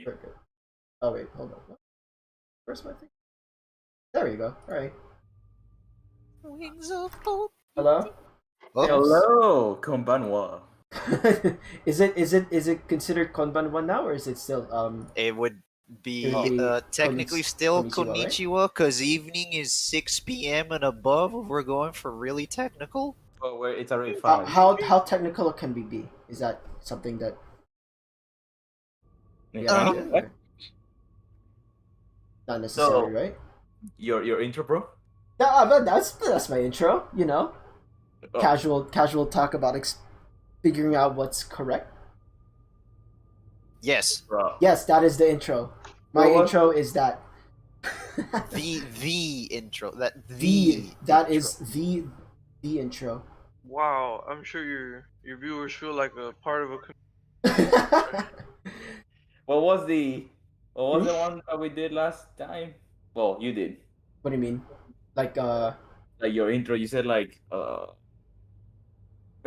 We're good. Oh wait, hold on. Where's my thing? There you go. All right. Wings of hope. Hello. Oh. Hello, konbanwa. Is it considered konbanwa now, or is it still It would be, It would be technically konnichiwa, still right? konnichiwa, because evening is 6 p.m. and above. We're going for really technical. Oh, wait, it's already How 5. how technical can we be? Is that something that we have Um, idea, or? Not necessary, right? Your intro, bro? Yeah, but that's my intro. You know, Oh. casual talk about figuring out what's correct. Yes. Bro. Yes, that is the intro. My What was- intro is that. The intro. That That intro. is the intro. Wow, I'm sure your viewers feel like a part of a. What was the Hmm? one that we did last time? Well, you did. What do you mean? Like Like your intro, you said like I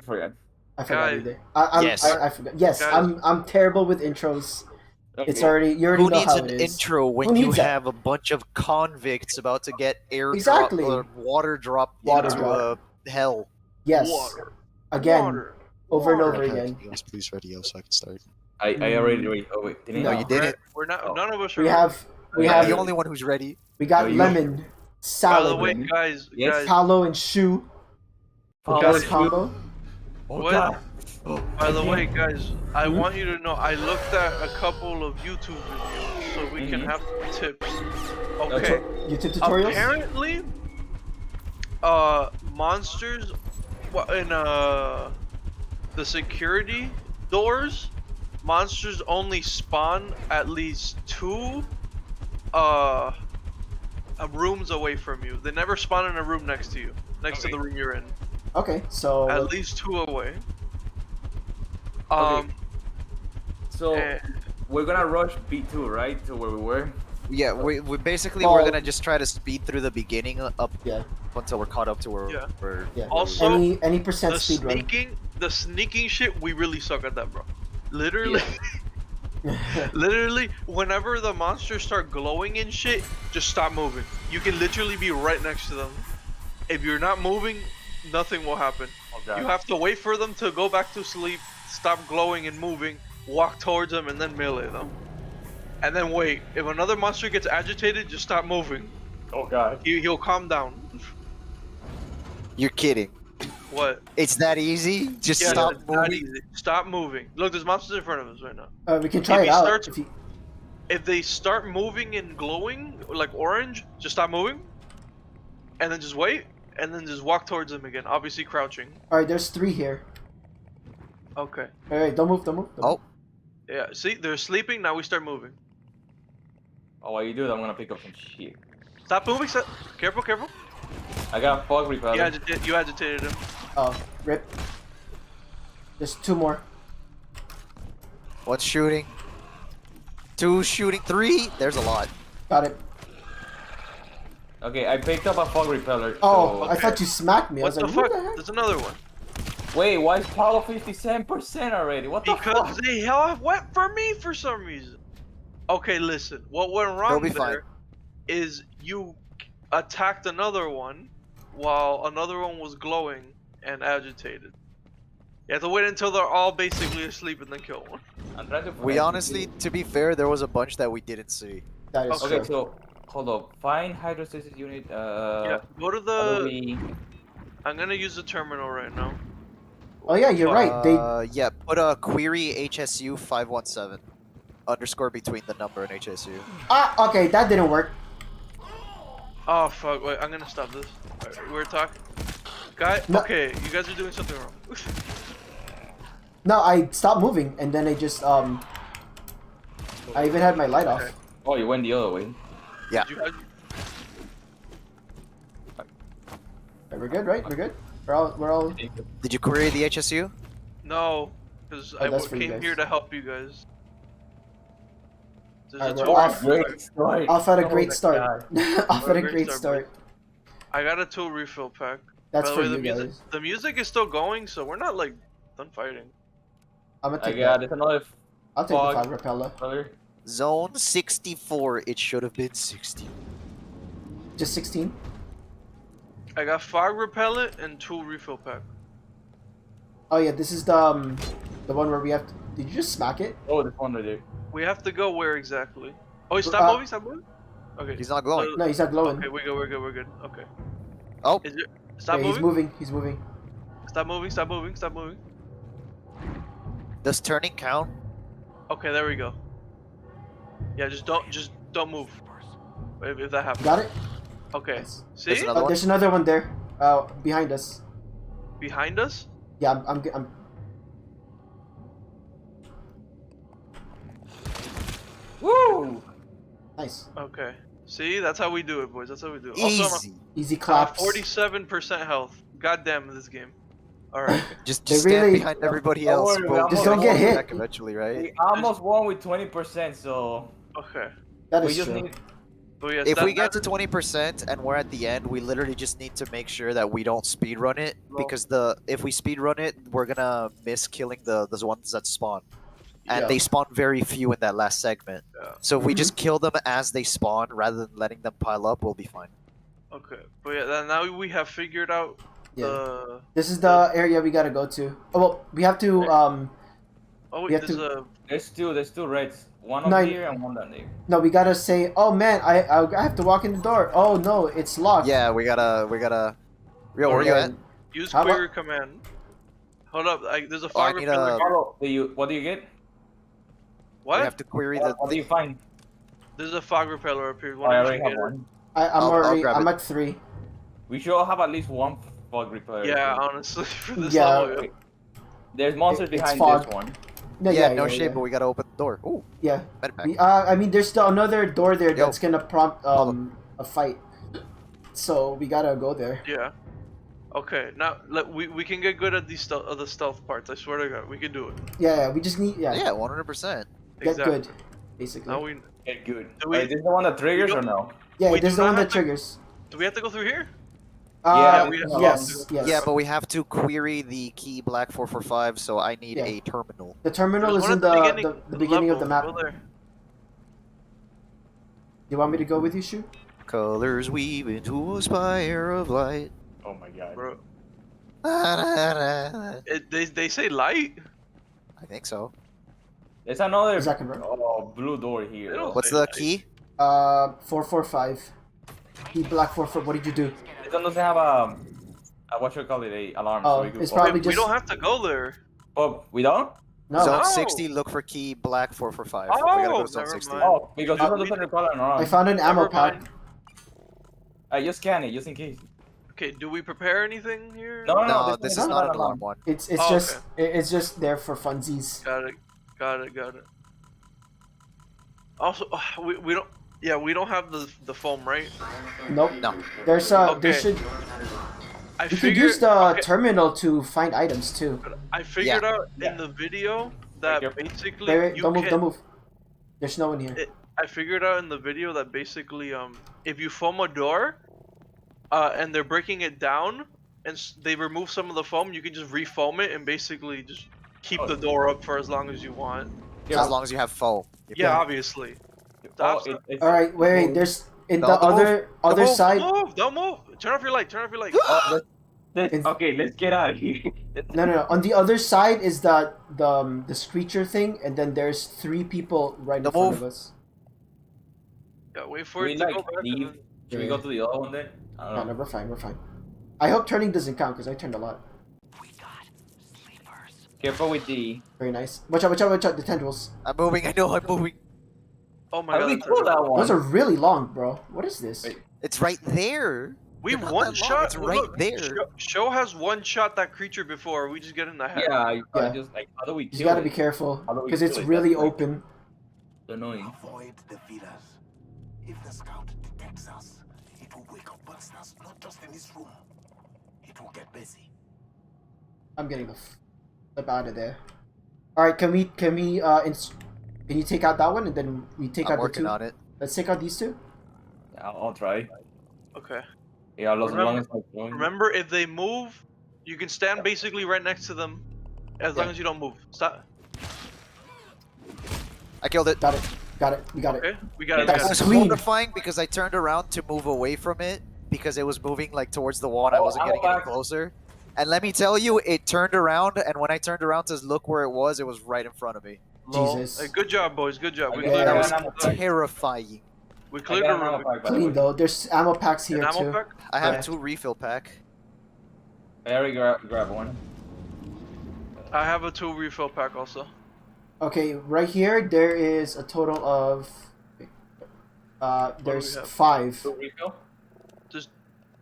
forgot. I forgot Guys. either. Yes. I forgot. Yes, Guys. I'm terrible with intros. It's Okay. already you already Who know needs how an it is. intro when Who you needs that? have a bunch of convicts about to get air Exactly. drop, or water dropped Water into drop. hell? Yes. Water. Again, Water. over and Water. over again. Yes, please ready so I can start. I already read. Oh wait, didn't No, I? you didn't. We're not. Oh. None of us are. We have I'm Yeah. the only one who's ready. we got Oh, you- lemon, By the salad, way, guys, Yes. guys. Paulo and Shou for Paulo best and combo. Oh, What? God. By the way, guys, I Hmm? want you to know I looked at a couple of YouTube videos so we can Mhm. have tips. Okay. YouTube tutorials. Apparently, monsters, in the security doors, monsters only spawn at least 2 rooms away from you. They never spawn in a room next to you, next to Okay. the room you're in. Okay, so At least 2 away. Okay. So eh, we're gonna rush B2, right? To where we were. Yeah, we basically Well- we're gonna just try to speed through the beginning up yeah, until we're caught up to where Yeah. we're. yeah. Also, any percent the speed run. sneaking shit, we really suck at that, bro. Literally, literally, whenever the monsters start glowing and shit, just stop moving. You can literally be right next to them. If you're not moving, nothing will happen. Oh, God. You have to wait for them to go back to sleep, stop glowing and moving, walk towards them, and then melee them. And then wait. If another monster gets agitated, just stop moving. Oh God. He'll calm down. You're kidding. What? It's that easy? Just Yeah, stop it's not moving. easy. Stop moving. Look, there's monsters in front of us right now. We can try If it he out. starts- If you, If they start moving and glowing, like orange, just stop moving. And then just wait. And then just walk towards them again. Obviously crouching. all right, there's 3 here. Okay. All right, don't move, don't move. Don't move. Oh, Yeah, see? They're sleeping. Now we start moving. Oh, while you do that, I'm gonna pick up some shit. Stop moving. Stop. Careful, careful. I got fog repeller. You agitated him. Oh, rip. There's 2 more. one's shooting. 2 shooting. 3. There's a lot. Got it. Okay, I picked up a fog repeller. Oh, so- I thought you smacked me. I What was the like, fuck? what the heck? There's another one. Wait, why is Paulo 57% already? What the Because fuck? they hell went for me for some reason. Okay, listen. What went wrong They'll be there is you attacked another one while another one was glowing and agitated. You have to wait until they're all basically asleep and then kill one. I'm trying to We find- honestly, to be fair, there was a bunch that we didn't see. That is Okay, true. so hold up. Find hydrostasis unit. Yeah, go to how do the. we- I'm gonna use the terminal right now. Oh yeah, you're right. They Yeah, put a query HSU 517 underscore between the number and HSU. okay, that didn't work. Oh fuck! Wait, I'm gonna stop this. Alright, we're talking. Guy, No. okay, you guys are doing something wrong. No, I stopped moving and then I just I even had my light off. Okay. Oh, you went the other way. Yeah. You guys, We're good, right? We're good. We're all. Did you query the HSU? no, because Oh, that's for you came guys. here to help you guys. There's a Alright, we're tool off. refill. Great start. Off at a Oh great my start. God. Off at a Great great start, start. I got a tool refill pack. That's By the for way, the you music, guys. the music is still going, so we're not like done fighting. I'm gonna I take got that. it. Another I'll take fog the 5 repeller. repeller. Zone 64. It should have been 60. Just 16. I got fog repellent and 2 refill pack. Oh yeah, this is the one where we have to... Did you just smack it? Oh, this one right there. We have to go where exactly? Oh, he stop moving, stop moving? Okay. He's not glowing. No, he's not glowing. Okay, we're good. Okay. Oh, Is it... Stop Yeah, moving? he's moving. Stop moving. does turning count? Okay, there we go. Yeah, just don't move. If that happens. Got it? Okay. Nice. See? There's another one. There's another one there. Behind us. Behind us? Yeah, I'm Woo! nice. Okay. See, that's how we do it, boys. That's how we do it. Easy. Also, Easy I'm claps. 47% health. God damn this game. Alright. Just They stand really- behind everybody Don't else. worry, bro. Just don't get hit. Back eventually, right? We almost won with 20%, so Okay. That we is just true. need. But yes, If we get to 20% and we're at the end, we literally just need to make sure that we don't speedrun it, because if we speedrun it, we're gonna miss killing the ones that spawn. And Yeah. they spawn very few in that last segment. Yeah. So if we just kill them as they spawn rather than letting them pile up, we'll be fine. Okay. But yeah, then now we have figured out Yeah. the... This is the area we gotta go to. Oh well, we have to Oh We wait, have there's There's two reds. One up No, here and one down there. no, we gotta say, oh man, I have to walk in the door. Oh no, it's locked. Yeah, we gotta. Yo, where you at? use How about- query command. Hold up, there's a Oh, I fog need repellent. Carlo, what do you get? What? We have to query the. What do you find? There's a fog repeller up here. I One of you already should have get it. one. I'll grab I'm it. at 3. We should all have at least one fog repeller. Yeah, honestly, for this Yeah. level, yeah. There's monsters It's behind fog. this one. No, Yeah, no shit, but we gotta open the door. Ooh, Yeah. medpack. I mean, there's still another door there Yo. that's gonna prompt Hold a fight. So we gotta go there. Yeah. Okay, now we can get good at these the stealth parts. I swear to God, we can do it. Yeah, we just need Yeah, 100%. get Exactly. good, basically. Now we Get good. Do we- Wait, this is the one that triggers we or don't- no? Yeah, we this do is the not one that have to- triggers. do we have to go through here? Yeah, we have yes, to. yes. Yeah, but we have to query the key black 445, so I need Yeah. a terminal. The terminal There's is one in at the beginning of the map. level. Go there. You want me to go with you, Shou? Colors weave into a spire of light. Oh my god. Bro, I they say light. think so. There's another Is that confirmed? blue door here. They don't What's say the light. key? 445. He black 44. What did you do? This one doesn't have a what should we call it, a alarm. Oh, so we could it's go. probably Wait, we just- don't have to go there. Oh, we don't? No, Zone No. 60, look for key black 445. we Oh, gotta go to zone never 60. mind. Oh, because this Uh, one we- doesn't require an alarm. I found an ammo Never pack. mind. Just scan it, just in case. Okay, do we prepare anything here? No, this is not an alarm one. It's Oh, just it's just there for funsies. Got it. Also, we don't. Yeah, we don't have the foam, right? Nope. No. There's there Okay. should I you could figured. use the okay, terminal to find items too. I figured out Yeah. in the video that Take care. basically Wait, you don't move, can. don't move. There's no one here. I figured out in the video that basically, if you foam a door, and they're breaking it down, and they remove some of the foam, you can just refoam it and basically just keep the door up for as long as you want. As long as you have foam. Yeah, obviously. Oh, Stop. it's- All right, wait. There's in No, the don't other other move. side. Don't move! Turn off your light. Turn off your light. oh, It's- okay, let's get out of here. No. On the other side is the screecher thing, and then there's 3 people right in Don't front move. of us. Yeah, wait for we it to like go back. leave. and then- Should we go to the other one then? I don't No, know. no, we're fine. I hope turning doesn't count because I turned a lot. Careful with the. Very nice. Watch out! The tendrils. I'm moving, I know I'm moving. Oh my How god. do we that's kill that one? Those are really long, bro. What is this? Wait. It's right there. We They're not one that long, shot. it's right there. Show has one shot that creature before. We just get in the head. Yeah, I Yeah. just like how do we You kill gotta it? be careful How do we because it's kill it? really That's like- open. Annoying. Avoid the feeders. If the scout detects us, it will wake up monsters, not just in this room. It will get busy. I'm getting the flip out of there. All right, can we can you take out that one and then we take I'm out the working 2? on it. Let's take out these 2. I'll try. Okay. Yeah, as long Remember- as I'm going. Remember, if they move, you can stand basically right next to them, as long Yeah. as you don't move. Stop. I killed it. Got it. Got it. We got it. Okay, we got it. That's It was clean. horrifying because I turned around to move away from it because it was moving like towards the wall and I Oh, wasn't getting any closer. And let me tell you, it turned around, and when I turned around to look where it was right in front of me. Jesus. Hey, good job, boys. Good job. We Okay, cleared yeah, the That yeah. room. was terrifying. We I cleared got the an ammo room. pack, by the Clean way. though. There's ammo packs An here ammo too. pack? I have Yeah. 2 refill pack. I already grab one. I have a 2 refill pack also. Okay, right here there is a total of there's have? 5. Two refill?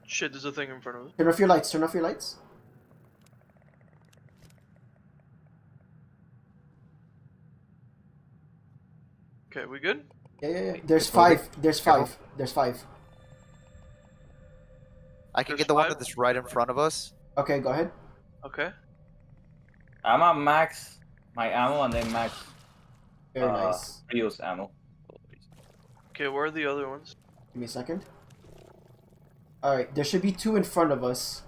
Shit, there's a thing in front of us. Turn off your lights. Turn off your lights. Okay, we good? Yeah. There's It's moving. 5. There's Careful. 5. There's 5. I can There's get the one 5? that's right in front of us. Okay, go ahead. Okay. I'm at max my ammo and then max Very nice. Rio's ammo. Okay, where are the other ones? Give me a second. Alright, there should be 2 in front of us.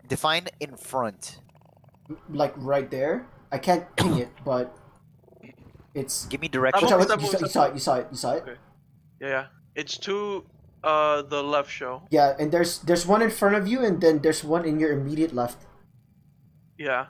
Define in front. Like right there. I can't ping it, but it's... Give me Watch directions. out, Stop you moving, saw it, you saw it, you saw it. Okay. Yeah. It's to the left show. Yeah, and there's one in front of you, and then there's one in your immediate left. Yeah.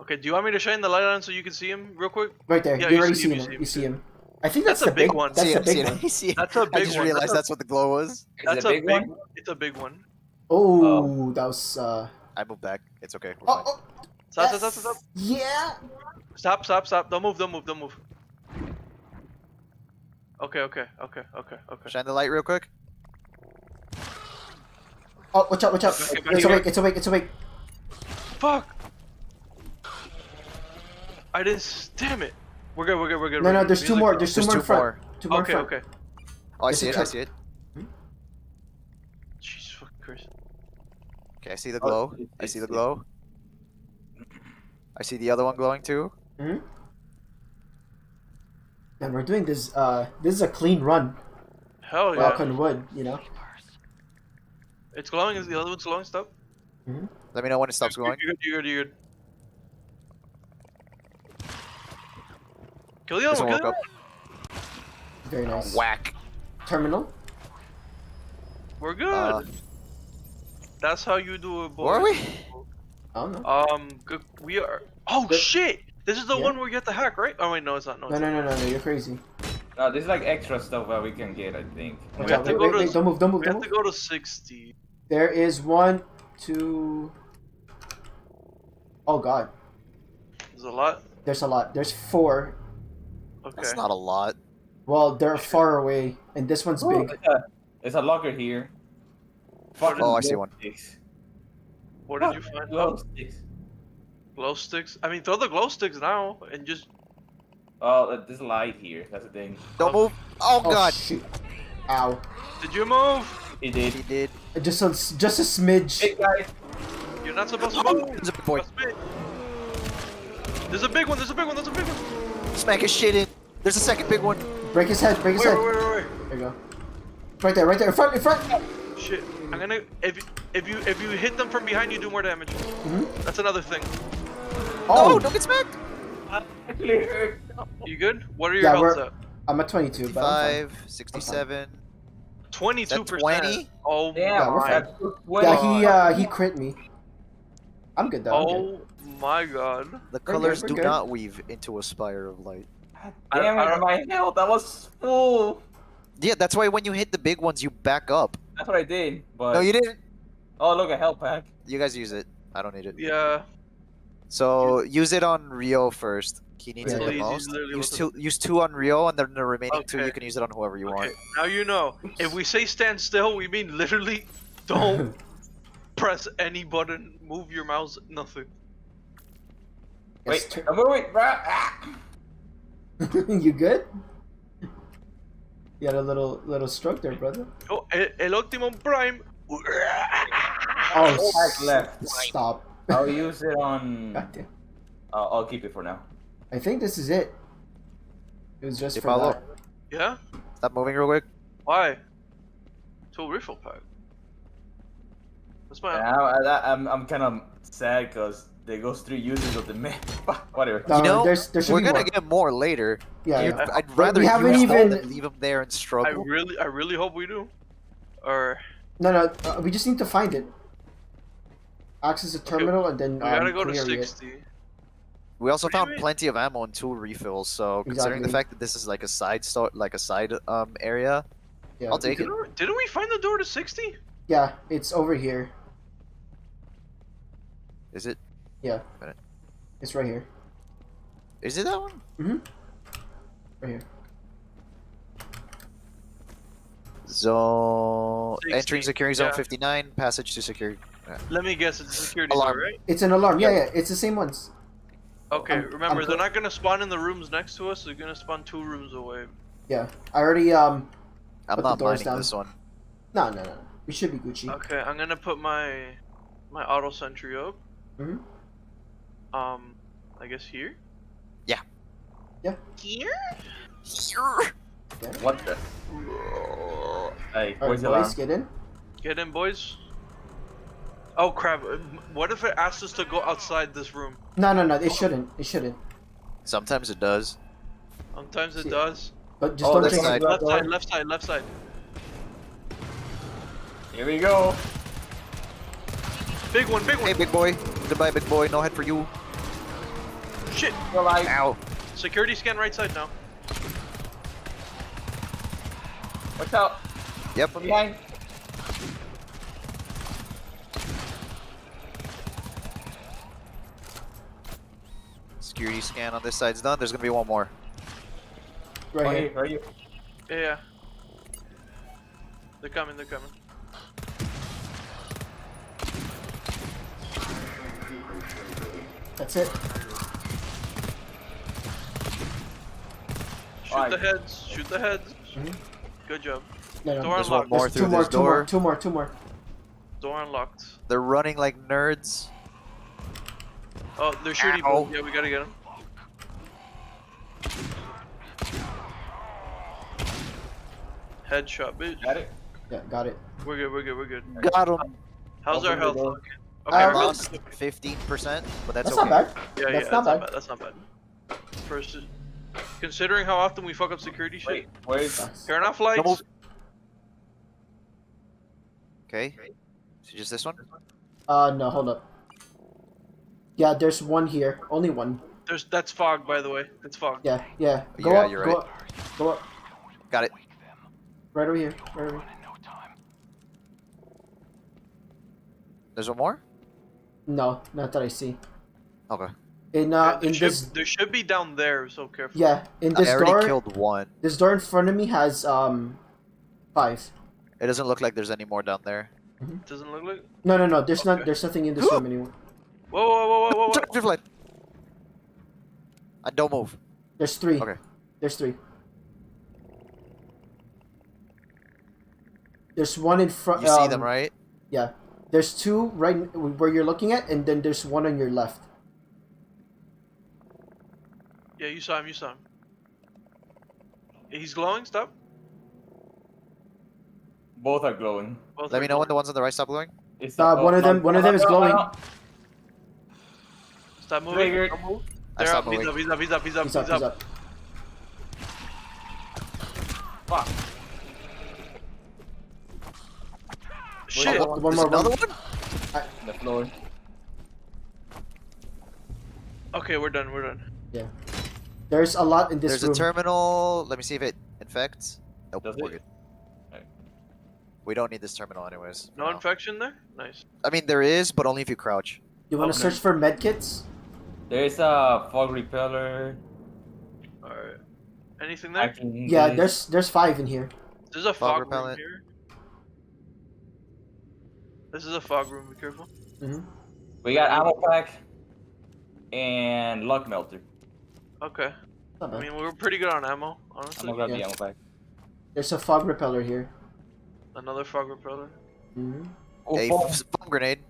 Okay, do you want me to shine the light on so you can see him real quick? Right there. Yeah, you you already see him, seen you him. see him, You see him. I think that's, That's a the big one. That's See the it, big see it, one. see it. That's a I big just one. realized That's that's what the glow was. Is That's it a big one? It's a big one. Oh, that was I moved back. It's okay. We're Oh, fine. oh, Stop, yes. stop, stop, stop. Yeah. Stop. Don't move. Okay. Shine the light real quick. Oh, watch out. Okay, It's awake. Fuck! I didn't. Damn it. We're good. No, there's 2 more. Music There's 2 more in two front. more. 2 more Okay, in front. okay. Oh, I It's see a it. I trap. see it. Jesus fucking Christ. Okay, I see the glow. I see the glow. I see the other one glowing too. And we're doing this. This is a clean run. Hell yeah. Knock on wood, you know. It's glowing. Is the other one's glowing? Stop. Let me know when it stops glowing. You're good. Kill the other This one. one Kill woke the up. Very nice. Whack. Terminal. We're good. That's how you do it, boy. Were we? I don't know. Good. We are. Oh Good. shit! This is the Yeah. one where you get the hack, right? Oh wait, no, it's not. No, No, it's not. no. You're crazy. No, there's like extra stuff that we can get, I think. Watch We have out. to Wait, go wait, to- wait. Don't move. We have to go to 60. There is 1, 2. Oh god. There's a lot. There's a lot. There's 4. Okay. That's not a lot. Well, they're far away, and this one's Oh, big. there's a locker here. Oh, I see one. Sticks. What did you find? Glow Oh, sticks. glow sticks. I mean, throw the glow sticks now and just. Oh, there's light here. That's the thing. Don't move. Oh Oh god. shoot. Ow. Did you move? He did. He did. Just a smidge. Big guy. You're not supposed to move. There's a big boy. That's me. There's a big one. There's a big one. Smack his shit in. There's a second big one. Break his head. Break his Wait. head. There you go. Right there. In front. Shit. I'm gonna. If you hit them from behind, you do more damage. That's another thing. Oh, Oh, don't get smacked. Actually hurt. You good? What are your Yeah, healths we're- at? I'm at 22, but I'm 5, 67. 22%. 20? Oh Yeah, we're my. fine. Well, Yeah, he crit me. I'm good though. I'm good. Oh my god. The We're colors good, do we're good. not weave into a spire of light. damn I it, don't- my health. That was full. Yeah, that's why when you hit the big ones, you back up. That's what I did. But No, you didn't. oh, look, a health pack. You guys use it. I don't need it. Yeah. So use it on Rio first. He needs Yeah, it Please, the he's most. literally Use two on Rio, and then the remaining 2 Okay. you can use it on whoever you want. Okay, now you know. If we say stand still, we mean literally don't press any button, move your mouse, nothing. Yes, Wait, wait, bro. Ah. you good? You had a little stroke there, brother. Oh, el Optimum Prime. Oh, Pack left. stop. I'll use it on. God damn. I'll keep it for now. I think this is it. It was just Hey, for Paulo. that. Yeah? Stop moving real quick. Why? Tool refill pack. That's my. And I'm kind of sad because There goes 3 users of the map. Whatever. No, You know, there should we're be gonna more. get more later. Yeah, yeah. I'd rather we haven't use them even- than leave them there and I struggle. really hope we do. Or No, we just need to find it. Access the terminal and then we gotta go to clear it. 60. We also What do you found mean? plenty of ammo and tool refills, so considering the Exactly. fact that this is like a side area, Yeah, I'll take it. Didn't we find the door to 60? Yeah, it's over here. Is it? Yeah. Minute. It's right here. Is it that one? Right here. Zone 60, entering security zone yeah. 59, passage to security. Let me guess, it's a security Alarm. door, right? It's an alarm. Yeah, yeah. It's the same ones. Okay, I'm remember, they're cl- not gonna spawn in the rooms next to us, they're gonna spawn 2 rooms away. Yeah. I already I'm Put the not doors mining down. this one. No. We should be Gucci. Okay, I'm gonna put my auto sentry up. Mhm. I guess here? Yeah. Yeah. Here? What the? Hey, Alright, where's the alarm? boys, get in. Get in, boys. Oh crap, what if it asks us to go outside this room? No. It shouldn't. It shouldn't. Sometimes it does. Sometimes it See- does. But just Oh, don't that's drink nice. it. Left side, left side. Here we go. Big one. Hey, big boy. Goodbye, big boy. No head for you. Shit! You're like, Ow. Security scan right side now. watch out. Yep. From behind. Security scan on this side's done. There's gonna be one more. Right Oh, here. here, right here. Yeah. They're coming. That's it. Shoot the heads. Mhm. Good job. No. Door There's one unlocked. more There's through this door. Two more. Door unlocked. They're running like nerds. Oh, they're shooting. Ow. Yeah, we gotta get them. Headshot, bitch. Got it? Yeah, got it. We're good. Got him. How's our Open the health door. looking? I Okay, lost 15%, but that's That's okay. not bad. Yeah, That's yeah, not bad. That's not bad. First, considering how often we fuck up security shit, Wait, where's... Nice. turn off lights. Double- Okay. So just this one? No, hold up. Yeah, there's one here. Only one. That's fog, by the way. That's fog. Yeah. Go Yeah, up. you're Go right. up. Go up. Got it. Right over here. Right over here. There's one more? No, not that I see. Okay. In this. There should be down there, so careful. Yeah, in I this already door. killed one. This door in front of me has 5. It doesn't look like there's any more down there. Doesn't look like. No. There's Okay. There's nothing in this room anymore. Whoa. Turn off your light. Don't move. There's 3. Okay. There's 3. There's one in front. You see them, right? Yeah. There's 2 right where you're looking at, and then there's one on your left. Yeah, you saw him. He's glowing. Stop. Both are glowing. Both Let are me know when the glowing. ones on the right stop glowing. It's One of them is glowing. Stop moving. Triggered. Don't move. I They're stopped up. He's moving. up. He's up. He's up. Fuck. Shit. One There's more. another one? The floor. Okay, we're done. Yeah. There's a lot in this There's room. a terminal. Let me see if it infects. Nope, Does we're it? good. Alright. We don't need this terminal anyways. No No. infection there. Nice. I mean, there is, but only if you crouch. You want to Okay. search for medkits? There's a fog repeller. All right. Anything there? Action Yeah, this. there's 5 in here. There's a Fog fog room repellent. here. This is a fog room. Be careful. We got ammo pack and luck melter. Okay. Not I bad. mean, we were pretty good on ammo, I'm honestly. gonna grab the Yeah. ammo pack. There's a fog repeller here. Another fog repeller. Oh, A fuck. foam grenade.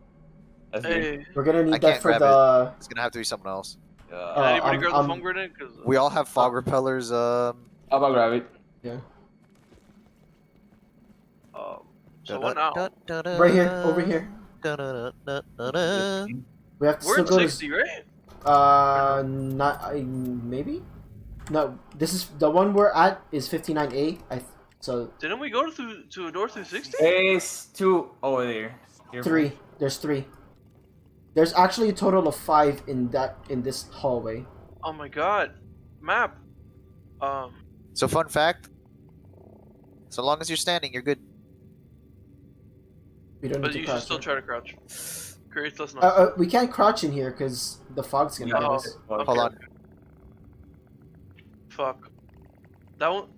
That's good. Hey, We're gonna I need that can't for grab the. It's gonna have to be someone else. anybody grab the I'm- foam grenade? Cause We all have fog repellers. I'll go grab it. Yeah. so what now? Right here. Over here. We have to We're still at go 60, right? not maybe. No, this is the one we're at is 59A. So Didn't we go to a door through 60? There's 2 over there. Here, 3. There's 3. There's actually a total of 5 in this hallway. Oh my god. Map. So fun fact. So long as you're standing, you're good. We don't But need to you crouch. should still right? try to crouch. Creates less noise. We can't crouch in here because the fog's gonna get Oh, us. okay. Hold on. Fuck. That one.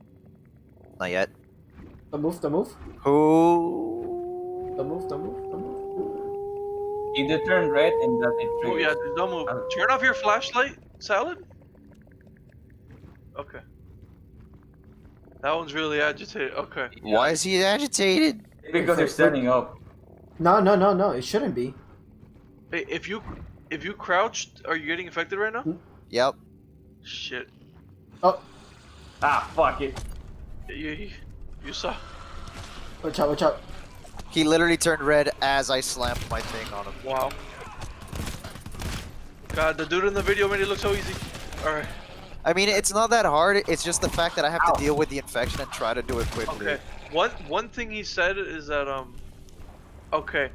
Not yet. The move. Who? The move. Either turn red and that it Oh triggers. yeah, don't move. Turn off your flashlight, Salad. Okay. That one's really agitated. Okay. Why is he agitated? Because they're standing up. No. It shouldn't be. Hey, if you crouched, are you getting affected right now? Yep. Shit. Oh, Ah, fuck it. You saw. watch out. He literally turned red as I slammed my thing on him. Wow. God, the dude in the video made it look so easy. All right. I mean, it's not that hard. It's just the fact that I have to deal with the infection and try to do it quickly. Okay. One thing he said is that okay.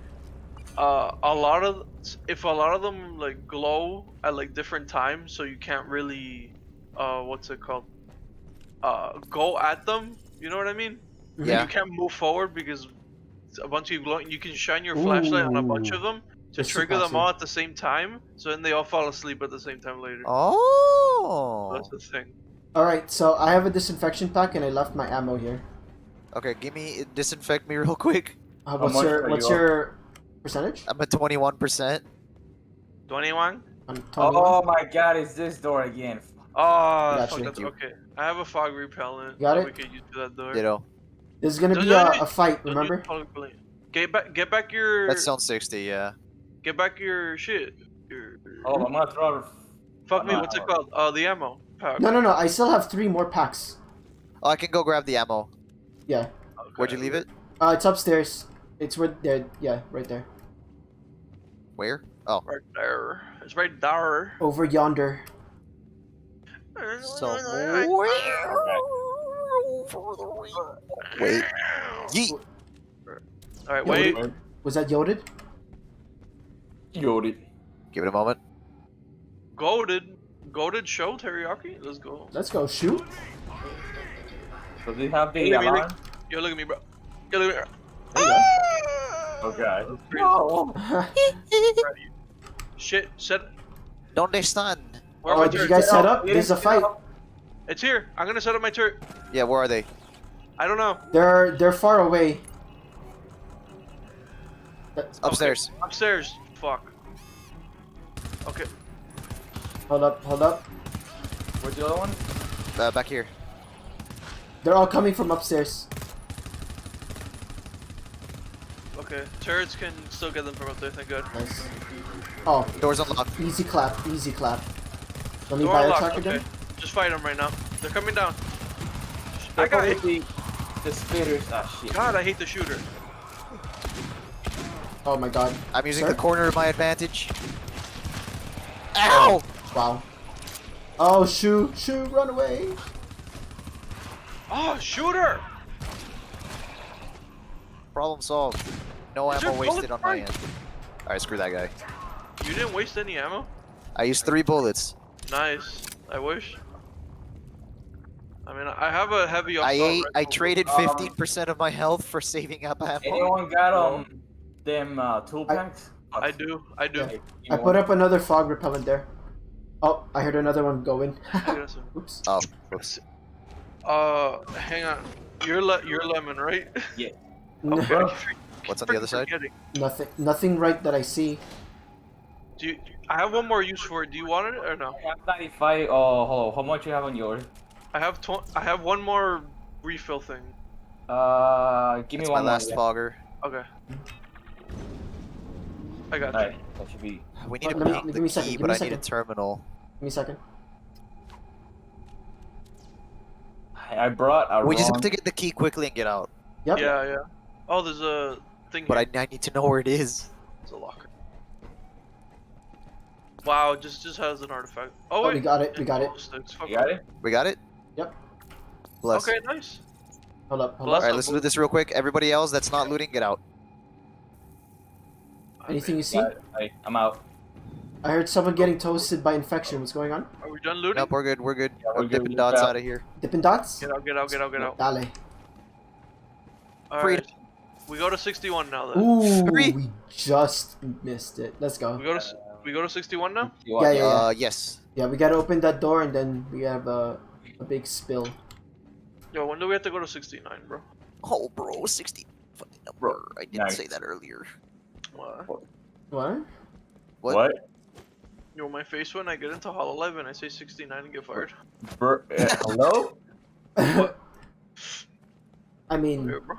A lot of them like glow at like different times, so you can't really what's it called? Go at them. You know what I mean? Yeah. You can't move forward because it's a bunch of glowing. You can shine your flashlight on a bunch of them to That's trigger them awesome. all at the same time, so then they all fall asleep at the same time later. Oh. That's the thing. All right, so I have a disinfection pack and I left my ammo here. Okay, disinfect me real quick. What's much your are what's you your percentage? I'm at 21%. 21? I'm 21. Oh my god, it's this door again. Oh, Gotcha. fuck, that's okay. I have a fog repellent. Got that it? We could use to that door. Ditto. This is gonna Don't be do a it. fight. Don't use Remember? fog repellent. Get back your. That's zone 60, yeah. Get back your shit. Oh, I'm gonna throw. Fuck me. What's it called? The ammo pack. No. I still have 3 more packs. Oh, I can go grab the ammo. Yeah. Okay. Where'd you leave it? It's upstairs. It's right there. Yeah, right there. Where? Oh. Right there. It's right there. Over yonder. Somewhere. Wait. Yeet. Alright, Yo, wait. Was that yoded? Yoded. Give it a moment. Goated show teriyaki. Let's go. Let's go. Shoot. So they have the Hey, look at me, alarm? Yo, look at me, bro. Yo, look at me. There you go. Okay. Shit, set. Donde están? Where Oh, are my did you turrets? guys set up? There's a fight. It's here. I'm gonna set up my turret. Yeah, where are they? I don't know. They're far away. Upstairs. Upstairs. Fuck. Okay. Hold up. Where's the other one? Back here. They're all coming from upstairs. Okay. Turrets can still get them from up there. Thank God. Nice. Oh, Doors unlocked. easy clap. Let me Door buy a unlocked. track Okay. again. Just fight them right now. They're coming down. I I got got it. the spitters. Ah, shit. God, I hate the shooter. Oh my god. I'm using Sir? the corner to my advantage. Ow! Wow. Oh, Shou, run away. Oh, shooter! Problem solved. No Is there ammo wasted bullet on my frag? end. Alright, screw that guy. You didn't waste any ammo? I used 3 bullets. Nice. I wish. I mean, I have a heavy assault I rifle. traded 15% of my health for saving up ammo. Anyone got them tool packs? I do. I do. Okay, give I me put one. up another fog repellent there. Oh, I heard another one going. I got some. Oops. Oh, whoops. Hang on. You're lemon, right? Yeah. Okay. I keep What's on the other side? forgetting. Nothing right that I see. Do you, I have one more use for it. Do you want it or no? I have 95. Oh, hold on. How much you have on yours? I have one more refill thing. Give me That's one my more, last yeah. fogger. Okay. I got you. Alright, that should be. We need to Let me- ping give the me a second, key, give but me I a need a second. terminal. Give me a second. I brought a We just have wrong- to get the key quickly and get out. Yep. Yeah. Oh, there's a thing. But here. I need to know where it is. It's a locker. Wow, it just has an artifact. Oh, Oh, wait. we got it. We got it. Glow sticks. Fuck You got off. it? We got it? Yep. Bless. Okay, nice. Hold up. Hold Bless up. Alright, let's loot this real quick. Everybody else that's not looting, get out. Anything you see? I'm out. I heard someone getting toasted by infection. What's going on? Are we done looting? Nope, we're good, we're good. Yeah, we're I'm good, dipping we're dots out. out of here. Dippin' Dots? Get out, get out, get out, get out. Dale. Alright. We go to 61 now then. Ooh, Three. we just missed it. Let's go. We go to 61 now? Yeah, yeah. Yes. Yeah, we gotta open that door and then we have a big spill. Yo, when do we have to go to 69, bro? Oh, bro, 60 fucking number. I didn't Nice. say that earlier. What? What? What? Yo, my face when I get into HoloLive and I say 69 and get fired. Hello? I mean, Yeah, bro.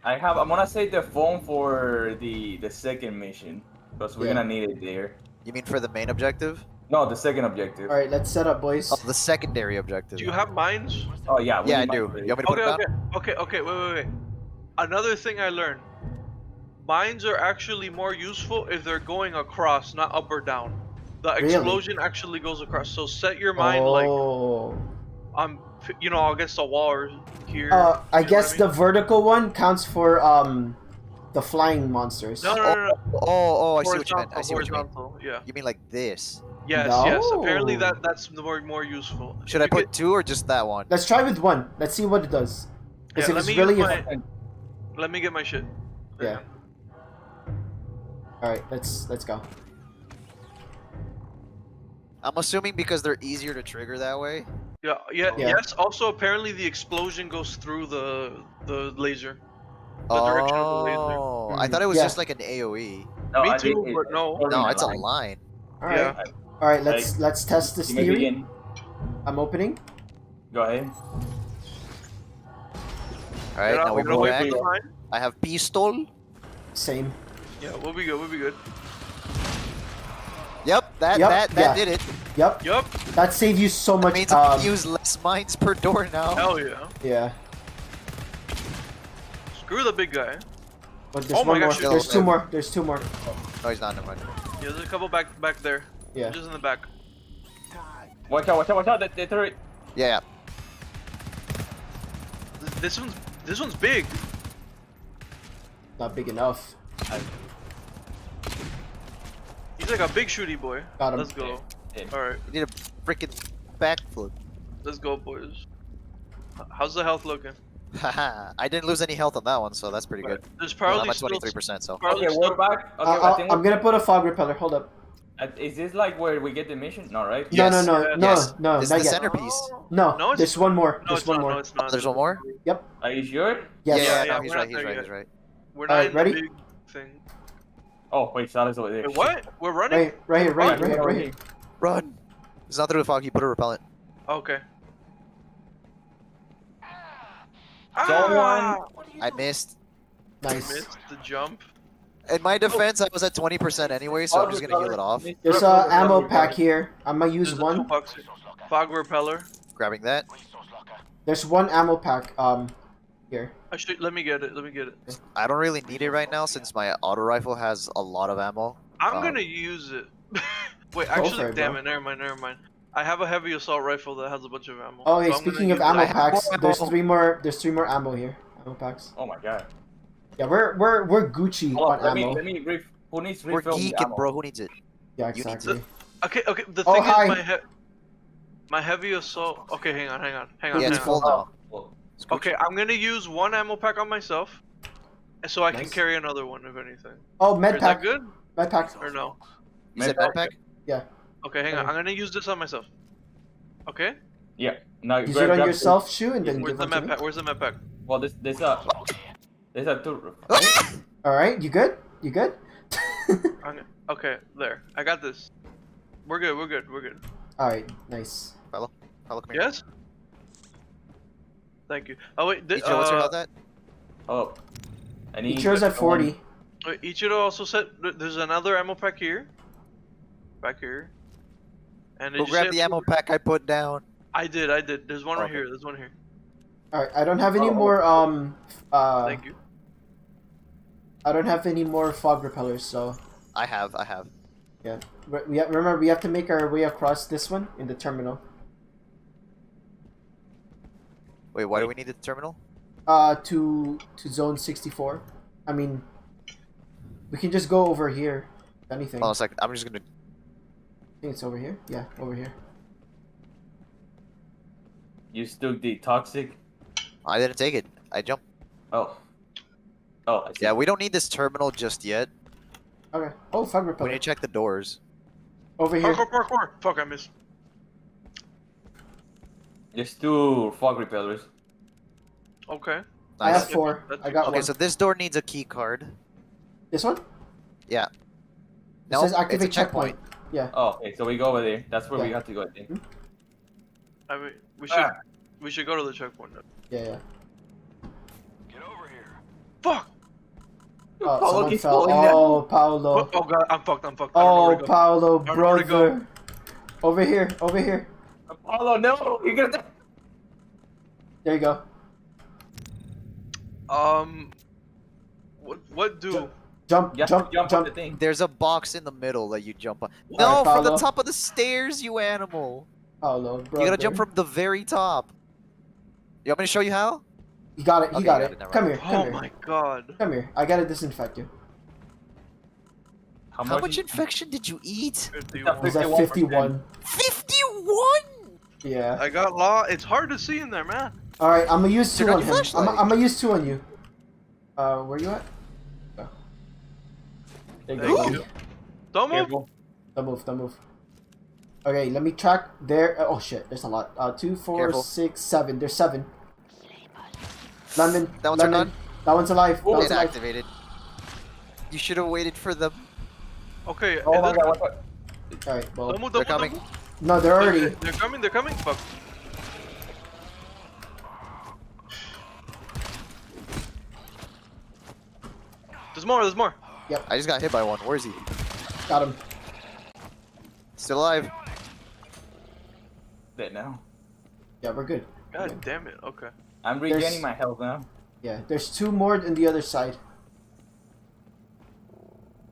I'm gonna save the phone for the second mission. Because we're Yeah. gonna need it there. You mean for the main objective? No, the second objective. alright, let's set up, boys. Oh, the secondary objective. Do you have mines? Oh yeah, we Yeah, I need do. mine You want me to put Okay, it down? okay, wait. Another thing I learned. Mines are actually more useful if they're going across, not up or down. The Really? explosion actually goes across. So set your mine like Oh. against the wall or here. I You know what guess I the mean? vertical one counts for the flying monsters. No. Oh, I see what you meant. I see what you mean. Horizontal, yeah. You mean like this? Yes, No. yes. Apparently that's the more useful. Should I put two or just that one? Let's try with one. Let's see what it does. Because Yeah, if it's really let me get my shit. Yeah. Alright, let's go. I'm assuming because they're easier to trigger that way. Yeah. Yeah. Yes. Also, apparently the explosion goes through the laser. The direction of the laser. Oh, I thought it was Yeah. just like an AOE. No, Me I too, think but no. No, it's a line. line. Alright. Yeah. Alright, let's test this You may theory. begin. I'm opening. Go ahead. Alright, now we gonna go wait back. for the line. I have pistol. Same. Yeah, we'll be good. We'll be good. Yep, that yeah. did it. Yep. Yup. That saved you so That much. means I can use less mines per door now. Hell yeah. Yeah. Screw the big guy. But there's Oh my one more. gosh, There's two more. There's two more. Oh, he's not. Never mind. Yeah, there's a couple back there. Yeah. Just in the back. Watch out, they threw it. Yeah, This one's big. Not big enough. He's like a big shooty boy. Got him. Let's go. Yeah. Alright, you need a freaking backflip. let's go, boys. How's the health looking? Haha, I didn't lose any health on that one, so that's pretty good. There's Well, probably I'm at still 23%, so. probably Okay, still- we're back. Okay, I think I'm gonna put a fog repeller. Hold up. is this like where we get the mission? No, right? Yes. No, Yes. no, This is not the yet. centerpiece. No, No, it's- there's one more. No, There's it's one not. more. No, it's not. There's one more? Are you sure? Yes. Yeah, Yeah, no, we're he's not right, there he's yet. right. We're not Alright, in the ready? big thing. Oh, wait, Salah's over there. Wait, what? We're running? Right here, right here. Run! It's not through the fog, you put a repellent. Okay. Someone- I missed. Nice. Missed the jump. In my defense, I was at 20% anyway, so I'm just gonna heal it off. There's a ammo pack here. I'm gonna use There's a one. toolbox. Fog repeller. Grabbing that. There's one ammo pack. Here. Actually, let me get it. Let me get it. I don't really need it right now since my auto rifle has a lot of ammo. I'm gonna use it. Wait, Go actually, for it, damn bro. it. Never mind. I have a heavy assault rifle that has a bunch of ammo. Oh, hey, so I'm gonna speaking of use ammo that. packs, more there's ammo. three more. There's three more ammo here. Ammo packs. Oh my god. Yeah, we're Gucci Hold on on, let ammo. me who needs We're refill the geeking, ammo? bro. Who needs it? Yeah, You need exactly. Okay. The Oh, thing hi. is, my heavy assault. Okay, hang on. Yeah, Yeah, it's full now. Well, It's Gucci. Okay, I'm gonna use one ammo pack on myself, and so I can Nice. carry another one if anything. Oh, med Is that pack. good Med pack. or no? You said Med med pack? Okay, hang on. Okay. I'm gonna use this on myself. Okay. Yeah. Now Use grab it on grab yourself, Shou, and then Where's give the one to med me. pack? Where's the med pack? Well, there's a two. All right, you good? You good? Okay, there. I got this. We're good. All right, nice. Hello, come here. Yes. Thank you. Oh wait, Ichigo, what's your health at? Oh. I need Ichiro's at 40. Ichiro also said there's another ammo pack here. Back here. And did Go you grab say the ammo pack I put down. I did. There's one right Okay. here. There's one here. All right, I don't have any Oh. more. Thank you. I don't have any more fog repellers, so I have. Yeah. Remember, we have to make our way across this one in the terminal. Wait, why do we need the terminal? To zone 64. I mean, we can just go over here. If anything. Hold on a second. I'm just gonna. I think it's over here. Yeah, over here. You took the toxic. I didn't take it. I jumped. Oh. Oh, I see. Yeah, we don't need this terminal just yet. Okay. Oh, fog We repeller. need to check the doors. Over here. Parkour. Fuck, I missed. Just 2 fog repellers. Okay. I Nice. have 4. I got Okay, one. so this door needs a key card. This one? Yeah. It No, says it's a activate checkpoint. Yeah. Oh, okay, so we go over there. That's where we Yeah. have to go, I think. I mean, we should go to the checkpoint. Now. Yeah. Get over here. Fuck. Oh, Paulo someone keeps fell. falling down. Oh, Paolo. Oh god, I'm fucked. I don't know where Oh, to go. Paolo, don't know where to go. brother. Over here. Apollo, no! You're gonna. There you go. What do? Jump, You have jump, to jump on jump. the thing. There's a box in the middle that you jump on. Alright, No, from the Paolo. top of the stairs, you animal. Paolo, brother. You gotta jump from the very top. You want me to show you how? You got it. He Okay, got you it. got it, never Come here. Come Oh here. my god. Come here. I gotta disinfect you. How much infection did you eat? 51. He's at 51. 51! Yeah. I got law. It's hard to see in there, man. All right. I'm gonna use 2 Turn on on your him. flashlight. I'm gonna use 2 on you. Where you at? Oh. There you Thank go. you. Don't move. Careful. Don't move. Okay, let me track there. Oh shit, there's a lot. 2, 4, Careful. 6, 7. There's 7. Lemon. That one's lemon. done? That one's alive. That one's alive. Inactivated. You should have waited for them. Okay. Oh and my then- god, what the? Alright, well. Don't move. They're Don't move. coming. No, they're already. They're coming. They're coming. Fuck. There's more. There's more. I just got hit by one. Where is he? Got him. Still alive. Dead now. Yeah, we're good. God damn it. Okay. I'm There's- regaining my health now. Yeah, there's 2 more in the other side.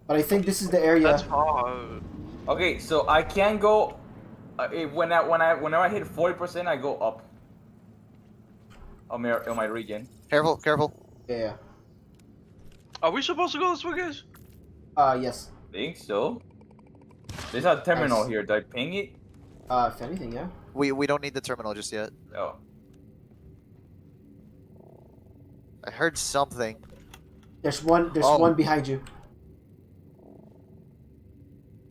But I think this is the area. That's hard. Okay, so I can go. Whenever I hit 40%, I go up. On my regen. Careful, careful. Yeah. Are we supposed to go this way, guys? Yes. Think so. There's a terminal Nice. here. Did I ping it? If anything, yeah. We don't need the terminal just yet. Oh. I heard something. There's one. There's Oh. one behind you.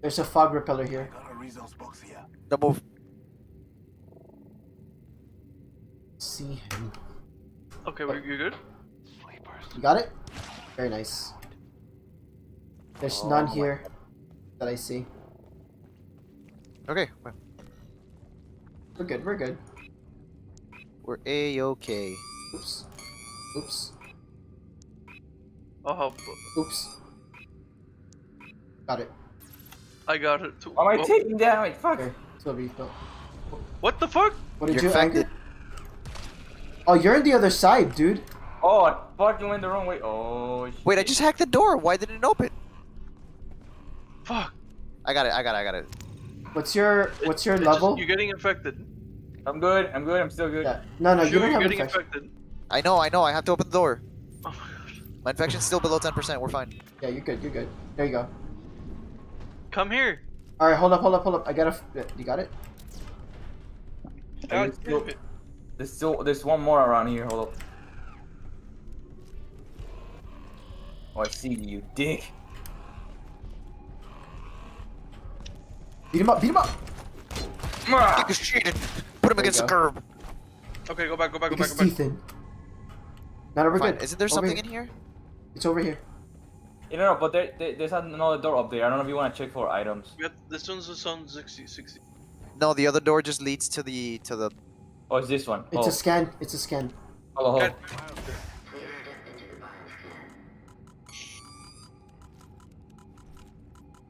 There's a fog repeller I here. got a resource box here. Don't move. See him. Okay, you good? Sleepers. You got it? Very nice. There's Oh none my here that I see. Okay, well, We're good. We're good. we're A-okay. Oops. Oops. I'll help. Oops. Got it. I got it too. Am I Oh, taking damage? Fuck. Okay. So refill. what the fuck? What did You're you infected. anger? Oh, you're on the other side, dude. Oh, I fucking went the wrong way. Oh, shit. Wait, I just hacked the door. Why didn't it open? Fuck. I got it. What's your It's level? Just, you're getting infected. I'm good. I'm still good. Yeah. No, you Sure, don't you're have getting infection. infected. I know. I have to open the door. Oh my god. My infection's still below 10%. We're fine. Yeah, you're good. You're good. There you go. Come here. All right, hold up. I gotta. You got it? God damn it. There's one more around here. Hold up. Oh, I see you, dick. Beat him up. Ah! Take a shit and put him There you against the go. curb. Okay, go back. Get his teeth in. No, we're Fine. good. Isn't there Over something here. in here? It's over here. No, but there's another door up there. I don't know if you want to check for items. This one's a Sun 60. No, the other door just leads to the. Oh, it's this one. It's Oh, a scan. It's a scan. hold on. God.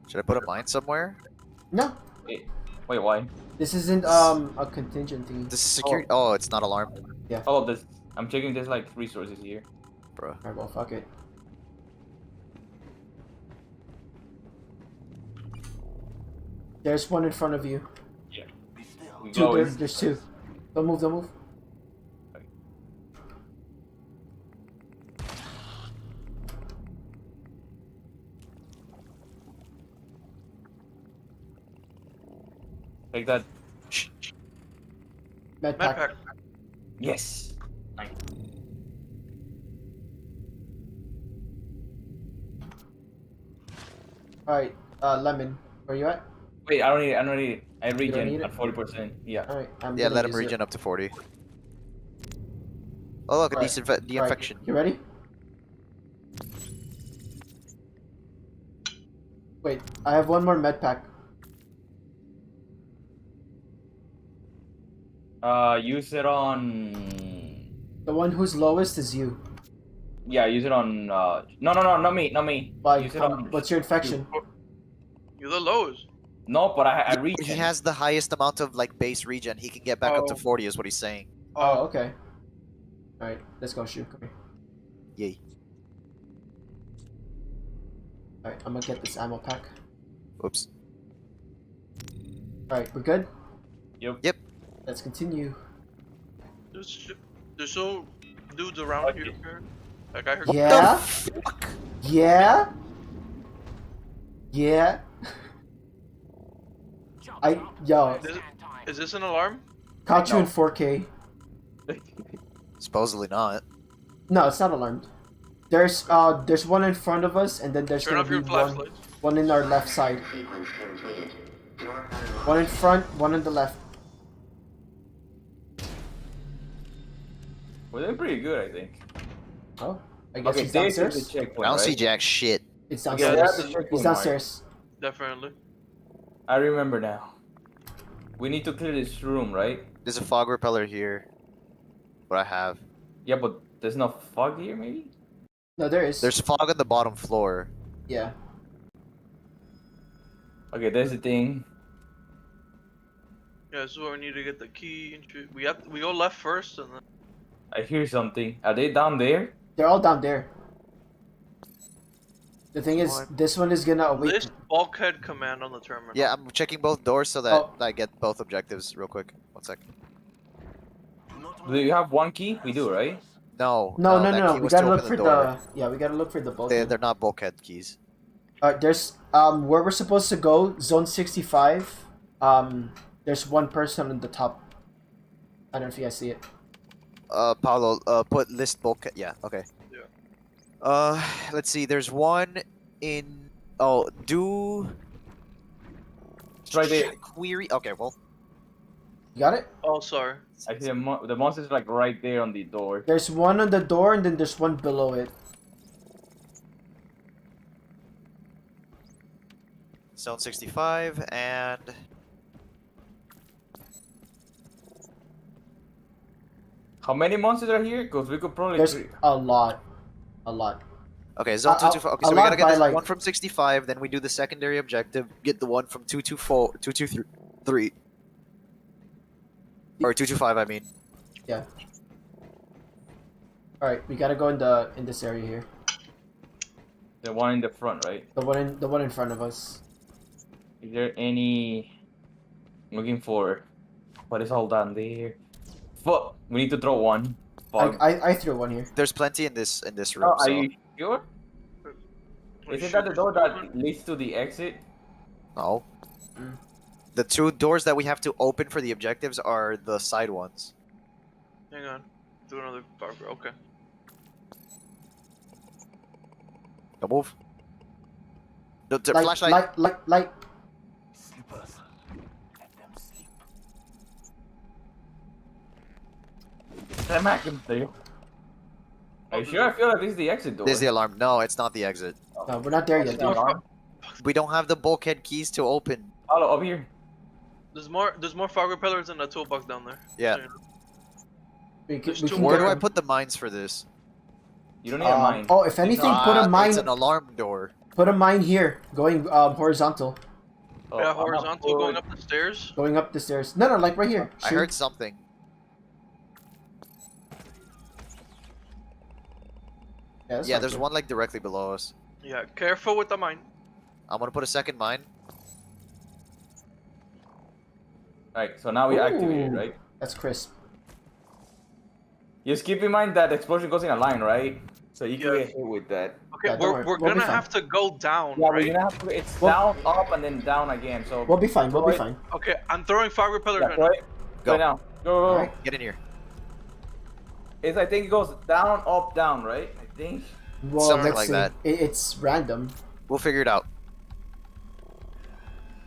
Should I put a mine somewhere? No, Wait, why? this isn't a contingent thing. This is security. Oh, it's not alarmed, Oh, this. I'm checking. There's like resources here. bro. Alright, well, fuck it. There's one in front of you. Be still. We Two. go There's two. Don't move. Don't move. Take that. Med pack. Medpack. Yes. Nice. Alright, Lemon, where you at? Wait, I don't need it. I don't need it. I don't regen need it? at 40%. Yeah. Alright, I'm Yeah, gonna let him use it. regen up to 40. Oh look, a Alright, de-infection. You ready? Wait, I have one more med pack. Use it on. The one who's lowest is you. Yeah, use it on. No, not me, not me. Why? Use it on. What's your infection? You're the lowest. No, but I regen. He has the highest amount of like base regen. He can get back up to Oh. 40 is what he's saying. Oh, okay. Alright, let's go, Shou. Come here. Yay. Alright, I'm gonna get this ammo pack. Oops. Alright, we're good? Yep. Let's continue. There's no dudes around Okay. here. Like I heard. Yeah? Yeah? Yeah? Yo, Is this an alarm? caught you in No. 4K. Supposedly not. No, it's not alarmed. There's one in front of us, and then there's Turn gonna off be your flashlights. one in our left side. One in front, one in the left. We're doing pretty good, I think. Oh, I guess Okay, he's this is downstairs. the checkpoint. I don't see right? jack shit. It's Yeah, downstairs. that's the checkpoint He's mark. downstairs. Definitely. I remember now. We need to clear this room, right? There's a fog repeller here. What I have. Yeah, but there's no fog here, maybe? No, there is. There's fog on the bottom floor. Yeah. Okay, there's the thing. Yeah, this is where we need to get the key and shit. We go left first and then. I hear something. Are they down there? They're all down there. The thing is, What? this one is gonna await. List bulkhead command on the terminal. Yeah, I'm checking both doors so that Oh. I get both objectives real quick. 1 sec. Do you have one key? We do, right? No. No. that key We was gotta to look open for the door. the. Yeah, we gotta look for the bulk. They're not bulkhead keys. There's where we're supposed to go, zone 65. There's one person on the top. I don't know if you guys see it. Paulo, put list bulkhead. Yeah, okay. Yeah. Let's see. There's one in. Oh, do. It's right there. Query. Okay, well. You got it? Oh, sorry. I see the monster's like right there on the door. There's one on the door, and then there's one below it. Zone 65 and. How many monsters are here? Because we could probably. There's a lot. A lot. Okay, zone 225. Okay, a so we lot gotta get by, this like- one from 65, then we do the secondary objective, get the one from 224, 223. Or 225, I mean. Yeah. Alright, we gotta go in this area here. The one in the front, right? The one in front of us. Is there any? I'm looking for. What is all down there? Fuck! We need to throw one. Fuck. I threw one here. There's plenty in this room, Oh, are so. you sure? Isn't that the door that leads to the exit? No. Mm. The two doors that we have to open for the objectives are the side ones. Hang on. Do another barber. Okay. Don't move. The Light, flashlight. light. Sleepers. Let them sleep. Are you sure? I feel like this is the exit door. This is the alarm. No, it's not the exit. No, we're not there yet. The Dude. alarm? We don't have the bulkhead keys to open. Hello, up here. There's more fog repellers in the toolbox down there. Yeah. So, you know. We can, There's we two can Where get do I them. put the mines for this? You don't need a mine. Oh, if anything, put a It's mine. an alarm door. Put a mine here, going horizontal, Oh, Yeah, I'm not horizontal good. going up the stairs. going up the stairs. No, like right here. I Shoot. heard something. that's Yeah, not there's good. one like directly below us. Yeah, careful with the mine. I'm gonna put a second mine. Alright, so now we activate it, Ooh. right? That's crisp. Just keep in mind that the explosion goes in a line, right? So you can Yeah. get hit with that. Okay, Yeah, don't worry. we're We'll be gonna fine. have to go down, Yeah, right? we're gonna have to. It's Well- down, up, and then down again. So We'll be fine. We'll be throw it. fine. Okay, I'm throwing fog repellers Yeah, right throw now. it. Go. Right now. Go. All right. Get in here. It's I think it goes down, up, down, right? I think. Well, Something let's like see. that. It's random. We'll figure it out.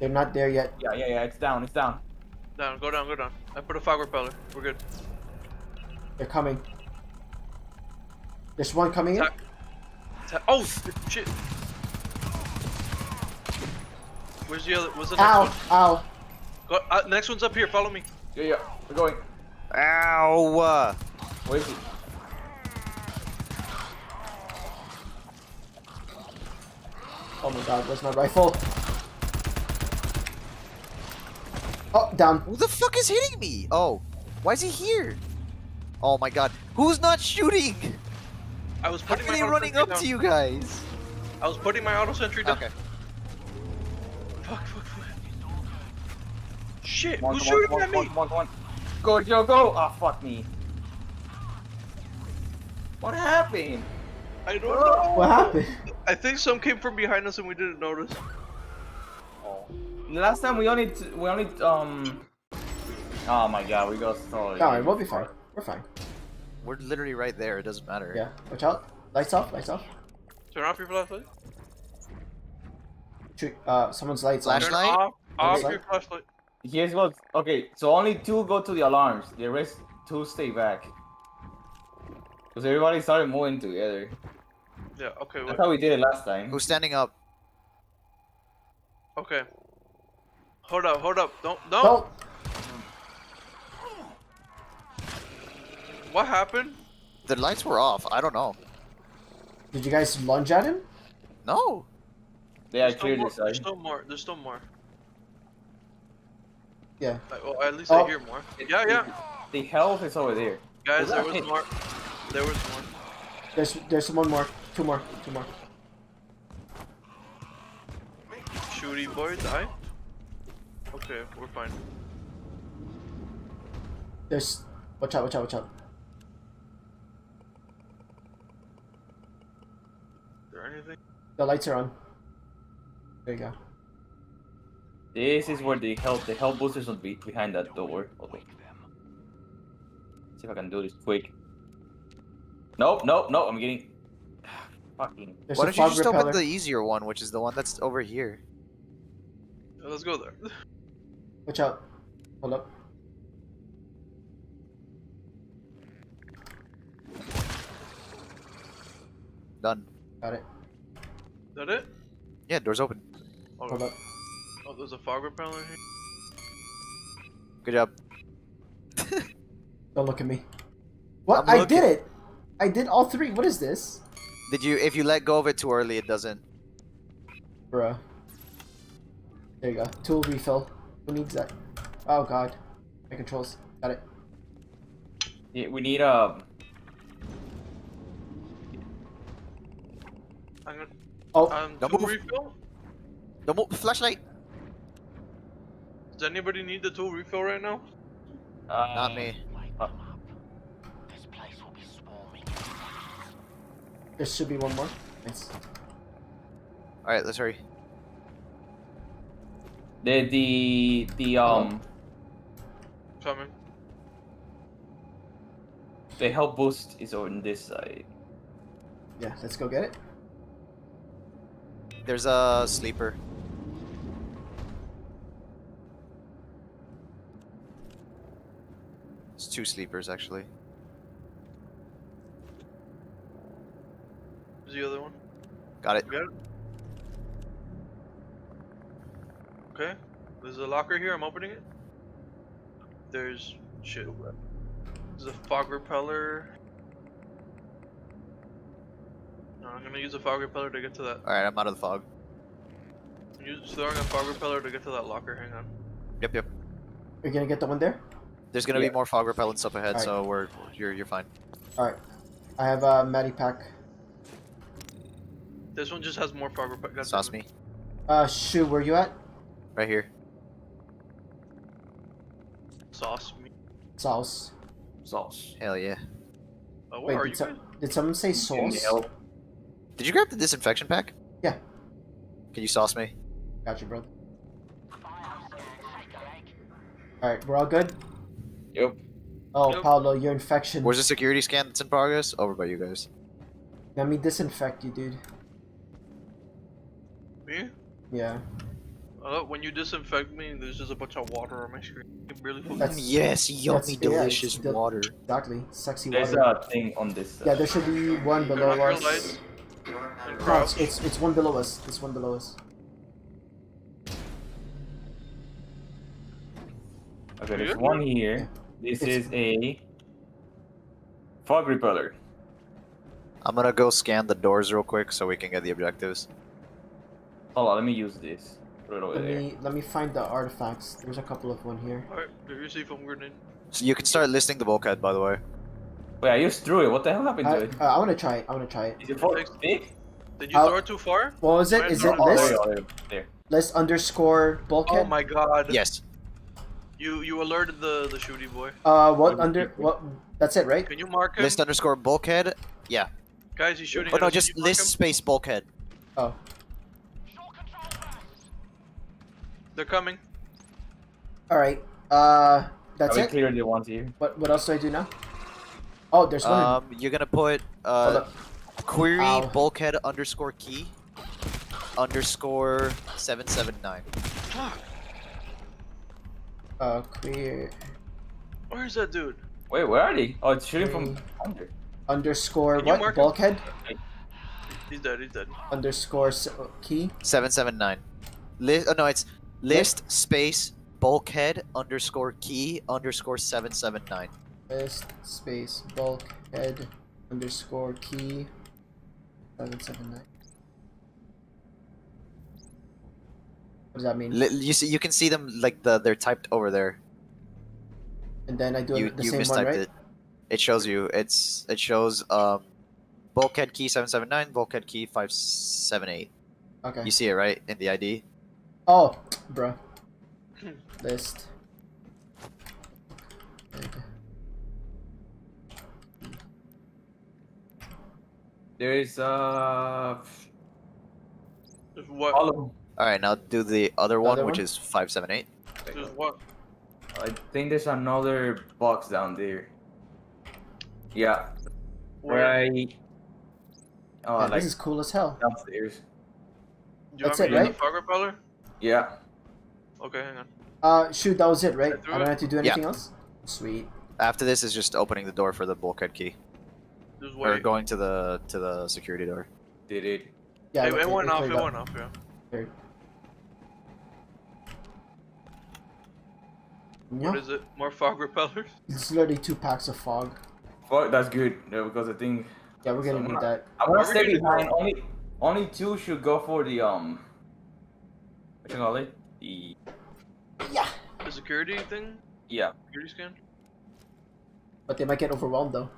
They're not there yet. Yeah. It's down. It's down. Down, go down, go down. I put a fog repeller. We're good. They're coming. There's one coming in. Oh shit! Where's the other? Where's the next Ow! one? Ow! Go, next one's up here. Follow me. Yeah. We're going. Ow! Where is he? Oh my god, where's my rifle? Oh, down. Who the fuck is hitting me? Oh, why is he here? Oh my god, who's not shooting? I was How putting are my they auto running sentry up down. to you guys? I was putting my auto sentry down. Okay. Fuck. Shit! Come on, Who's come on, shooting come on, at me? come on. Go, Joe, go! Ah, fuck me. What happened? I don't know. What happened? I think some came from behind us and we didn't notice. Last time we only Oh my god, we got solid. Alright, we'll be fine. We're fine. We're literally right there. It doesn't matter. Yeah. Watch out. Lights off. Lights off. Turn off your flashlight. Shoot. Someone's lights on. Flash- Turn Flashlight? off Flashlight? your flashlight. Here's what. Okay, so only 2 go to the alarms. The rest 2 stay back. Because everybody started moving together. Yeah. Okay. Wait. That's how we did it last time. Who's standing up? Okay. Hold up. Don't. Oh! What happened? The lights were off. I don't know. Did you guys lunge at him? No. Yeah, I There's cleared this There's side. still more. There's still more. Yeah. Well, at least Oh. I hear more. Yeah. The health is over there. Guys, there Is was that- more. There was more. There's one more. Two more. Shooty boy, die. Okay, we're fine. There's. Watch out. Is there anything? The lights are on. There you go. This is where the health boosters will be behind that door. Okay. See if I can do this quick. Nope, I'm getting fucking. There's Why a don't you fog just repeller. open the easier one, which is the one that's over here? Yeah, let's go there. Watch out. Hold up. Done. Got it. Is that it? Yeah, door's open. Oh, Hold up. oh, there's a fog repeller here. Good job. Don't look at me. What? I'm I looking. did it! I did all 3. What is this? Did you? If you let go of it too early, it doesn't. Bruh. There you go. Tool refill. Who needs that? Oh god. My controls. Got it. Yeah, we need I'm gonna. Oh, Don't Tool move. refill? Don't move. Flashlight. Does anybody need the tool refill right now? Not me. This place will be swarming. there should be one more. Nice. All right, let's hurry. the Coming. the health boost is on this side. Yeah, let's go get it. There's a sleeper. It's 2 sleepers actually. Where's the other one? Got it. You got it? Okay. There's a locker here. I'm opening it. There's shit. There's a fog repeller. No, I'm gonna use a fog repeller to get to that. All right, I'm out of the fog. I'm throwing a fog repeller to get to that locker. Hang on. Yep. You're gonna get the one there? There's gonna Yeah. be more fog repellents up ahead, Alright. so you're fine. Alright. I have a Matty pack. This one just has more fog repeller. Sauce me. Shou, where you at? Right here. Sauce me. Sauce. Sauce. Hell yeah. Where are Wait, you guys? did someone say In the sauce? help. Did you grab the disinfection pack? Yeah. Can you sauce me? Gotcha, brother. Alright, we're all good? Yep. Oh, Yep. Paolo, your infection. Where's the security scan that's in progress? Over by you guys. Let me disinfect you, dude. Me? Yeah. When you disinfect me, there's just a bunch of water on my screen. It really That's- Yes, yummy, yeah, it's delicious the- water. Exactly. Sexy There's water. a thing on this. Yeah, there should be one Turn below off your us. lights and No, crouch. it's one below us. It's one below us. Okay, there's Yeah. one here. This It's- is a fog repeller. I'm gonna go scan the doors real quick so we can get the objectives. Hold on, let me use this. Put it over there. Let me find the artifacts. There's a couple of one here. Alright, there you see foam grenade. So you can start listing the bulkhead, by the way. Wait, I just threw it. What the hell happened to it? I want to try it. I want to try it. Is it for big? Did you I'll- throw it too far? What was it? Is it Oh, There list? you go. There. List underscore Oh bulkhead? my god. Yes. You alerted the shooty boy. What under what? That's it, right? Can you mark him? List underscore bulkhead. Yeah. Guys, he's shooting Oh at no, us. Can just you mark list him? space bulkhead. Oh, They're coming. all right. That's I it. cleared the ones here. What else do I do now? Oh, there's one. You're gonna put Hold up. query Ow. bulkhead underscore key underscore 779. Fuck. Queer Where's that dude? Wait, where are they? Oh, it's shooting Query. from under. underscore Can you what? mark him? Bulkhead He's dead. He's dead. underscore key. 779. List. Oh no, it's list space bulkhead underscore key underscore 779. List space bulkhead underscore key 779. What does that mean? You see, you can see them like they're typed over there. And then I do You the you same mistyped one, right? it. It shows you. It shows bulkhead key 779, bulkhead key 578. Okay. You see it right in the ID. Oh, bruh. List. There's There's what? all of them. All right, now do the other one, Other which one? is 578. There's what? I think there's another box down there. Yeah, Where? right. Oh, Man, like this is cool as hell. downstairs. Do you That's want me it, to use right? the fog repeller? Yeah. Okay, hang on. Shoot, that was it, right? I threw I don't it. have to do anything else? Sweet. After this is just opening the door for the bulkhead key, There's or wait. going to the security door. Did it? Yeah, It went off. cleared It up. went off. Yeah. Cleared. What Yeah, is it? More fog repellers? it's literally 2 packs of fog. Fuck, that's good. Yeah, because I think Yeah, we're gonna So need I'm that. I'm gonna Are we stay gonna behind. Only two should go for the what you call it? The Yeah. The security thing? yeah. Security scan? But they might get overwhelmed though.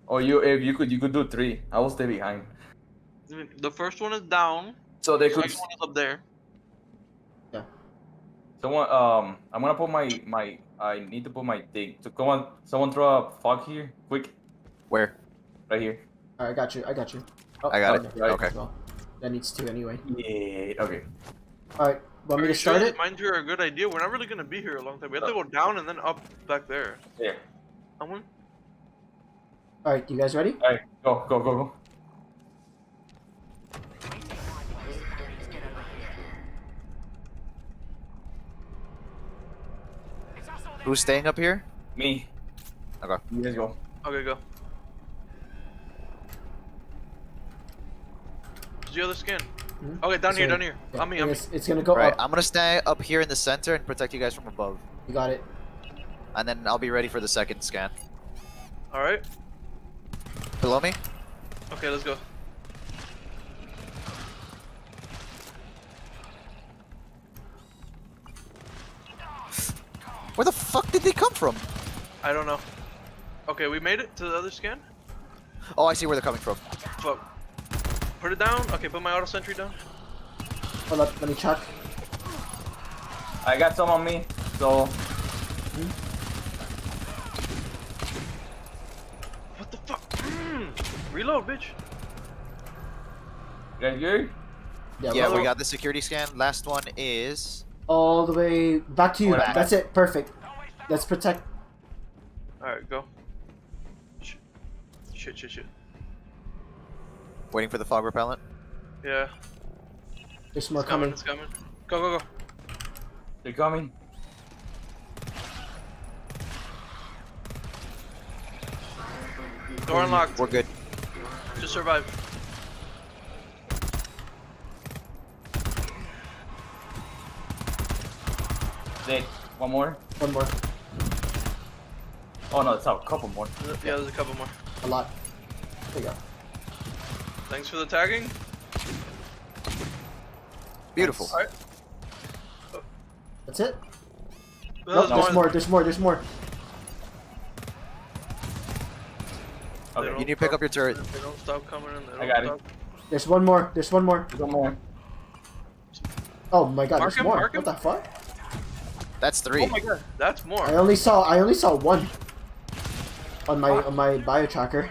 Or if you could do 3. I will stay behind. I mean, the first one is down. So they The could. second one is up there. Someone I'm gonna put my I need to put my thing. So come on, someone throw a fog here, quick, Where? right here. Alright, I got you. I got you. Oh, I got it. no, Okay. Well, that needs 2 anyway. Yeah. Okay. Alright, want me to start it? Mind you, are a good idea. We're not really gonna be here a long time. We have to go down and then up back there. There. Someone? Alright, you guys ready? All right. Go. Who's staying up here? Me. Okay. You guys go. Okay, go. Where's the other scan? Hmm? Okay, down here, Sorry. down here. Yeah, On me, on me. it's gonna go Right. up. I'm gonna stay up here in the center and protect you guys from above, You got it. and then I'll be ready for the second scan. Alright. Below me? Okay, let's go. Where the fuck did they come from? I don't know. Okay, we made it to the other scan. Oh, I see where they're coming from. Fuck. Put it down. Okay, put my auto sentry down. Hold up, let me check. I got some on me, so What the fuck? Reload, bitch. you guys good? Yeah, well, we got the security scan. Last one is. all the way back to you. Alright. That's it. Perfect. Let's protect. Alright, go. Shit. Waiting for the fog repellent. Yeah. There's more It's coming, coming. it's coming. Go. They're coming. Door unlocked. We're good. Just survive. Dead. One more. One more. Oh no, it's a couple more. Yeah, there's a couple more. A lot. There you go. Thanks for the tagging. Beautiful. Alright. That's it. There's Nope, one. there's more. They Okay, don't You need to pick stop- up your turret. They don't stop coming in. They I don't got it. stop. There's one more. there's one more. Oh my god, Mark there's him, more. mark him. What the fuck? That's 3. Oh my god, that's more. I only saw one on my bio tracker.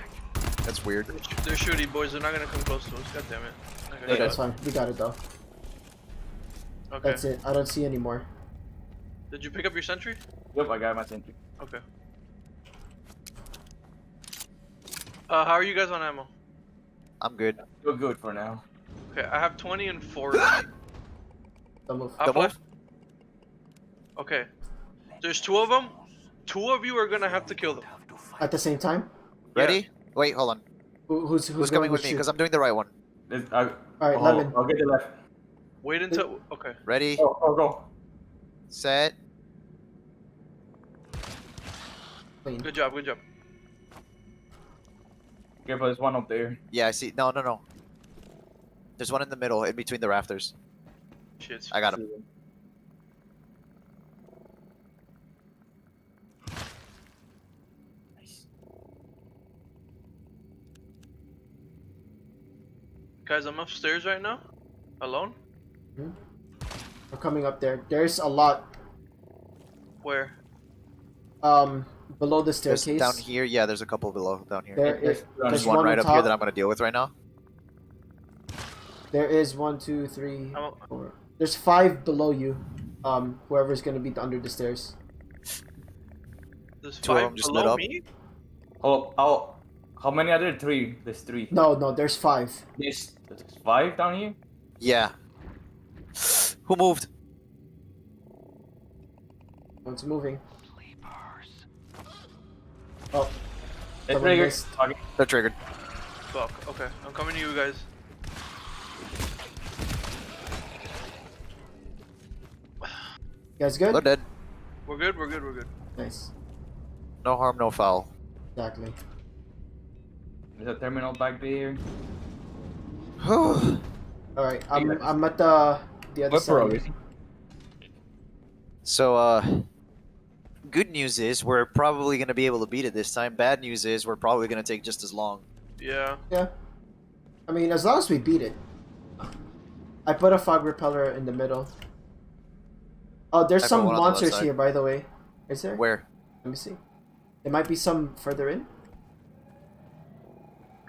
That's weird. They're shooty boys. They're not gonna come close to us. God damn it. Okay. Yeah. That's fine. We got it though. Okay. That's it. I don't see any more. Did you pick up your sentry? Yep, I got my sentry. Okay. How are you guys on ammo? I'm good. You're good for now. Okay, I have 20 and 40. Don't move. Up Double? left. Okay. There's 2 of them. 2 of you are gonna have to kill them. At the same time. Ready? Wait, hold on. Who's Who's going coming with me? you? Because I'm doing the right one. All right, Lemon. I'll get the left. Wait until. Okay. Ready, Go. set. Clean. Good job. Careful, there's one up there. Yeah, I see. No. There's one in the middle, in between the rafters. Shit. I got him. Nice. Guys, I'm upstairs right now. Alone? We're coming up there. There's a lot. Where? Below the There's staircase. down here. Yeah, there's a couple below down here. There is. There's There's one right on up here top. that I'm gonna deal with right now. There is 1, 2, 3, I'm- 4. There's 5 below you. Whoever's gonna be under the stairs. There's 2 of 5 them just below lit up. me? Oh, how many are there? 3. There's 3. No, there's 5. There's 5 down here? Yeah. Who moved? One's moving. Oh, It's Someone triggered. missed. Okay. They're triggered. Fuck. Okay. I'm coming to you guys. you guys good? They're dead. We're good. Nice. No harm, no foul. Exactly. There's a terminal back there. All right, I'm at the other What side. progress? So, good news is we're probably gonna be able to beat it this time. Bad news is we're probably gonna take just as long. Yeah. Yeah. I mean, as long as we beat it. I put a fog repeller in the middle. Oh, there's I put some one on the left monsters side. here, by the way. Is there? Where? Let me see. There might be some further in.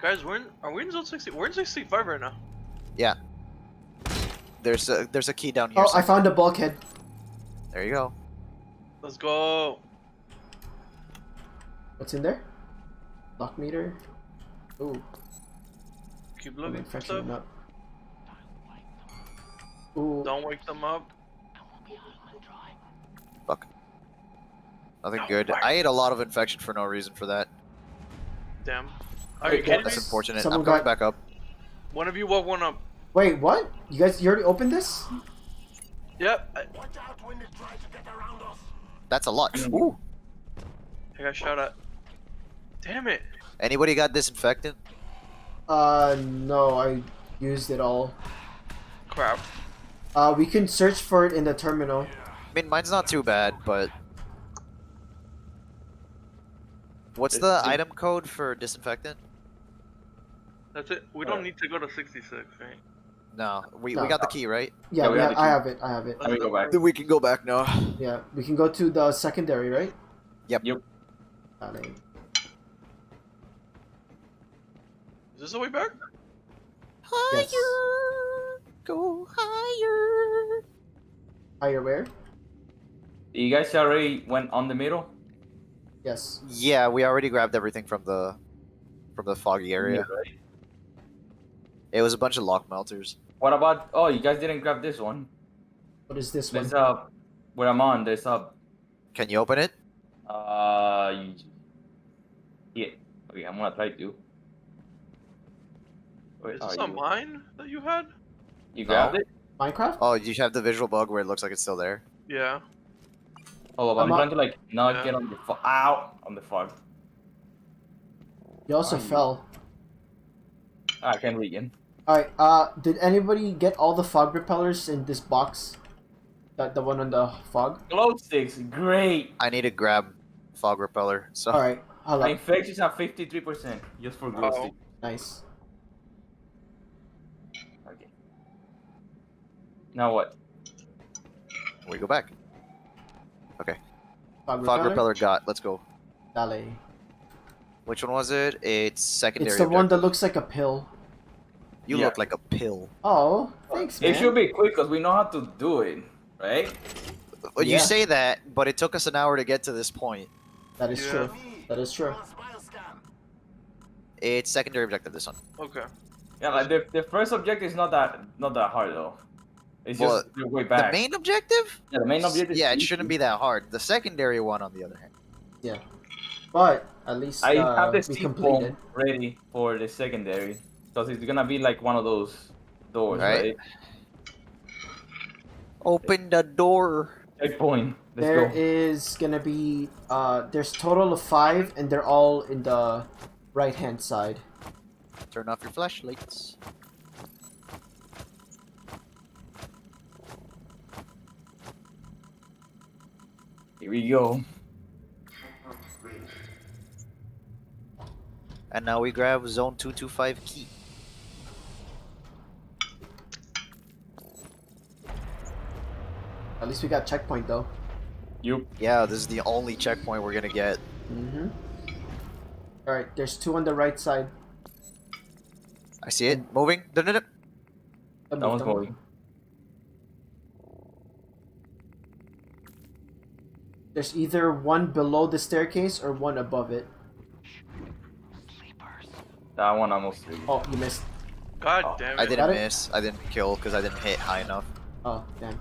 Guys, are we in zone 60? We're in 65 right now. Yeah. There's a key down here. Oh, I found a bulkhead. There you go. Let's go. What's in there? Lock meter. Ooh, Keep I'm looking for freshening stuff. up. Ooh, Don't wake them up. Fuck. Nothing No good. way. I ate a lot of infection for no reason for that. Damn. Are you kidding me? That's unfortunate. Someone I'm coming got- back up. One of you woke one up. wait, what? You already opened this? Yep. Watch out when they try to get around us. That's a lot. Ooh. I got shot at. Damn it. Anybody got disinfectant? No, I used it all. Crap. We can search for it in the terminal. I mean, mine's not too bad, but what's the It's- item code for disinfectant? That's it. We don't need to go to 66, right? No, we No. got the key, right? Yeah, Yeah, we have the I key. have it. I have it. Let me go back. Then we can go back now. Yeah, we can go to the secondary, right? Yep. Yep. Got it. Is this the way back? Higher, Yes. go higher. Higher where? You guys already went on the middle? Yes. Yeah, we already grabbed everything from the foggy area. Yeah, right. It was a bunch of lock melters. What about? Oh, you guys didn't grab this one. What is this one? There's where I'm on. There's Can you open it? yeah. Okay, I'm gonna try to. Where Is are this you? a mine that you had? You grabbed No. it? Minecraft? Oh, you have the visual bug where it looks like it's still there. Yeah. Hold up, I'm I'm trying to like not Yeah. get on the fog. Ow! On the fog. You also Are you? fell. I can't regen. Alright, did anybody get all the fog repellers in this box? The one on the fog? Glow sticks, great. I need to grab fog repeller. So Alright, hold My up. infections are 53% just for glow Oh. sticks. Nice. Okay. Now what? we go back. Fog Fog repeller? repeller got. Let's go. Dale. Which one was it? It's secondary. It's the one that objective. looks like a pill. You Yeah. look like a pill. Oh, thanks, man. It should be quick because we know how to do it, right? Well, Yeah. you say that, but it took us an hour to get to this point. That is Yeah. true. That is true. It's secondary objective. This one. Okay. Yeah, like the first objective is not that hard though. It's Well, just the way The back. main objective? Yeah, the main objective. Yeah, is it shouldn't be that hard. The secondary one, on the other hand. But at least I have the we seed completed. bomb ready for the secondary because it's gonna be like one of those doors, Right. right? Open the door. Checkpoint. Let's There go. is gonna be there's total of 5 and they're all in the right hand side. Turn off your flashlights. Here we go. And now we grab zone 225 key. At least we got checkpoint though. You. Yeah, this is the only checkpoint we're gonna get. Mm-hmm. Alright, there's 2 on the right side. I see it. Moving. Dun-dun-dun. Don't That move, one's don't move. going. There's either one below the staircase or one above it. That one almost. Oh, you missed. God Oh, damn it. I Got didn't it? miss. I didn't kill because I didn't hit high enough. Oh, damn.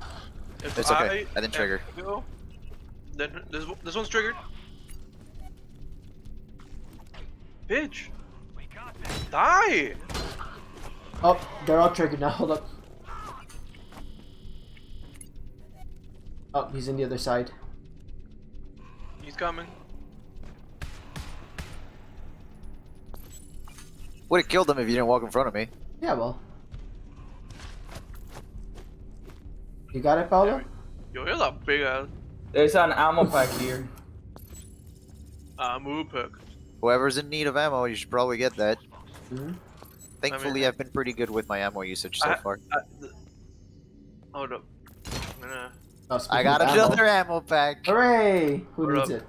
If It's okay. I didn't trigger. Go, then this one's triggered. Bitch. Die. Oh, they're all triggered now. Hold up. Oh, he's in the other side. He's coming. Would have killed him if you didn't walk in front of me. Yeah, well. You got it, Paolo? Yo, here's a big ass There's an ammo pack here. move pick. Whoever's in need of ammo, you should probably get that. Mm-hmm. Thankfully, I've been pretty good with my ammo usage so far. Hold up. I'm gonna. Oh, I got another ammo pack. Hooray! Who Hold needs up. it?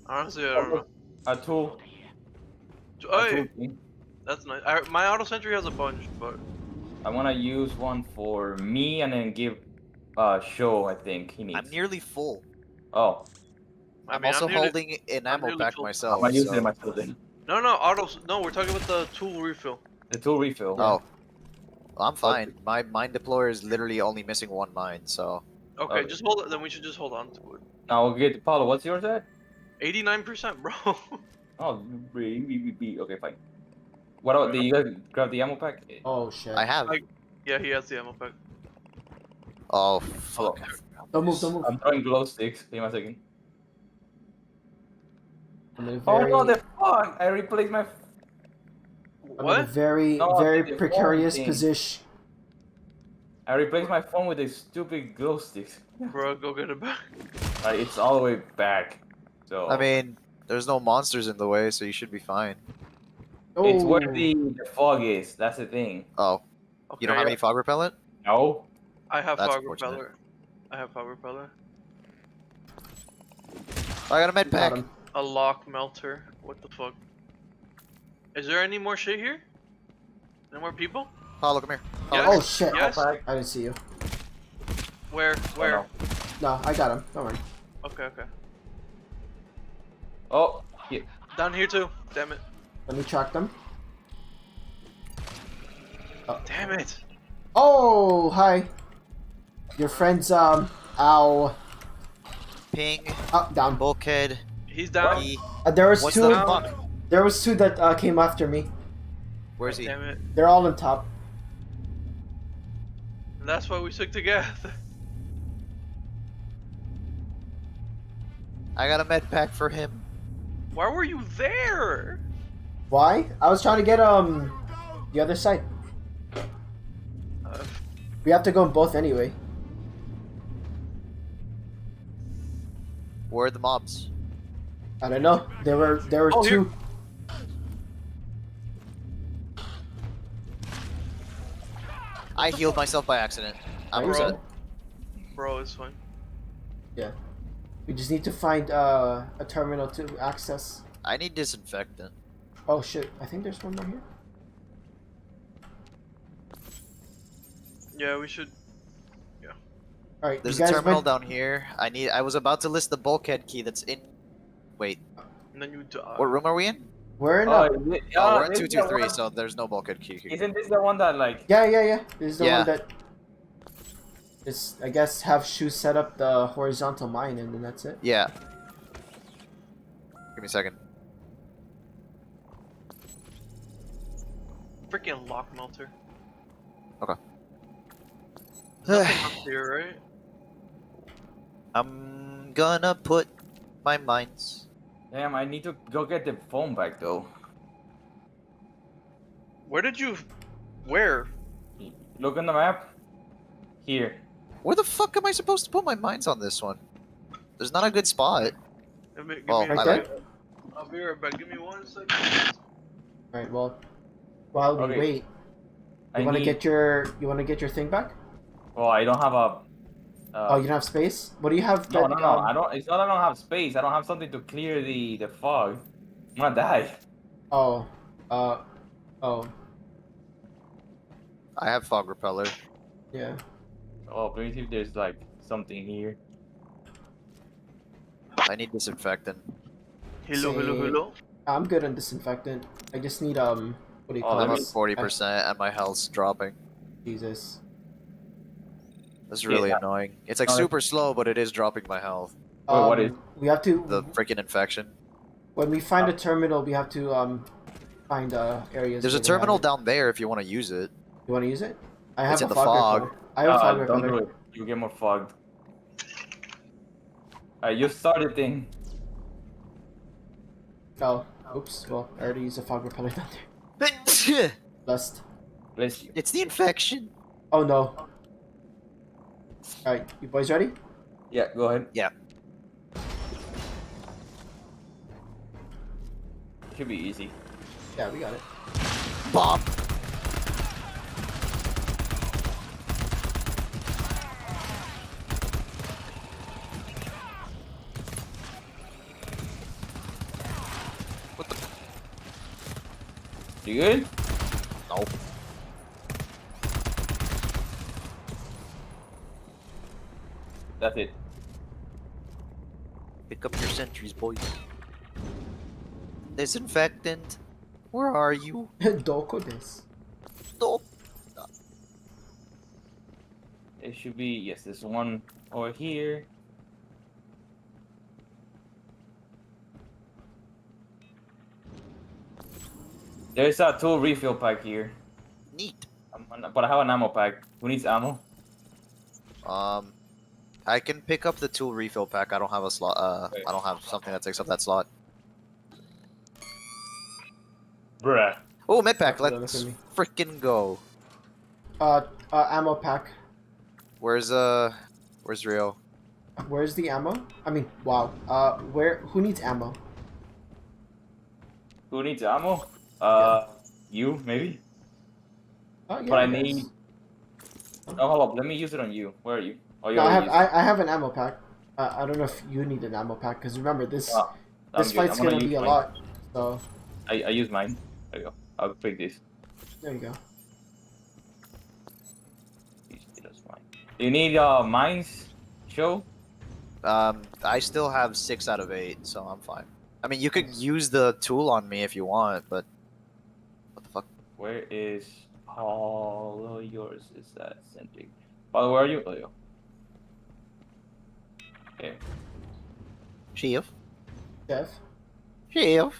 Honestly, I don't know. A tool. Hey, that's nice. My auto sentry has a bunch, but I want to use one for me and then give Shou, I think he needs. I'm nearly full. Oh, I'm mean, also nearly- holding an I'm ammo nearly pack full. myself. I'm gonna use so- it myself then. No, auto. No, we're talking about the tool refill. The tool refill. Oh. Well, I'm fine. My mine deployer is literally only missing one mine, so... Okay, Okay. just hold it. Then we should just hold on to it. Now we'll get Paulo. What's yours at? 89%, bro. Oh, okay, fine. What about? Did you guys grab the ammo pack? Oh, shit. I have. Yeah, he has the ammo pack. Oh, fuck. Don't move, don't move. I'm throwing glow sticks. Give me a second. I'm in a Oh very, no, the fuck! I replaced my. I'm in a What? very, No, very the phone precarious thing. position. I replaced my phone with these stupid glow sticks. Bro, go get it back. It's all the way back. So. I mean, there's no monsters in the way, so you should be fine. It's where Oh. the fog is. That's the thing. Oh, Okay, you don't have any fog repellent? No. I have That's fog unfortunate. repeller. I have fog repeller. I got a med Got pack. him. A lock melter. What the fuck? Is there any more shit here? No more people? Paulo, come here. Paulo, Yes. come Oh shit. Yes. I didn't see you. Where? Where? No, I got him. Don't worry. Okay, okay. Oh, yeah. Down here too. Damn it. Let me track them. Damn it. Oh, hi. Your friend's ow. here. Ping, Oh, down. bulkhead, He's down. E. There was What's two. the down. fuck? There was two that came after me. Where's he? Damn it. They're all on top. And that's why we stick together. I got a med pack for him. Why were you there? Why? I was trying to get the other side. Uh, We have to go in both anyway. Where are the mobs? I don't know. There were Oh, two. here. I healed myself by accident. I'm Are you upset. good? bro, it's fine. Yeah. We just need to find a terminal to access. I need disinfectant. Oh shit! I think there's one more here. Yeah, we should. All right, There's you a guys terminal went. down here. I was about to list the bulkhead key that's in. Wait, And then you die. what room are we in? We're in. Oh, is it- Oh, we're in this is the 223, one- so there's no bulkhead key here. Isn't this the one that like? Yeah. This is the Yeah. one that. Is I guess have Shou set up the horizontal mine and then that's it. Yeah. Give me a second. Freaking lock melter. Okay. Nothing up here, right? I'm gonna put my mines. Damn, I need to go get the phone back though. Where did you? Where? Look on the map. Here. Where the fuck am I supposed to put my mines on this one? There's not a good spot. Give me Oh, a I Right like there? I'll be right back. Give me 1 second. All right. Well, while we Okay. wait, I you want to need- get your thing back? Oh, I don't have a. Oh, you don't have space. What do you have? No, that, no, no. I don't. It's not. I don't have space. I don't have something to clear the fog. I'm gonna die. Oh. Oh. I have fog repeller. Yeah. Oh, let me see if there's like something here. I need disinfectant. Hello, Say- hello, hello. I'm good on disinfectant. I just need What do you Oh, call I'm let at me- it? 40% and my health's dropping. Jesus. That's really Yeah. annoying. It's like No, super slow, but it is dropping my health. Wait, what is- We have to. The freaking infection. When we find a terminal, we have to find areas. There's a where they have terminal it. down there if you want to use it. You want to use it? I have It's a in the fog fog. repeller. I have a fog Don't do repeller. it. You get more fogged. You started thing. Oh, oops. Well, I already used a fog repeller down there. it's Lust. Bless you. the infection. Oh no. Alright, you boys ready? Yeah, go ahead. Yeah. Should be easy. Yeah, we got it. Bomb. You good? No. That's it. Pick up your sentries, boys. Disinfectant. Where are you? Doko des. Stop. It should be, yes, there's one over here. There's a tool refill pack here. Neat. But I have an ammo pack. Who needs ammo? I can pick up the tool refill pack. I don't have a slot. Okay. I don't have something that takes up that slot. Bruh. Oh, med pack. Look at Let's me. freaking go. Ammo pack. Where's Rio? Where's the ammo? I mean, wow. Who needs ammo? Who needs ammo? You maybe. Oh yeah. But I guess. need. Oh, hold up. Let me use it on you. Where are you? Oh, you No, I already have used it. I have an ammo pack. I don't know if you need an ammo pack because remember this Oh, I'm this good. fight's I'm gonna gonna use be a mine. lot. So I use mine. There you go. I'll pick this. there you go. That's fine. Do you need mines, Show? I still have 6 out of 8, so I'm fine. I mean, you could use the tool on me if you want, but what the fuck? Where is all yours? Is that sending? Father, where are you? Oh, yeah. Okay. Shiv. Jeff. Shiv.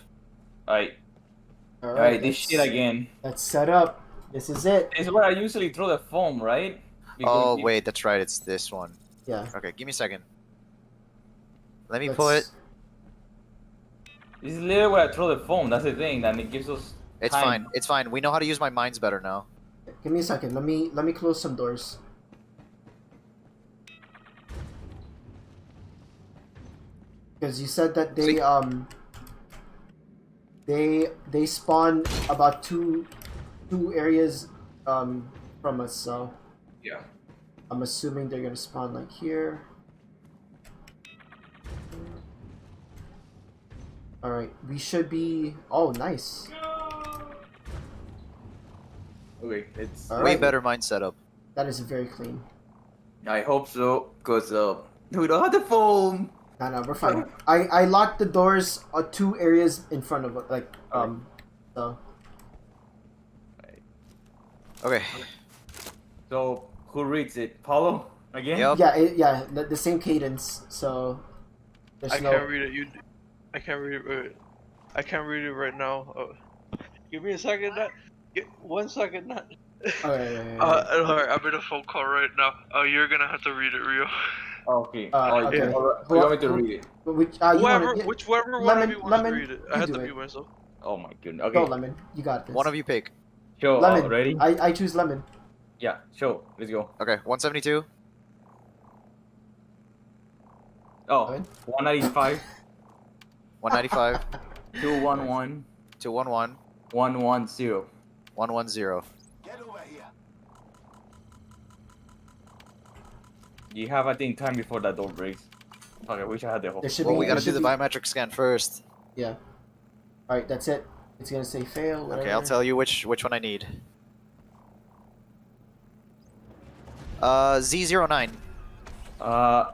Alright. Alright, This shit again. let's set up. This is it. This is where I usually throw the foam, right? Oh Because wait, that's right. It's this one. Yeah. Okay, give me a second. Let me Let's- put. this is literally where I throw the foam. That's the thing, and it gives us. It's time. fine. It's fine. We know how to use my mines better now. Give me a second. Let me close some doors. Because you said that they they spawn about two areas from us, so Yeah. I'm assuming they're gonna spawn like here. Alright, we should be oh nice. Okay, it's. All Way right. better mine setup. That is very clean. I hope so, cause we don't have the foam. No, we're fine. I locked the doors 2 areas in front of it, like so Okay. So who reads it? Paulo again? Yep. yeah, the same cadence, so there's I no can't read it. I can't read it. I can't read it right now. Give me a second. Get 1 second. Alright. Alright, I'm in a phone call right now. You're gonna have to read it, Rio. Okay. Okay. You want me to read it? Which Whoever, wanna, whichever one Lemon, of you wants Lemon, to read it. you I have do to it. mute myself. Oh my goodness. Okay. Go Lemon, you got this. One of you pick. Show. Lemon, Ready? I choose Lemon. Yeah. Show. Let's go. Okay. 172. Oh. Lemon. 195. 195. 211. 211. 110. 110. Get over here. You have, I think, time before that door breaks. Fuck, I wish I had the whole. There should Well, be. we there gotta do should the be- biometric scan first. Yeah. All right, that's it. It's gonna say fail. Whatever. Okay, I'll tell you which one I need. Z09.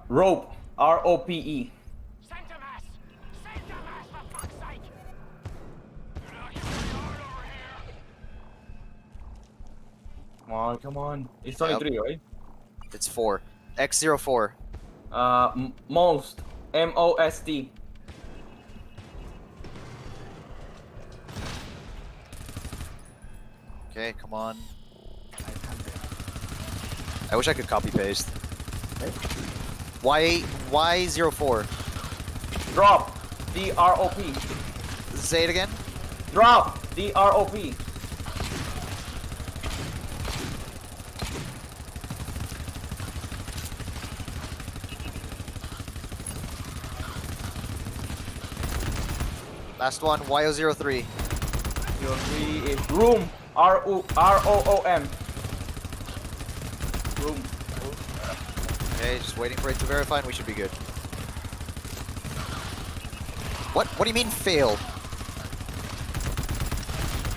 Rope. ROPE. Come on. It's only Yep. 3, right? It's 4. X04. Most. MOST. Okay, come on. I wish I could copy paste. Okay. Y04. Drop. DROP. Say it again. Drop. DROP. Last one. Y003. 03 is room. ROOM. Room. Okay, just waiting for it to verify and we should be good. What? What do you mean fail?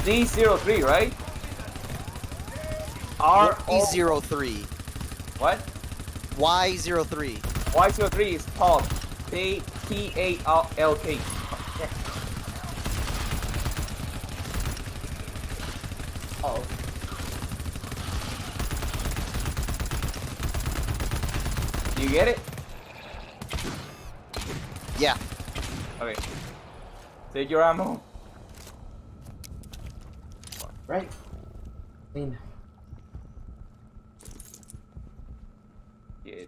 D03, right? R E03. What? Y03. Y03 is talk. TALK. Oh. You get it? Yeah. Okay. Take your ammo. Right. Clean. Yeah.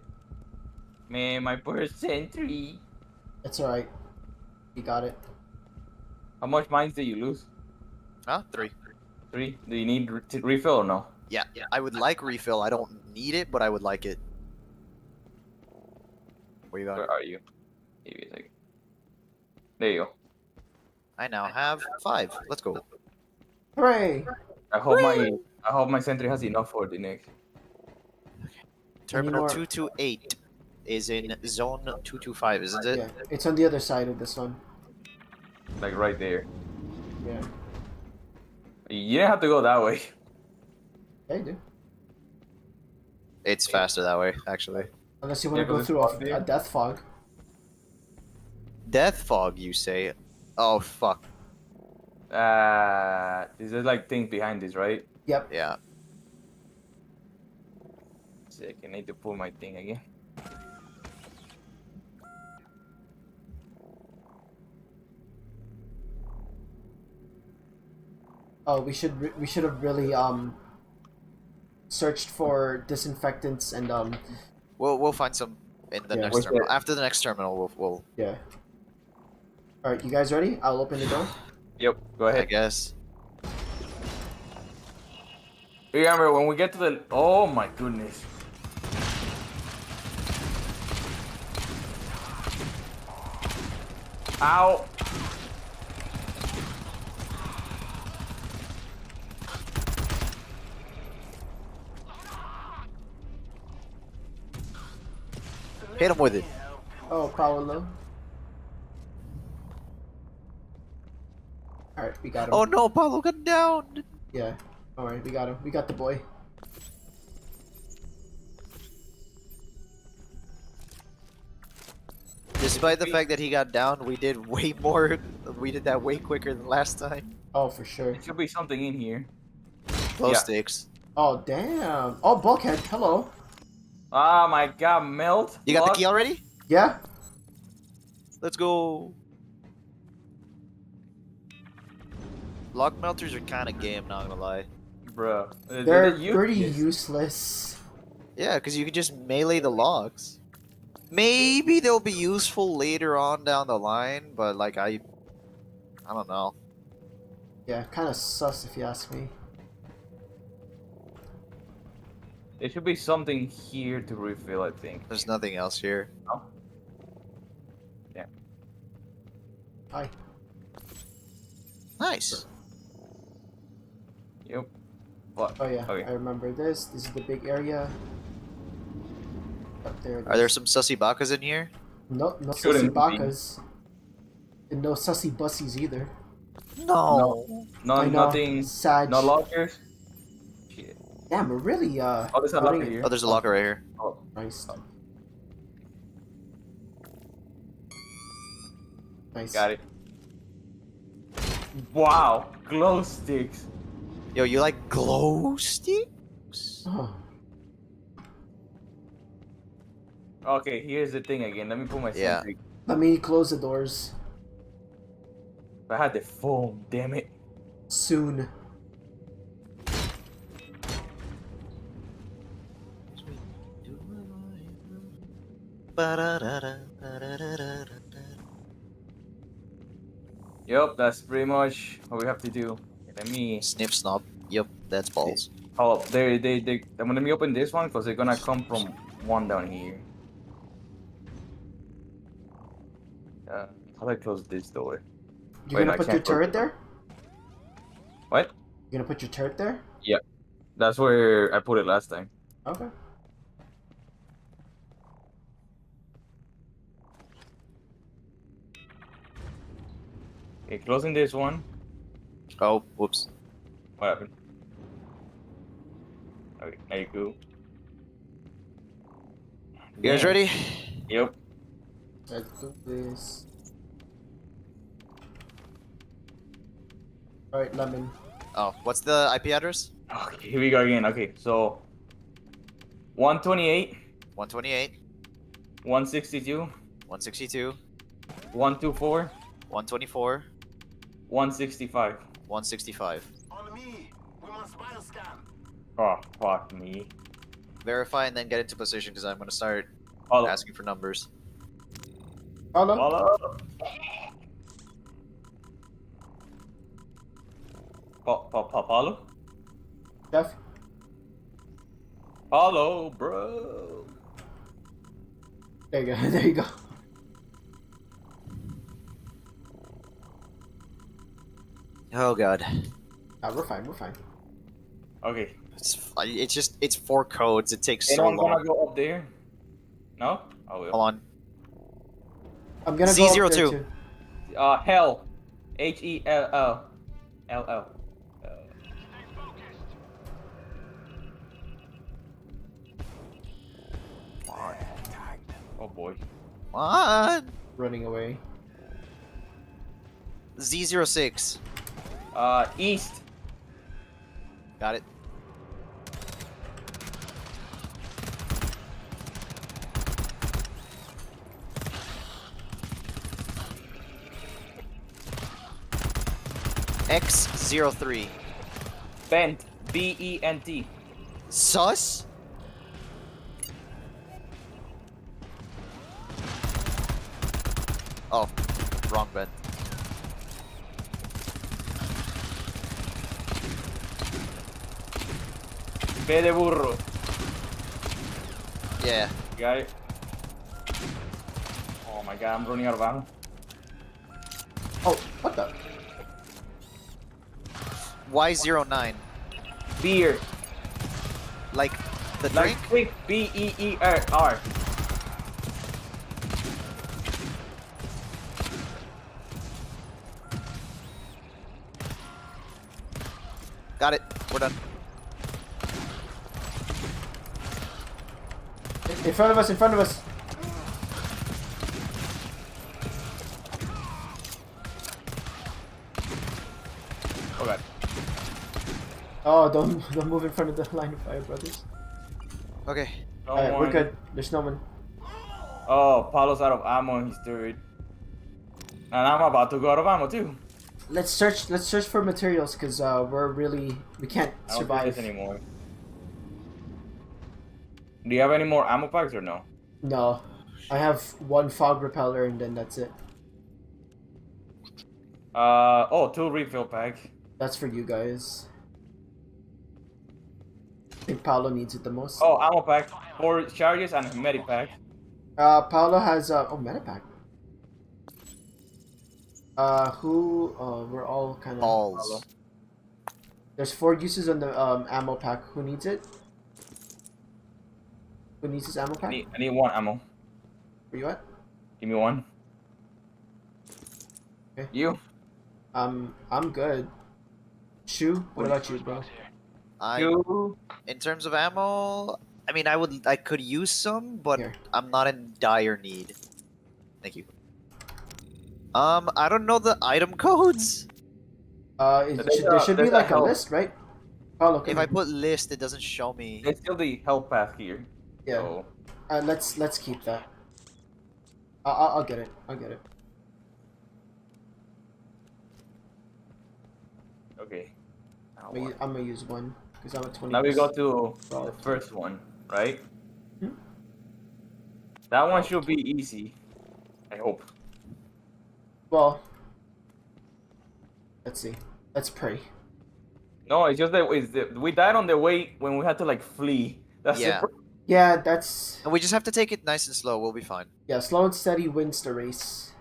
Man, my first sentry. It's all right. You got it. How much mines did you lose? Huh? 3. 3. Do you need refill or no? Yeah. I would like refill. I don't need it, but I would like it. Where you going? Where are you? Give me a second. There you go. I now have 5. Let's go. Hooray! I hope my sentry has enough for the next. Terminal more? 228 is in zone 225, isn't it? Yeah, it's on the other side of this one. Like right there. Yeah, You didn't have to go that way. they do. It's faster that way, actually. Unless you want Yeah, to go 'cause through it's fog a there. death fog. Death fog, you say? Oh, fuck. There's like things behind this, right? Yep. Yeah. Sick. I need to pull my thing again. Oh, we should have really searched for disinfectants and We'll find some in the Yeah. next Where's terminal. that? After the next terminal, we'll yeah. All right, you guys ready? I'll open the door. Yep. Go I ahead. guess. Remember when we get to the. Oh my goodness. Ow. Hit him with it. Oh, Paolo. All right, we got him. Oh no, Paulo got down! Yeah. All right, we got him. We got the boy. Despite the fact that he got down, we did way more. We did that way quicker than last time. Oh, for sure. There should be something in here. Glow Yeah. sticks. Oh, damn. Oh, bulkhead. Hello. Oh my god, melt. You got the Lock. key already? Yeah. Let's go. Lock melters are kind of gay, I'm not gonna lie. Bro. They're pretty useless. Yeah, because you can just melee the logs. Maybe they'll be useful later on down the line, but like I don't know. Yeah, kind of sus if you ask me. There should be something here to refill, I think. There's nothing else here. No? Yeah. Hi. Nice. Yep. What? Oh yeah, Okay. I remember this. This is the big area. Up there. Are there some sussy bakas in here? No sussy Shouldn't be. bakas. And no sussy bussies either. No. No, I know. nothing. Sag. No lockers. Shit. Damn, we're really Oh, there's a locker putting- here. Oh, there's a locker right here. Oh. Nice. Nice. Got it. Wow, glow sticks. Yo, you like glow sticks? Oh, Okay, here's the thing again. Let me put my Yeah. sentry. let me close the doors I had the foam, damn it. soon. Yup, that's pretty much what we have to do. Let me. Snip snop. Yep, that's balls. Oh, let me open this one because they're gonna come from one down here. How do I close this door? You're Wait, gonna I put your can't close turret the door. there? What? You're gonna put your turret there? That's where I put it last time. Okay. Okay, closing this one. Oh, whoops. What happened? Okay, now you go. You guys ready? Yep. Let's do this. Alright, lemon. Oh, what's the IP address? Okay, here we go again. Okay, so 128, 128, 162, 162, 124, 124, 165. 165. On me. We must bioscan. Oh, fuck me. Verify and then get into position because I'm gonna start Follow. asking for numbers. Follow. Follow. Follow. Jeff. Follow, bro. There you go. There you go. Oh god. We're fine. We're fine. Okay. It's 4 codes. It takes so Anyone long. gonna go up there? No? I will. Hold on. I'm gonna go up there Z02. too. Hell. Hell. LL. Oh boy. What? Running away. Z06. East. Got it. X03. Bent. B-E-N-T. Sus? Oh, wrong bed. B de burro. Yeah. Got it. Oh my god, I'm running out of ammo. Oh, what the? Y09. Beer. Like the Like drink? drink. B-E-E-R. Got it. We're done. In front of us! In front of us! Oh god. Oh, don't move in front of the line of fire, brothers. Okay. No Alright, we're one. good. There's no one. Oh, Paulo's out of ammo and he's third. And I'm about to go out of ammo too. Let's search for materials, cause we can't I don't do survive. this anymore. Do you have any more ammo packs or no? No, I have one fog repeller and then that's it. Oh, 2 refill pack. That's for you guys. I think Paolo needs it the most. Oh, ammo pack, 4 charges and a medic pack. Paolo has medipack. We're all kind of. Balls. There's 4 uses on the ammo pack. Who needs it? Who needs his ammo pack? I need 1 ammo. Where you at? Give me 1. Okay. You? I'm good. Shou, what about you, bro? You? In terms of ammo, I mean, I could use some, but Here. I'm not in dire need. Thank you. I don't know the item codes. There should be there's a like a help. list, right? Paolo, come If here. I put list, it doesn't show me. There's still the health path here. Yeah. So, Let's keep that. I'll get it. I'll get it. okay. Now, I'm gonna use one because I'm at 20. now we go to Well, the first one, right? Hmm? That one should be easy. I hope. Well, let's see. Let's pray. No, it's just that we died on the way when we had to like flee. That's Yeah. it. Yeah, that's And we just have to take it nice and slow. We'll be fine. yeah. Slow and steady wins the race.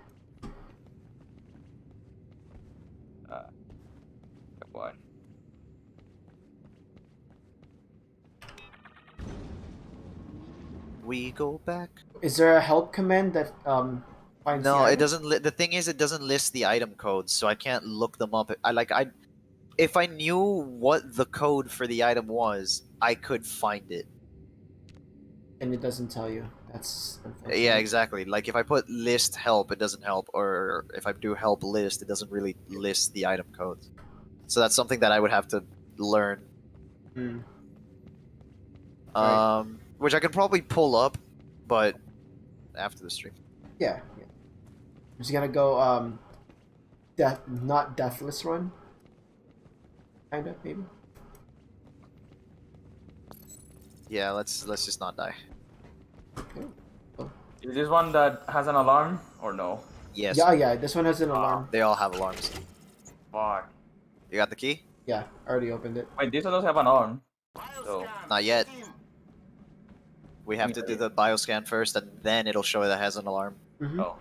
What? We go back. Is there a help command that finds the No, it item? doesn't. The thing is, it doesn't list the item codes, so I can't look them up. If I knew what the code for the item was, I could find it. And it doesn't tell you. That's unfortunate. Yeah, exactly. Like if I put list help, it doesn't help, or if I do help list, it doesn't really list the item codes. So that's something that I would have to learn. Hmm. Which I could probably pull up, but after the stream. Yeah. I'm just gonna go not deathless run. Kinda, maybe. Yeah, let's just not die. Okay. Is this one that has an alarm or no? Yes. Yeah, this one has an alarm. They all have alarms. Fuck. You got the key? Yeah, I already opened it. Wait, this one doesn't have an alarm. So Not yet. We have to do the bioscan first, and then it'll show that it has an alarm. Mm-hmm. oh.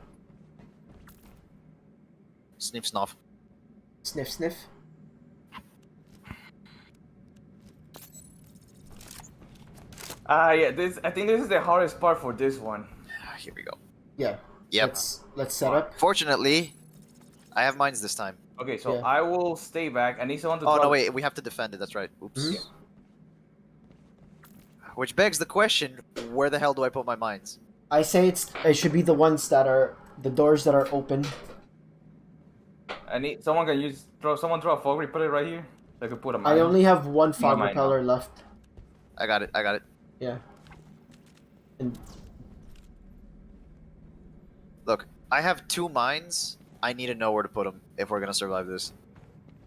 Sniff snuff. Sniff, sniff. Yeah. I think this is the hardest part for this one. Here we go. Yeah. Yep. Let's set up. Fortunately, I have mines this time. Okay, so Yeah. I will stay back. I need someone to. Oh no, drop- wait. We have to defend it. That's right. Oops. Mhm. Which begs the question: where the hell do I put my mines? I say it should be the ones that are the doors that are open. I need someone can use someone throw a fog ray, put it right here. So I could put a mine. I only have one fog mine repeller left. I got it. I got it. Yeah. And Look, I have 2 mines. I need to know where to put them if we're gonna survive this.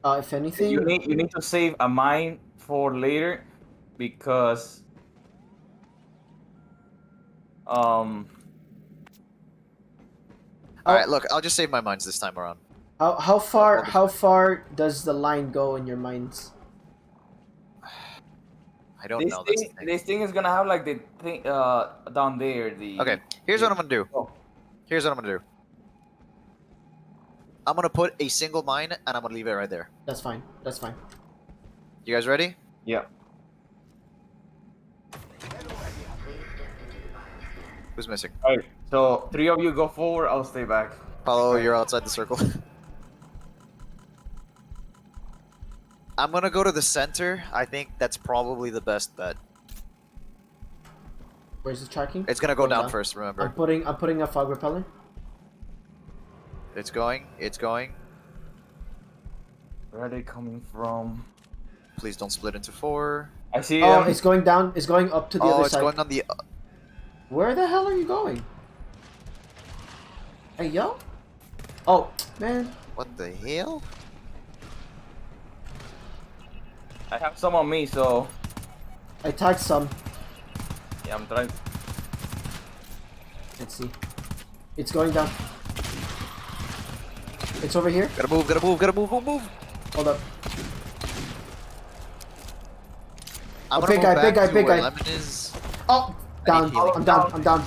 if anything, You need to save a mine for later, because All right, look, I'll just save my mines this time around. how far does the line go in your mines? I don't know. That's the thing. this thing is gonna have like the thing down there. The Okay, here's what I'm gonna do. Oh. Here's what I'm gonna do. I'm gonna put a single mine and I'm gonna leave it right there. That's fine. That's fine. You guys ready? Yeah. Who's missing? Alright. So 3 of you go forward. I'll stay back. Paulo, you're outside the circle. I'm gonna go to the center. I think that's probably the best bet. Where's the tracking? It's gonna go Going down first, remember. I'm putting a fog repeller. It's going. It's going. Where are they coming from? Please don't split into 4. I see Oh, them. it's going down. It's going up to the Oh, other it's side. going on the. Where the hell are you going? Hey, yo. Oh, man. What the hell? I have some on me, so I tagged some. yeah, I'm trying. Let's see. It's going down. It's over here. Gotta move. Gotta move. Gotta move. Move. Move. Hold up. I'm Oh, gonna big move guy, back big guy, to big where guy. Lemon is. Oh, I down. need healing. I'm down. I'm down.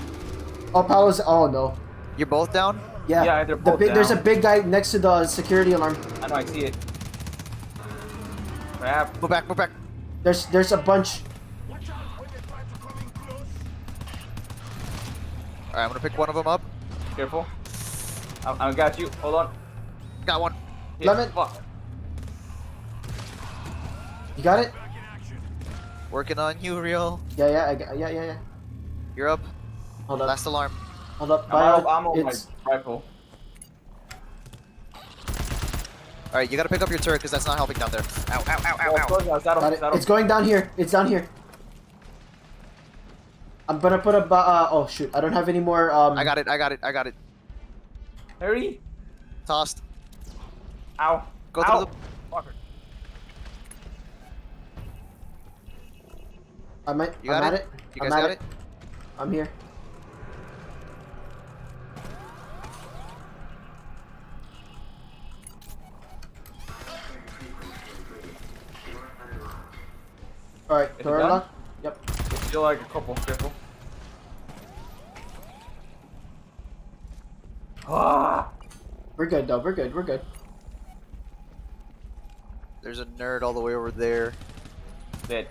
Oh, Paolo's. Oh no. You're both down. Yeah. Yeah, they're both There's a down. big guy next to the security alarm. I know, I see it. Crap. Move back. Move back. There's a bunch. All right, I'm gonna pick one of them up. Careful. I got you. Hold on. Got one. Hit. Lemon. Fuck. You got it? Working on you, Real. Yeah. You're up. Hold up. Last alarm. Hold up. I'm out of ammo with It's my rifle. All right, you gotta pick up your turret because that's not helping down there. Ow! Ow! Ow! Oh, Ow! Ow! close now, saddle, got it. saddle. It's going down here. It's down here. I'm gonna put a. Oh shoot! I don't have any more. I got it. I got it. I got it. Hurry. Tossed. Ow. Go Ow. through the. Fucker. I'm at You got I'm it? at it. You I'm guys at got it. it? I'm here. All right, it door done? lock. Yep. There's still like a couple. Careful. Ah. We're good though. We're good. We're good. There's a nerd all the way over there. Dead.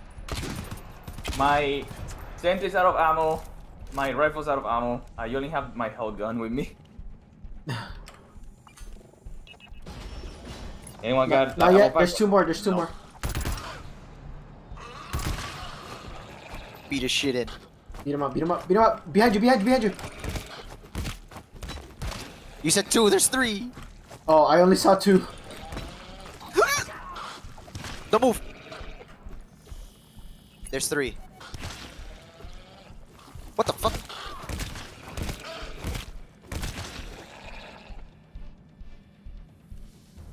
My sentry's out of ammo. My rifle's out of ammo. I only have my hell gun with me. Anyone got Not ammo yet. pack? There's two more. There's two No. more. Beat his shit in. Beat him up. Beat him up. Beat him up. Behind you. Behind you. Behind you. You said 2. There's 3. Oh, I only saw 2. Don't move. There's 3. What the fuck?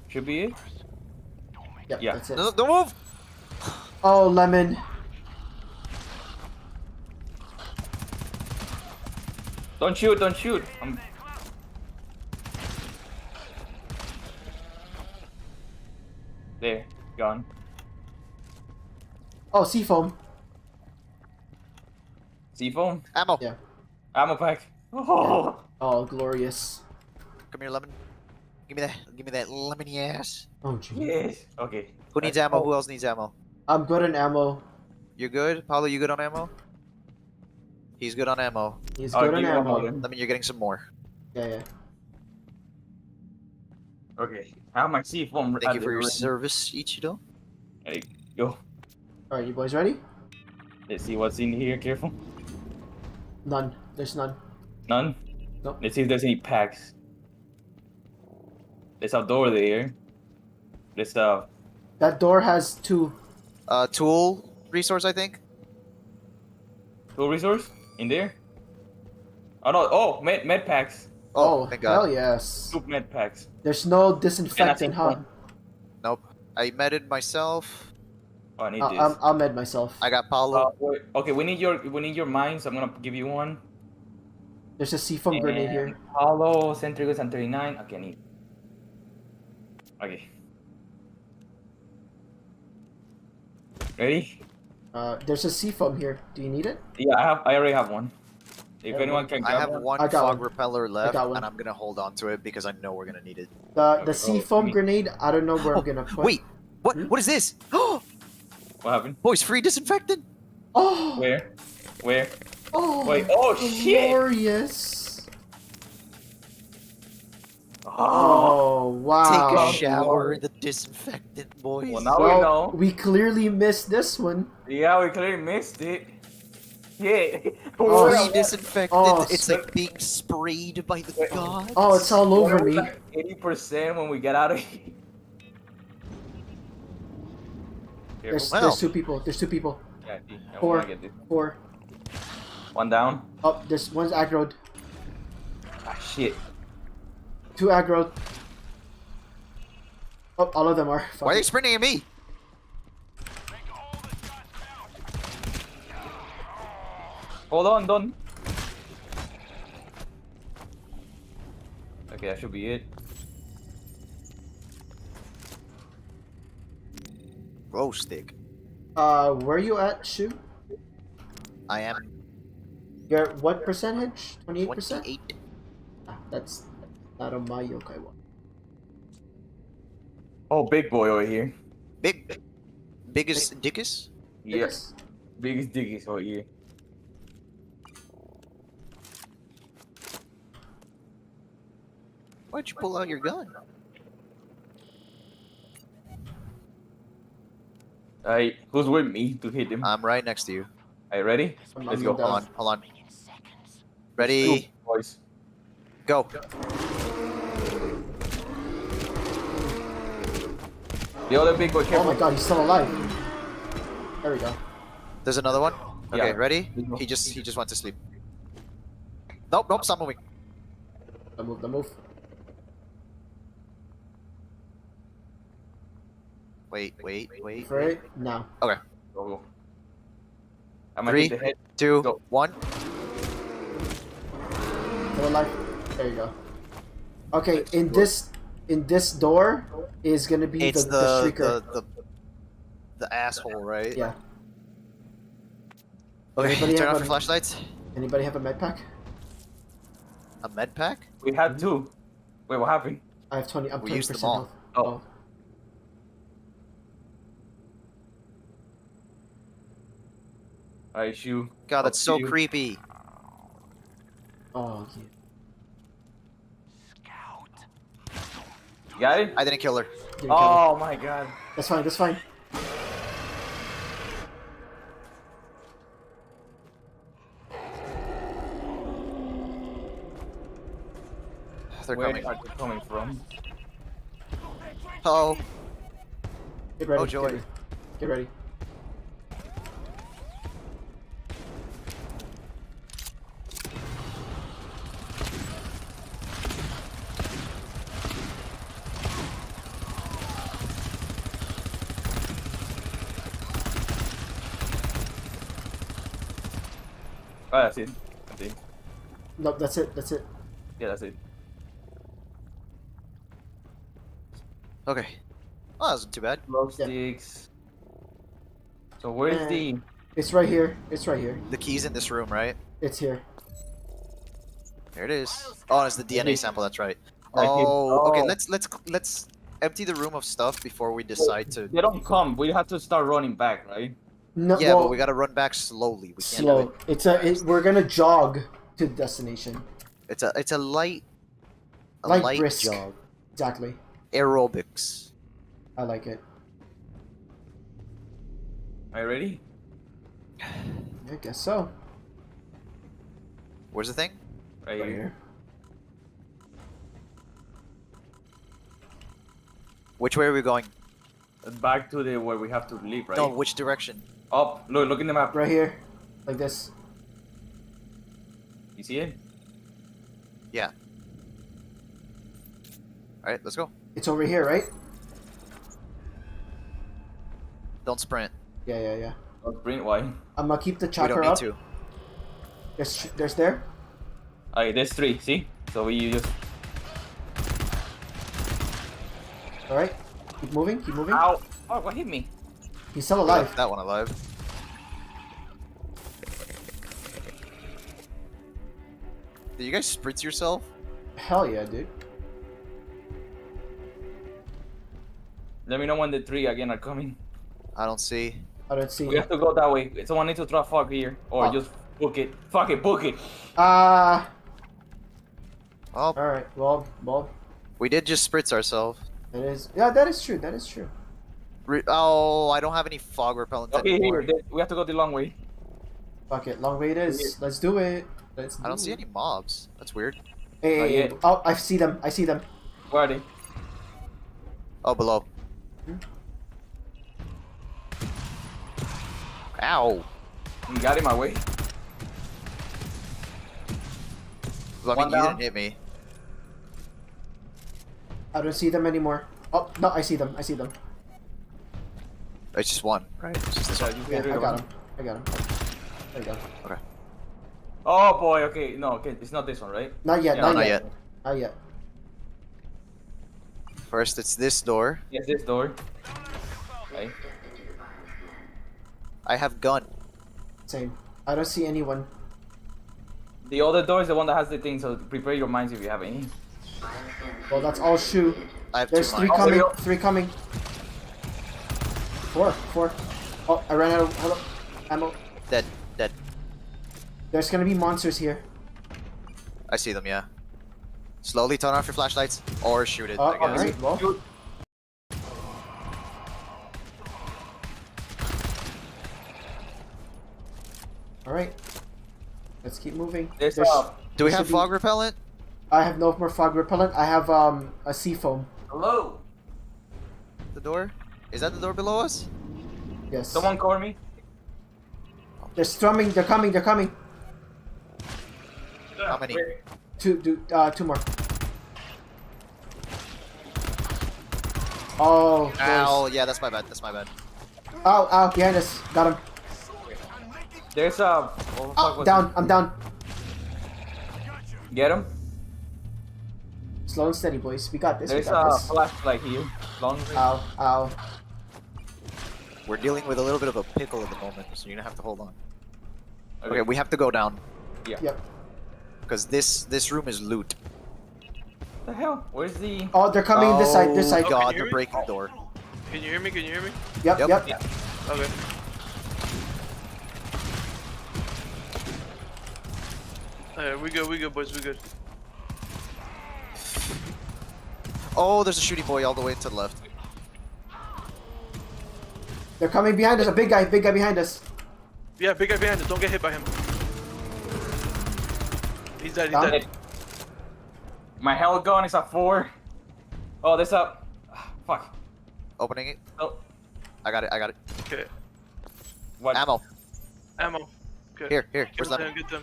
Should be it. Yep, Yeah. that's it. No, don't move. Oh, lemon. Don't shoot! Don't shoot! I'm... There, gone. Oh, seafoam. Seafoam? Ammo. Yeah. Ammo pack. Oh! Oh, glorious. Come here, Lemon. Give me that. Give me that lemony ass. Oh, gee. Yes! Okay. Who needs ammo? Who else needs ammo? I'm good on ammo. You good? Paulo, you good on ammo? He's good on ammo. He's I'll good on give you one more ammo. then. That means you're getting some more. Yeah. Okay. I have my C4. Thank you for your service, Ichido. There you go. Alright, you boys ready? Let's see what's in here. Careful. None. There's none. None? Nope. Let's see if there's any packs. There's a door there. There's That door has 2. Tool resource, I think. tool resource in there. Oh no! Oh, med packs. Oh, thank God. hell yes. 2 med packs. There's no disinfectant, huh? Nope. I medded myself. Oh, I need this. I'll med myself. I got Paulo. Wait, okay, we need your mines. I'm gonna give you one. There's a C-foam grenade here. Hollow, Centrigos, and 39. Okay, I need. Okay. Ready? There's a C-foam here. Do you need it? Yeah, I already have one. If anyone can I grab have one. one I got fog one. repeller left, got one. and I'm gonna hold on to it because I know we're gonna need it. The C-foam me. grenade, I don't know where I'm gonna put. Wait, what? Hmm? What is this? Oh, What happened? boys, free disinfectant. Oh! Where? Where? Oh! Wait, oh shit! Glorious! Oh. Oh, wow. Take a shower in the disinfectant, boys. Well, now Well, we know. we clearly missed this one. Yeah, we clearly missed it. Yeah. Oh, Free disinfectant. Oh, it's like being sprayed by the gods. Oh, it's all over me. 80% when we get out of here. There's, Careful. Wow. there's 2 people. There's 2 people. Yeah, I see. I 4. wanna get this. 4. One down. Oh, there's one's aggroed. Ah, shit. 2 aggroed. Oh, all of them are. Fuck Why are they it. sprinting at me? Hold on, Don. Okay, that should be it. Glow stick. Where are you at, Shou? I am You're at what percentage? 28%? 28. That's not on my yokai one. Oh, big boy over here. Biggest dickus? Yes. Biggest diggies over here. Why'd you pull out your gun? Alright, who's with me to hit him? I'm right next to you. Alright, ready? Let's go. Hold on, hold on. Ready, Two boys. go. The other big boy, Oh careful. my god, he's still alive. There we go. There's another one. Okay, Yeah. ready? He just went to sleep. Nope, stop moving. The move. Wait. For it? No. Go, go. I'm gonna 3, hit the head. 2, Go. 1. Still alive. There you go. Okay, in this door is gonna be It's the the shrieker. the asshole, right? Yeah. Okay, Anybody turn have off a- your flashlights. Anybody have a med pack? A med pack? We had 2. Wait, what happened? I have 20. I'm We 20% used them all. health. Oh. Alright, Shou. God, that's Up so to you. creepy. Oh, yeah. You got it? I didn't kill her. Didn't kill him. Oh my god. That's fine. That's fine. They're Where coming. are they coming from? Oh, Get ready. Oh, joy. Get ready. Oh, that's it. I think. Nope, that's it. That's it. Yeah, that's it. okay. Oh, that wasn't too bad. Glow Yeah. sticks. So where's the... It's right here. It's right here. The key's in this room, right? It's here. There it is. Oh, it's the DNA sample. That's right. I think- Oh, okay. oh. Let's empty the room of stuff before we decide to. They don't come. We have to start running back, right? No, Yeah, well, but we gotta run back slowly. We can't do slow. it. We're gonna jog to the destination. It's a light Light brisk. jog. Exactly. Aerobics. I like it. Are you ready? I guess so. Where's the thing? Right Right here. here. Which way are we going? Back to the where we have to leave, right? No, which direction? Up. Look in the map. Right here. Like this. You see it? Yeah. Alright, let's go. It's over here, right? Don't sprint. Yeah. Oh, sprint. Why? I'm gonna keep the We chopper don't need up. to. There's there. Okay, there's 3. See? So we just. All right. Keep moving. Keep moving. Ow! Oh, what hit me? He's still We alive. left that one alive. Did you guys spritz yourself? Hell yeah, dude. Let me know when the 3 again are coming. I don't see. I don't see. We have to go that way. Someone needs to throw a fog here, or Oh. just book it. Fuck it, book it. Oh, Oh, all right. Well, we did just spritz ourselves. it is. Yeah, that is true. That is true. Oh, I don't have any fog repellent Okay, anymore. here. We have to go the long way. Fuck it. Long way it is. Let's do it. Let's. I don't see any mobs. That's weird. Hey, Not yet. oh, I see them. I see them. Where are they? Oh, below. Ow. You got in my way. Well, I One mean, you down. didn't hit me. I don't see them anymore. Oh no, I see them. I see them. It's just one, right? It's just this Yeah, one. you Yeah, get rid I of got them. him. I got him. There you go. Oh boy. Okay, no. Okay, it's not this one, right? Not yet. Yeah, not not yet. yet. Not yet. First, it's this door. Yes, this door. Right. I have gun. Same. I don't see anyone. The other door is the one that has the thing, so prepare your minds if you have any. Well, that's all Shou. I have There's 2 three mines. coming. there you go. 3 coming. 4. Oh, I ran out of ammo. Dead. Dead. There's gonna be monsters here. I see them, yeah. Slowly turn off your flashlights or shoot it, Oh, I guess. alright. Well, Shoot. alright. Let's keep moving. There's There's- Do we there have should be- fog repellent? I have no more fog repellent. I have a sea foam. Hello. The door? Is that the door below us? Yes. Someone cover me. They're strumming. They're coming. They're coming. How many? Where? 2 more. Oh. Ow, There's... yeah, that's my bad. That's my bad. Ow! Behind us. Got him. There's a. What the fuck Oh, was down. it? I'm down. Get him. Slow and steady, boys. We got this. There's we got a this. flashlight here. Long range. Ow! We're dealing with a little bit of a pickle at the moment, so you're gonna have to hold on. Okay, we have to go down. Yeah. Yep. Because this room is loot. What the hell? Where's the? Oh, they're coming this side. This side. Oh god, Can you they're hear me? breaking the door. Can you hear me? Can you hear me? Yep. Yep. Yep. Yeah. Okay. Alright, we good, boys, we good. Oh, there's a shooty boy all the way to the left. They're coming behind us. A big guy behind us. Yeah, big guy behind us, don't get hit by him. He's dead, he's Down. dead. My health gun is at 4. Oh, there's a. Fuck. Opening it. Oh. I got it. I got it. Okay. What? Ammo. Ammo. Okay. Here. Get Where's them, that? get them.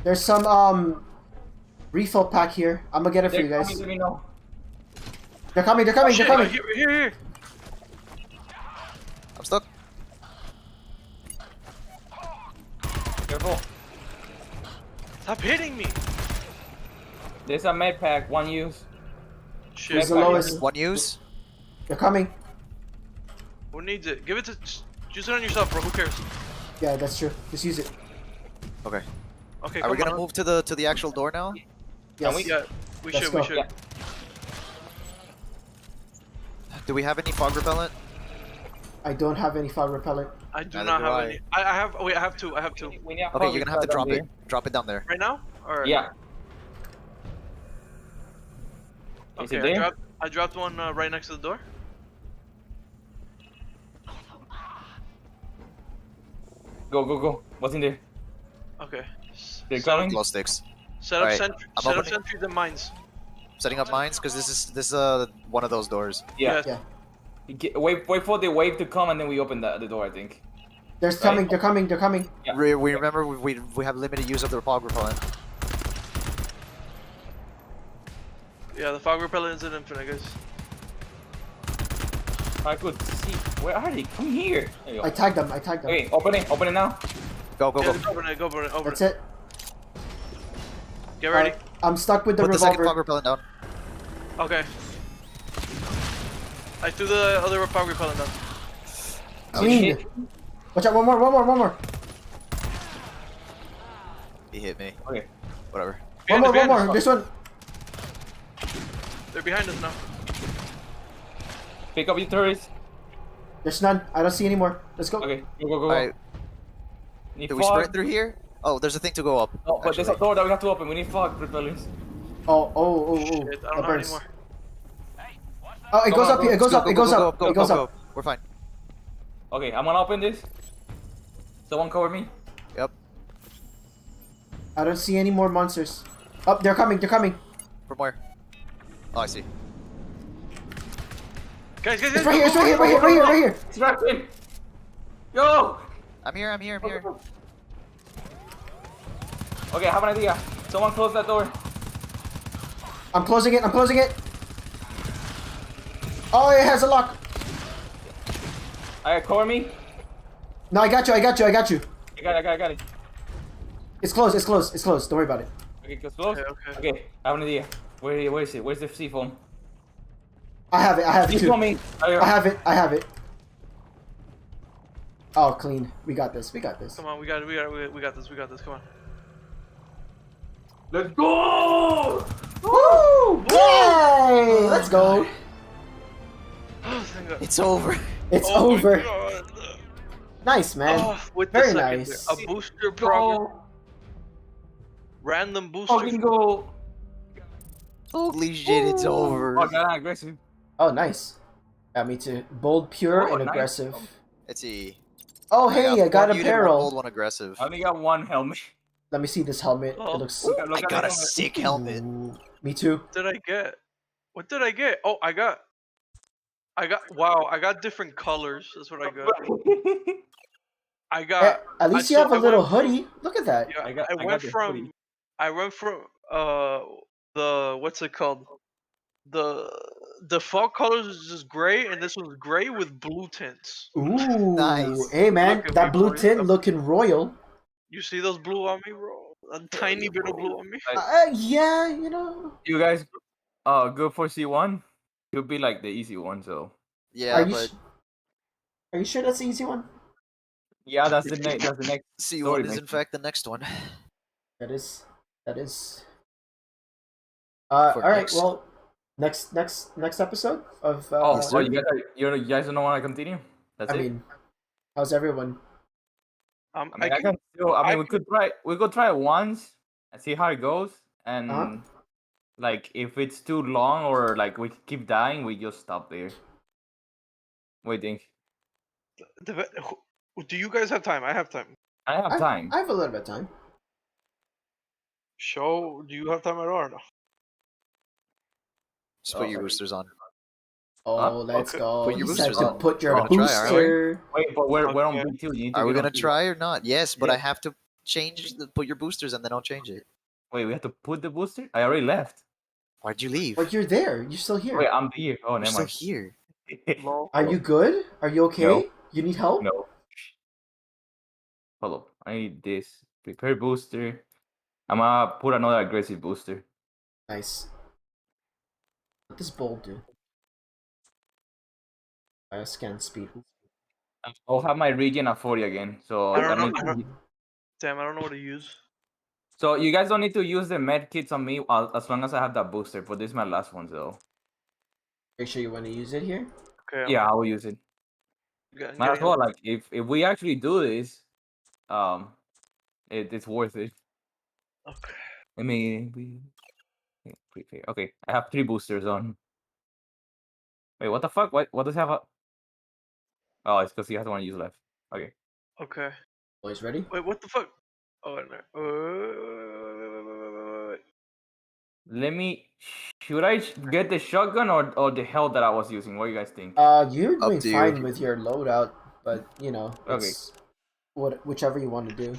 There's some refill pack here. I'm gonna get it for They're you guys. coming, let me know. They're coming. Oh, shit, here. I'm stuck. Careful. Stop hitting me. There's a med pack, 1 use. Shit. Who's the lowest? One use. They're coming. Who needs it? Give it to. Use it on yourself, bro. Who cares? Yeah, that's true. Just use it. Okay. Okay, Are we come gonna on. move to the actual door now? Yes. Yeah, we Let's should, go. we should. Yeah. Do we have any fog repellent? I don't have any fog repellent. I do Neither not do have I. any. I have. Wait, I have two. I have two. We need a Okay, fog you're gonna have to repellent drop down it. Drop it down there. Right now? Or there. Yeah. Is Okay, it there? I dropped one right next to the door. Go, go, go. What's in there? Okay. They're Set up- coming? Glow sticks. Set up Alright, sentry. I'm Set up opening- sentries and mines. Setting up mines because this is one of those doors. Yeah. Yes. Yeah. Wait for the wave to come and then we open the door, I think. They're coming. They're coming. They're coming. Yeah. We remember we have limited use of the fog repellent. Yeah, the fog repellent isn't infinite, guys. I could see. Where are they? Come here. There you go. I tagged them. I tagged them. Okay, open it. Open it now. Go go Yeah, go. just open it. Go open it. Open That's it. it. Get ready. I'm stuck with the Put the second fog revolver. repellent down. Okay. I threw the other fog repellent down. Clean. Watch out! One more! One more! One more! He hit me. Okay. Whatever. One Behind more! us, One behind more! us. This one. They're behind us now. Pick up your turrets. There's none. I don't see any more. Let's go. Okay, go, go, go. Alright, Need do we fog. sprint through here? Oh, there's a thing to go up. No, but there's a actually. door that we have to open. We need fog repellents. Oh! Shit, I That don't have burns. any more. Oh! It Go goes on, up go. here. It goes Go, up. go, It go, goes go, up. go, It go, goes go, up. go. We're fine. Okay, I'm gonna open this. Someone cover me. Yep. I don't see any more monsters. Oh! They're coming. They're coming. From where? Oh, I see. Guys, guys, It's guys. right here. It's right here. Right here. Right here. Right here. Distract him. Yo. I'm here. I'm here. I'm here. Okay, I have an idea. Someone close that door. I'm closing it. I'm closing it. Oh! It has a lock. Alright, cover me. No! I got you. I got you. I got you. I got it, I got it, I got it. It's closed. It's closed. It's closed. Don't worry about it. Okay, close. Okay, okay. Okay, I have an idea. Where is it? Where's the seafoam? I have it. I have it He's too. coming. I have it. I have it. Oh, clean. We got this. We got this. Come on, we got it. We got this. We got this. Come on. Let's go! Woo! Yay! Let's go. Oh, thank God. It's over. It's Oh my over. God. Nice, man. Oh, with Very the second nice. A booster progress. Go! Random booster. Fucking go! Holy shit! It's over. Oh, God, aggressive. Oh, nice. Yeah, me too. Bold, pure, Oh, and nice. aggressive. Let's see. Oh, hey, I got one muted, one apparel. bold, one aggressive. I only got one helmet. Let me see this helmet. Oh. It looks. Look I at got the a helmet. sick helmet. Ooh, me too. What did I get? What did I get? Oh, I got. Wow, I got different colors. That's what I got. I Eh, got. at least I you have saw- a I little went from- hoodie. Look at that. Yeah, I got went the from. hoodie. I went from the what's it called? The fall colors is just gray, and this one's gray with blue tints. Ooh. Nice. Hey, man. Look at That me, blue boy. tint looking royal. You see those blue on me, bro? A tiny bit of blue on me. Yeah, you know. You guys, go for C1. You'll be like the easy one, so. Yeah, Are you, but are you sure that's the easy one? Yeah, that's the next. That's the next. C1 Story is in makes- fact the next one. That is. That is. For All right. next. Well, next episode of. Oh, Yes, oh, sir. you guys don't want to continue? That's I it. mean, how's everyone? I mean, I can still. I mean, we could try. We could try it once and see how it goes. And Uh-huh. like, if it's too long or like we keep dying, we just stop there. What do you think? Do you guys have time? I have time. I have time. I have a little bit of time. Show, do you have time at all or no? Just put Oh, your okay. boosters on. Oh, Huh? let's Okay. go. Put your He said boosters to on. put your We're gonna try, aren't we? booster. Wait, but we're on Okay. B2. You need to Are we get on gonna B2. try or not? Yes, but Yeah. I have to put your boosters and then I'll change it. Wait, we have to put the booster. I already left. Why'd you leave? But you're there. You're still here. Wait, I'm here. Oh, You're never still mind. here. Lol. Are you good? Are you okay? No. You need help? No. Hold up. I need this. Prepare booster. I'm gonna put another aggressive booster. Nice. What does bold do? Scan speed. I'll have my regen at 40 again. So I don't know, need I to- don't- Damn, I don't know what to use. So you guys don't need to use the med kits on me as long as I have that booster. But this is my last one, so Make sure you want to use it here. Okay. yeah, I will use it. Might as well. Like, if we actually do this, it's worth it. Okay. I mean, okay. I have 3 boosters on. Wait, what the fuck? What does he have? Oh, it's because he has 1 use left. Okay. Okay. Boys ready? Wait, what the fuck? Oh, no. Wait. Let me. Should I get the shotgun or the hell that I was using? What do you guys think? You're Up doing to fine you. with your loadout, but you know, Okay. it's whichever you want to do.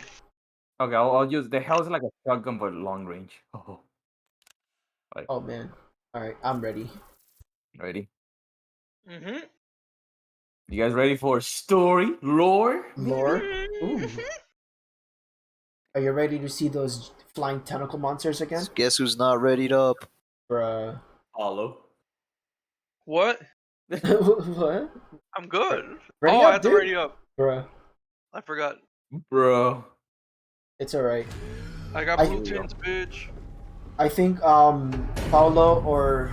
Okay, I'll use the hell's like a shotgun but long range. Oh, Oh man. All right, I'm ready. ready? Mm-hmm. You guys ready for story lore? Lore. Ooh. Are you ready to see those flying tentacle monsters again? Guess who's not readied up? Bruh. Hollow. What? What? I'm good. Ready I up, have to dude? ready up. Bruh. I forgot. Bro. It's alright. I got I- blue tints, bitch. I think Paulo or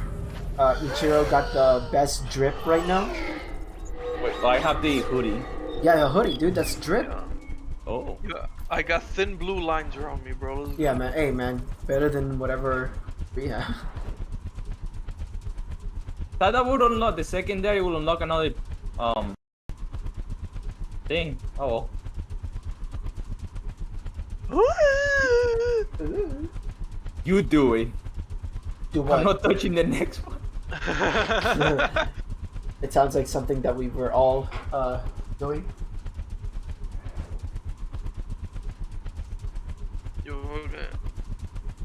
Ichiro got the best drip right now. Wait, I have the hoodie. Yeah, the hoodie, dude. That's drip. Yeah. Oh. Yeah, I got thin blue lines around me, bro. Let's Yeah, go. man. Hey, man. Better than whatever we have. That would unlock the secondary. Will unlock another thing. Oh well. You do it. Do I'm what? not touching the next one. It sounds like something that we were all doing.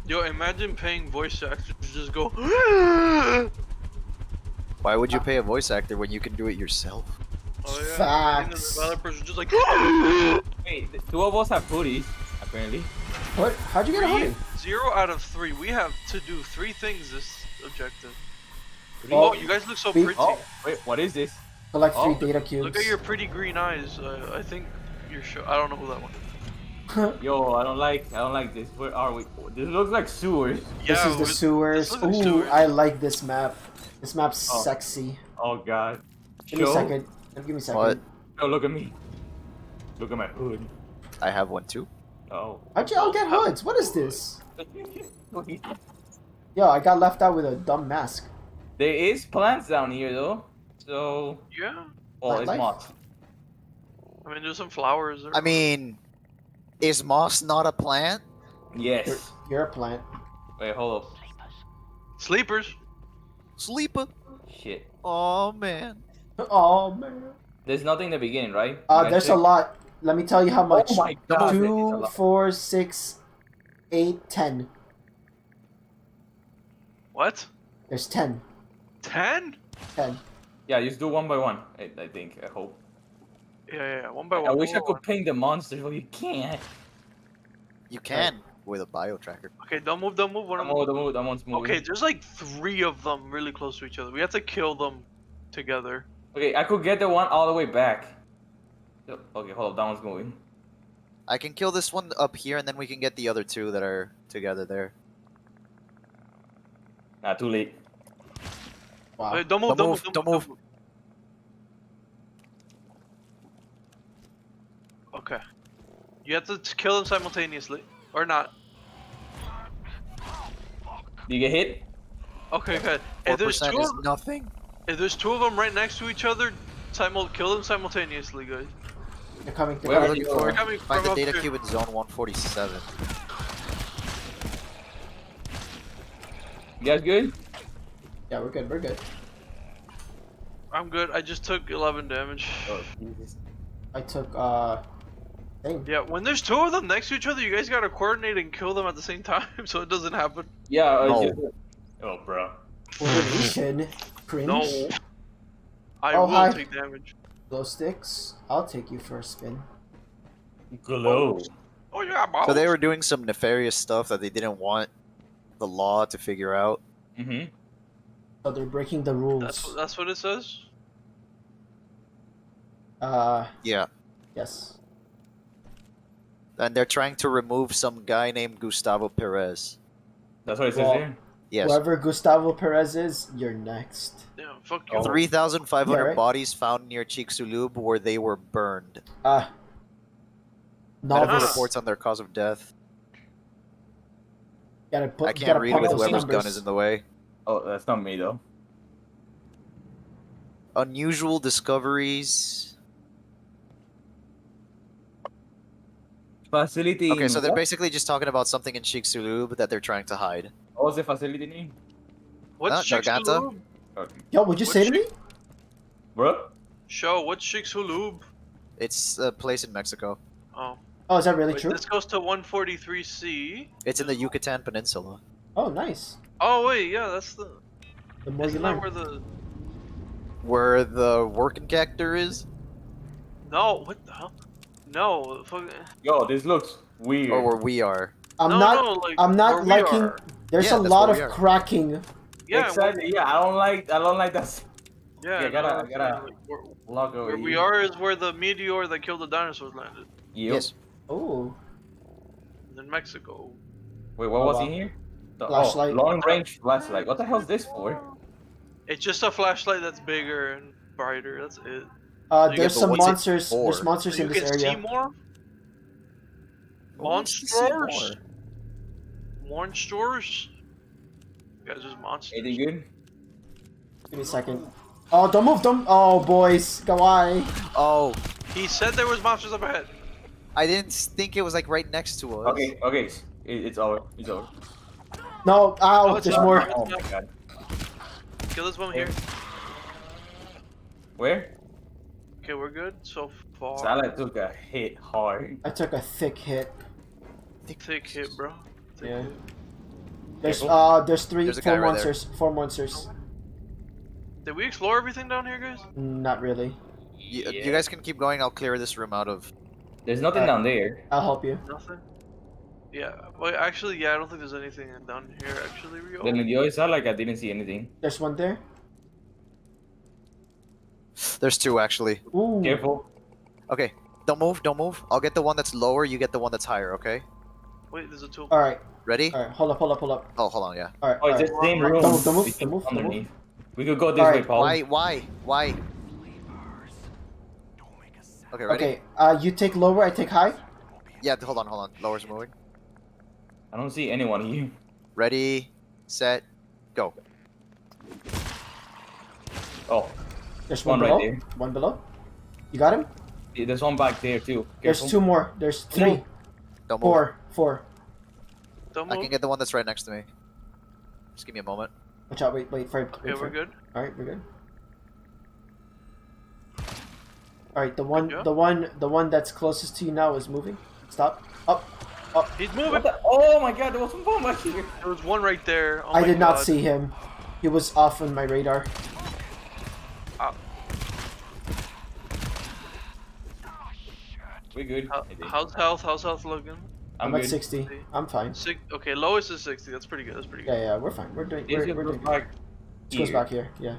Yo, imagine paying voice actors to just go. Why would you pay a voice actor when you can do it yourself? Oh yeah. And the Facts. developers are just like. Wait, the 2 of us have hoodies, apparently. What? How'd you get a hoodie? 0 out of 3. We have to do 3 things this objective. Oh, Oh, you guys look so we- pretty. Oh, wait, what is this? Collect 3 Oh, data cubes. Look at your pretty green eyes. I think you're sure. I don't know who that one is. Yo, I don't like this. Where are we? This looks like sewers. This is the this sewers. looks like Ooh, sewers. I like this map. This map's Oh. sexy. Oh god. Give me a Shou? second. Give me a second. What? Oh, look at me. Look at my hood. I have one too. Oh. How'd you all get hoods? What is this? Yo, I got left out with a dumb mask. There is plants down here though. So, Yeah. oh, it's Life? moss. I mean, there's some flowers. I mean, is moss not a plant? Yes. You're a plant. Wait, hold up. sleepers. Sleeper. Shit. Oh man. Oh man. There's nothing in the beginning, right? You guys There's a check? lot. Let me tell you how much. Oh my god. It's a 2, lot. 4, 6, 8, 10. What? There's 10. 10? 10. Yeah, just do one by one. I think. I hope. Yeah. One by one. I wish I one by could ping the monsters, but you can't. You can with a bio tracker. one. Okay, don't move. One I'm of them. over. That one's moving. Okay, there's like 3 of them really close to each other. We have to kill them together. Okay, I could get the one all the way back. Okay, hold up. That one's moving. I can kill this one up here, and then we can get the other 2 that are together there. Nah, too late. Wow. Wait, don't move. Don't move. Okay. You have to kill them simultaneously, or not. Do you get hit? Okay, good. If there's 4% two, is of, nothing. if there's 2 of them right next to each other, kill them simultaneously, guys. They're coming. They're Where are coming. you? They're coming Find from the up data here. cube in zone 147. You guys good? Yeah, we're good. We're good. I'm good. I just took 11 damage. Oh, Jesus. I took thing. Yeah, when there's 2 of them next to each other, you guys gotta coordinate and kill them at the same time, so it doesn't happen. Yeah, No. Oh, bro. Coordination. Cringe. No. I Oh, will hi. take damage. Glow sticks. I'll take you for a spin. Glow. Oh yeah, boss. So they were doing some nefarious stuff that they didn't want the law to figure out. Mm-hmm. So they're breaking the rules. That's what it says. Yeah. Yes. And they're trying to remove some guy named Gustavo Perez. That's what it says Well, here. Yes. Whoever Gustavo Perez is, you're next. Yeah, Fuck you. Oh. 3,500 Yeah, right? bodies found near Chicxulub where they were burned. Ah. Medical Novice. reports on their cause of death. Gotta put, I can't gotta read pump with those whoever's gun numbers. is in the way. Oh, that's not me though. Unusual discoveries. Facility. Okay, so they're what? basically just talking about something in Chicxulub that they're trying to hide. What was the facility name? What's Garganta? Chicxulub? Okay. Yo, what'd you What say to me? chick- Bro? Show, what's Chicxulub? It's a place in Mexico. Oh. Oh, is that really Wait, true? this goes to 143C. It's in the Yucatan Peninsula. Oh, nice. Oh, wait, yeah, that's the... The more you Isn't that learn. where the... Where the working cactor is? No, what the hell? No, fuck... Yo, this looks weird. Or where we are? I'm no, not. no, like, I'm where not we liking. are. There's Yeah, a that's lot where of we are. cracking. Yeah, exactly. Yeah, I don't like that. yeah, Yeah, no, I gotta like, log over where we here. are is where the meteor that killed the dinosaurs landed. Yep. Yes. Oh, In Mexico. Wait, what Oh, was wow. in here? Flashlight. Long range flashlight. What the hell's this for? It's just a flashlight that's bigger and brighter, that's it. Yeah, there's but some what's it monsters. for? There's monsters So in you this can see area. more? Who wants to see more? Monsters? Monsters? You guys just monsters. Anything good? Give me a second. Oh, don't move, don't. Oh, boys, go on. Oh, He said there was monsters up ahead. I didn't think it was like right next to us. Okay, okay. It's over. It's over. No, ow, No, it's there's not. more. Oh my god. Kill this one here. Where? Okay, we're good so far. Salah took a hit hard. I took a thick hit. Thick hit, bro. Thick Yeah. hit. There's Careful. there's three, There's a four guy right there. monsters. Four monsters. Did we explore everything down here, guys? Not really. You guys can keep going. I'll clear this room out of. There's nothing down there. I'll help you. Nothing? Yeah. Well, actually, yeah, I don't think there's anything down here, actually, Rio. Then the other side, like I didn't see anything. There's one there. There's two actually. Ooh. Careful. Okay, don't move. Don't move. I'll get the one that's lower. You get the one that's higher. Okay. Wait, there's a tool. All right. Ready? All right. Hold up. Hold up. Hold up. Oh, hold on. Yeah. All right. Oh, all it's right. the same room. Don't move, We don't move, can don't move. underneath. We could go this All way, right, Paul. Why? Okay, ready? Okay. You take lower. I take high. Yeah. Hold on. Lower's moving. I don't see anyone here. Ready, set, go. Oh, There's one One right below. there. One below. You got him. there's one back there too. There's Careful. two more. There's three. Don't move. Four. Don't I move. can get the one that's right next to me. Just give me a moment. Watch out. Wait for it. Okay, we're good. All right. We're good. All right. The one. Yeah. The one that's closest to you now is moving. Stop. Up. He's moving. What the? Oh my god, there was some bomb back here. There was one right there. Oh I my did not God. see him. He was off on my radar. We good. I think. How's health looking? I'm good. at 60. I'm fine. Okay, lowest is 60. That's pretty good. That's pretty good. Yeah, we're fine. We're doing. This We're goes doing. Good. back This goes here. back here. Yeah.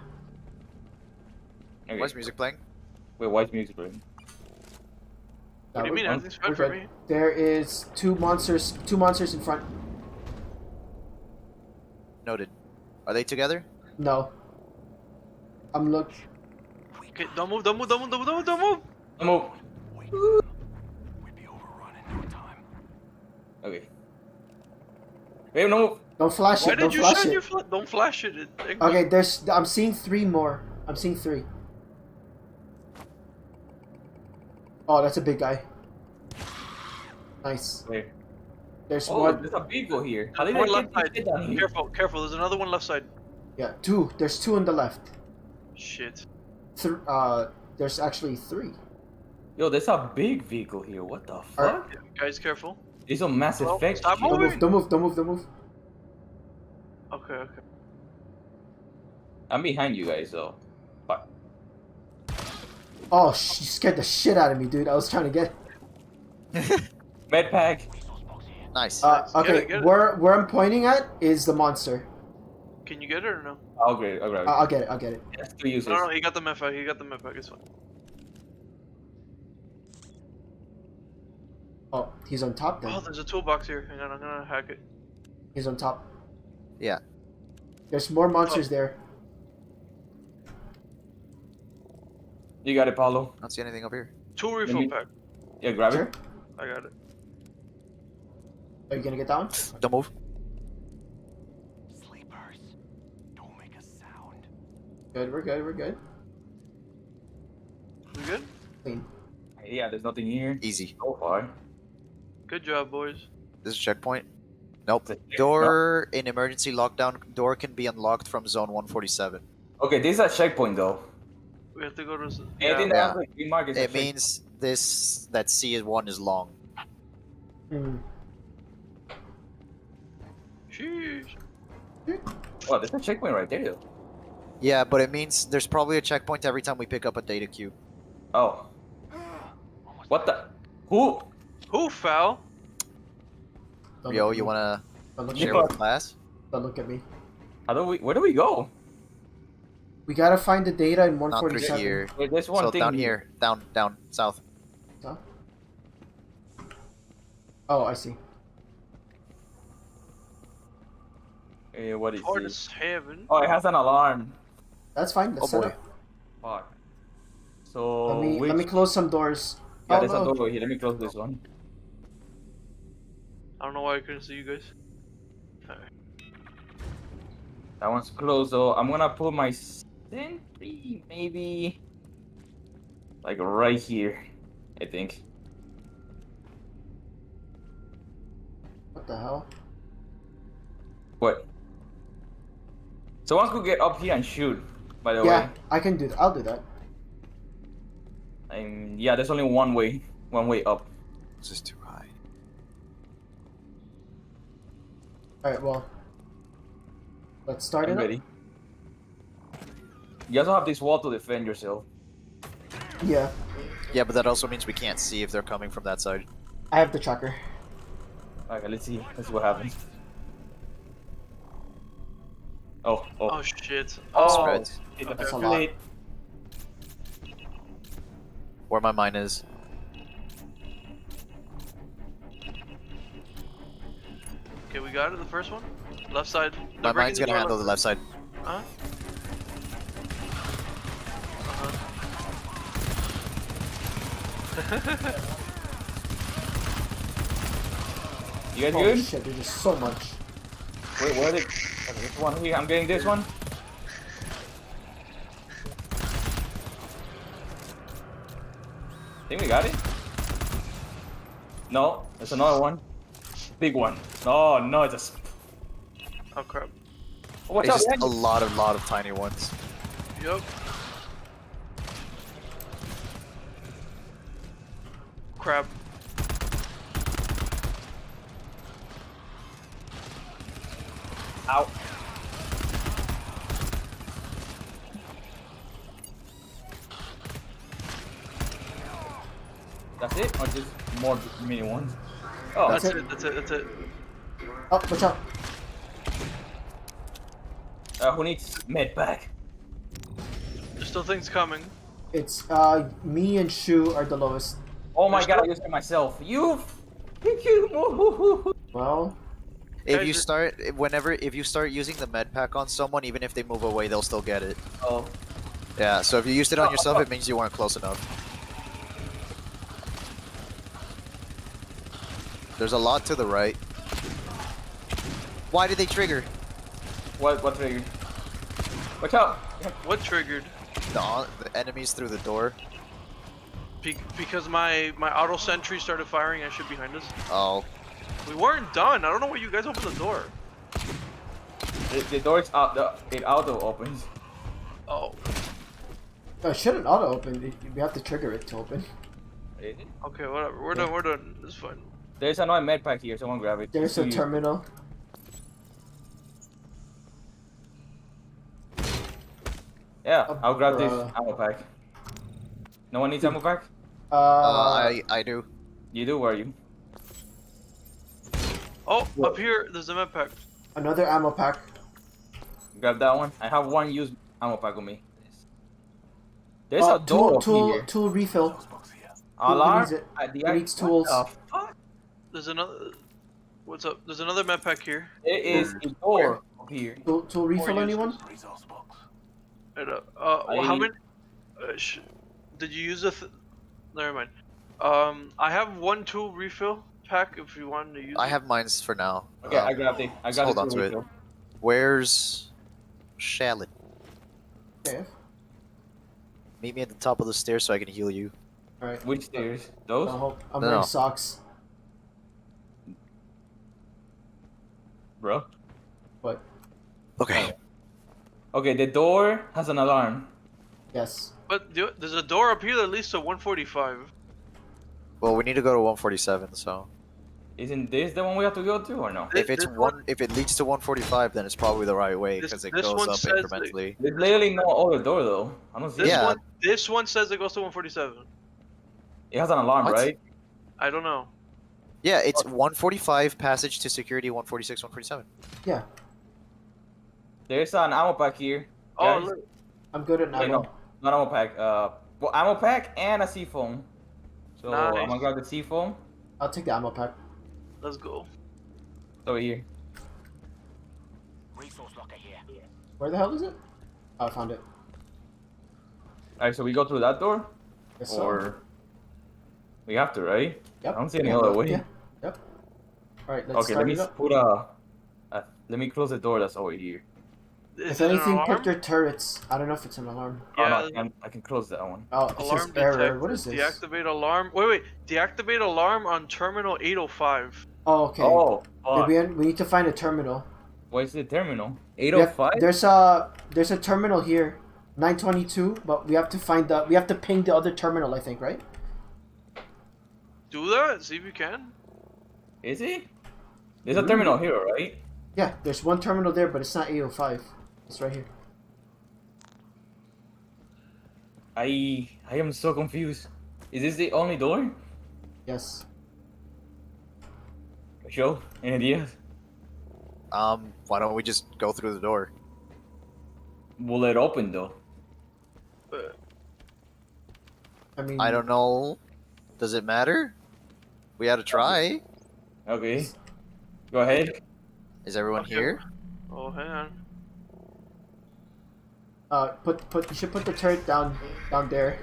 Okay. Why's music playing? Wait, why's music playing? What do you mean? we're- Everything's We're fine for good. me. There is two monsters in front. Noted. Are they together? No. I'm look. Okay, don't move. Don't move. Don't move. Don't move. Don't move. Come on. We'd be overrun in no time. Okay. Wait, no. Don't flash Why it. did Don't you flash shine it. your Don't flash it. Okay, there's. I'm seeing three more. I'm seeing three. Oh, that's a big guy. Nice. Wait. There's Oh, one. there's a vehicle here. How did I One get left this side. shit down here? Careful, careful. There's another one left side. Yeah, two. There's two on the left. Shit. There's actually three. Yo, there's a big vehicle here. What the fuck? Guys, careful. There's a Mass Well, Effect. stop shit. Don't moving. move. Don't move. Don't move. Don't move. Okay, okay. I'm behind you guys, though. Fuck. Oh, you scared the shit out of me, dude. I was trying to get. Med pack. Nice. Okay, get it. where I'm pointing at is the monster. Can you get it or no? I'll grab it. I'll grab it. I'll get it. I'll get it. That's two uses. No, he got the med pack. He got the med pack. It's fine. Oh, he's on top then. Oh, there's a toolbox here. Hang on, I'm gonna hack it. He's on top. Yeah. There's more monsters there. You got it, Paulo. I don't see anything up here. 2 refill me- pack. Yeah, grab Sure. it. I got it. Are you gonna get down? Don't move. Sleepers, don't make a sound. Good, we're good, we're good. We good? Clean. Yeah, there's nothing here. Easy. So far. Good job, boys. This is a checkpoint. Nope. No. Door in emergency lockdown. Door can be unlocked from zone 147. Okay, this is a checkpoint though. We have to go to. Anything Yeah. that Yeah. has a green mark is a It checkpoint. means this that C1 is long. Hmm. Sheesh. Oh, there's a checkpoint right there though. Yeah, but it means there's probably a checkpoint every time we pick up a data cube. Oh. What the? Who? Who foul? Don't Yo, look at you me. wanna Don't look share at me. with class? Don't look at me. How do we? Where do we go? We gotta find the data in Not through 147. here. Wait, there's one So thing down here, down, south. Huh? Oh, I see. What is Hard it? as heaven. Oh, it has an alarm. That's fine. Let's Oh, set boy. up. Fuck. So Let me close some doors. Yeah, Oh, there's a no. door over here. Let me close this one. I don't know why I couldn't see you guys. That one's closed, so I'm gonna put my sentry maybe like right here, I think. What the hell? What? Someone could get up here and shoot, by the Yeah, way. I can do that. I'll do that. Yeah, there's only one way up. This is too high. Alright, well. Let's start I'm it up. ready. You also have this wall to defend yourself. Yeah, Yeah, but that also means we can't see if they're coming from that side. I have the tracker. Okay, let's see. Let's see what happens. Oh. Oh shit. Spread. That's a lot. Where my mine is. Okay, we got it. The first one. Left side. My They're breaking mine's gonna door handle the left side. Huh? You guys Oh good? shit, there's just so much. Wait, where is it? Okay, this one here. I'm getting this one. Think we got it? No, there's another one. Big one. Oh no, it's a. Oh crap. Oh, watch It's out! just behind a you. lot of tiny ones. Yup. Crap. Ow. That's it, or just more mini ones? Oh, That's That's it. That's it. That's it. Oh, watch out. who needs med pack? There's still things coming. It's me and Shou are the lowest. Oh my There's god, I still- used it myself. You. Well, If Guys, you start, if you start using the med pack on someone, even if they move away, they'll still get it. Oh. Yeah, so if you used it on yourself, it means you weren't close enough. There's a lot to the right. Why did they trigger? What triggered? Watch out! What triggered? The enemies through the door. Because my auto sentry started firing. I should behind us. Oh, We weren't done. I don't know why you guys opened the door. The door is out. It auto opens. Oh. it shouldn't auto open. We have to trigger it to open. Okay. Whatever. We're done. We're done. It's fine. There's another med pack here. Someone grab it. There's a You- terminal. Yeah, I'll grab this bruh. ammo pack. No one needs ammo pack? I do. You do, where are you? Oh, What? up here. There's a med pack. Another ammo pack. Grab that one. I have one used ammo pack on me. There's a door tool up here. refill. Alarm needs it? at the Who needs what tools? the fuck? There's another. What's up? There's another med pack here. It is a door up here. Tool refill, use anyone? Resource box. And, well, how I- many? Did you use Never mind. I have 1-2 refill pack if you want to use. I have mines for now. Okay, I grabbed it. I got hold it. on to it. Where's Shallot? Okay. Meet me at the top of the stairs so I can heal you. All right. Which stairs? Those? I'm No, wearing no. socks. Bro. What? Okay. Okay, the door has an alarm. Yes. But there's a door up here that leads to 145. Well, we need to go to 147. So Isn't this the one we have to go to or no? if it's if it leads to 145, then it's probably the right way This- because it this goes one up says that- incrementally. There's literally no other door though. I don't see This it. Yeah. this one says it goes to 147. It has an alarm, What? right? I don't know. Yeah, it's 145 passage to security, 146, 147. Yeah. There's an ammo pack here. Oh, guys. look. I'm good at Wait, ammo. no, not ammo pack. Well, ammo pack and a seafoam. So Nice. I'm gonna grab the seafoam. I'll take the ammo pack. Let's go. It's over here. Resource locker here. Where the hell is it? Oh, I found it. Alright, so we go through that door, Yes, sir. or we have to, right? Yep. I don't see any other way. Yeah. Yep. All right. Let's Okay, start let me it up. put let me close the door that's over here. Is If it an anything, alarm? put your turrets. I don't know if it's an alarm. Oh, no, Yeah. I can close that one. Oh, it Alarm says error. detected. What is this? Deactivate alarm. Wait. Deactivate alarm on terminal 805. Oh, okay. Oh, fuck. We need to find a terminal. Where's the terminal? We have- 805? There's a terminal here, 922, but we have to ping the other terminal, I think, right? Do that. See if you can. Is it? There's a terminal here, right? Yeah, there's one terminal there, but it's not 805. It's right here. I am so confused. Is this the only door? Yes. Show? Any ideas? Why don't we just go through the door? Will it open though? I mean, I don't know. Does it matter? We had to try. Okay. Go ahead. Is everyone Okay. here? Oh, hang on. you should put the turret down there.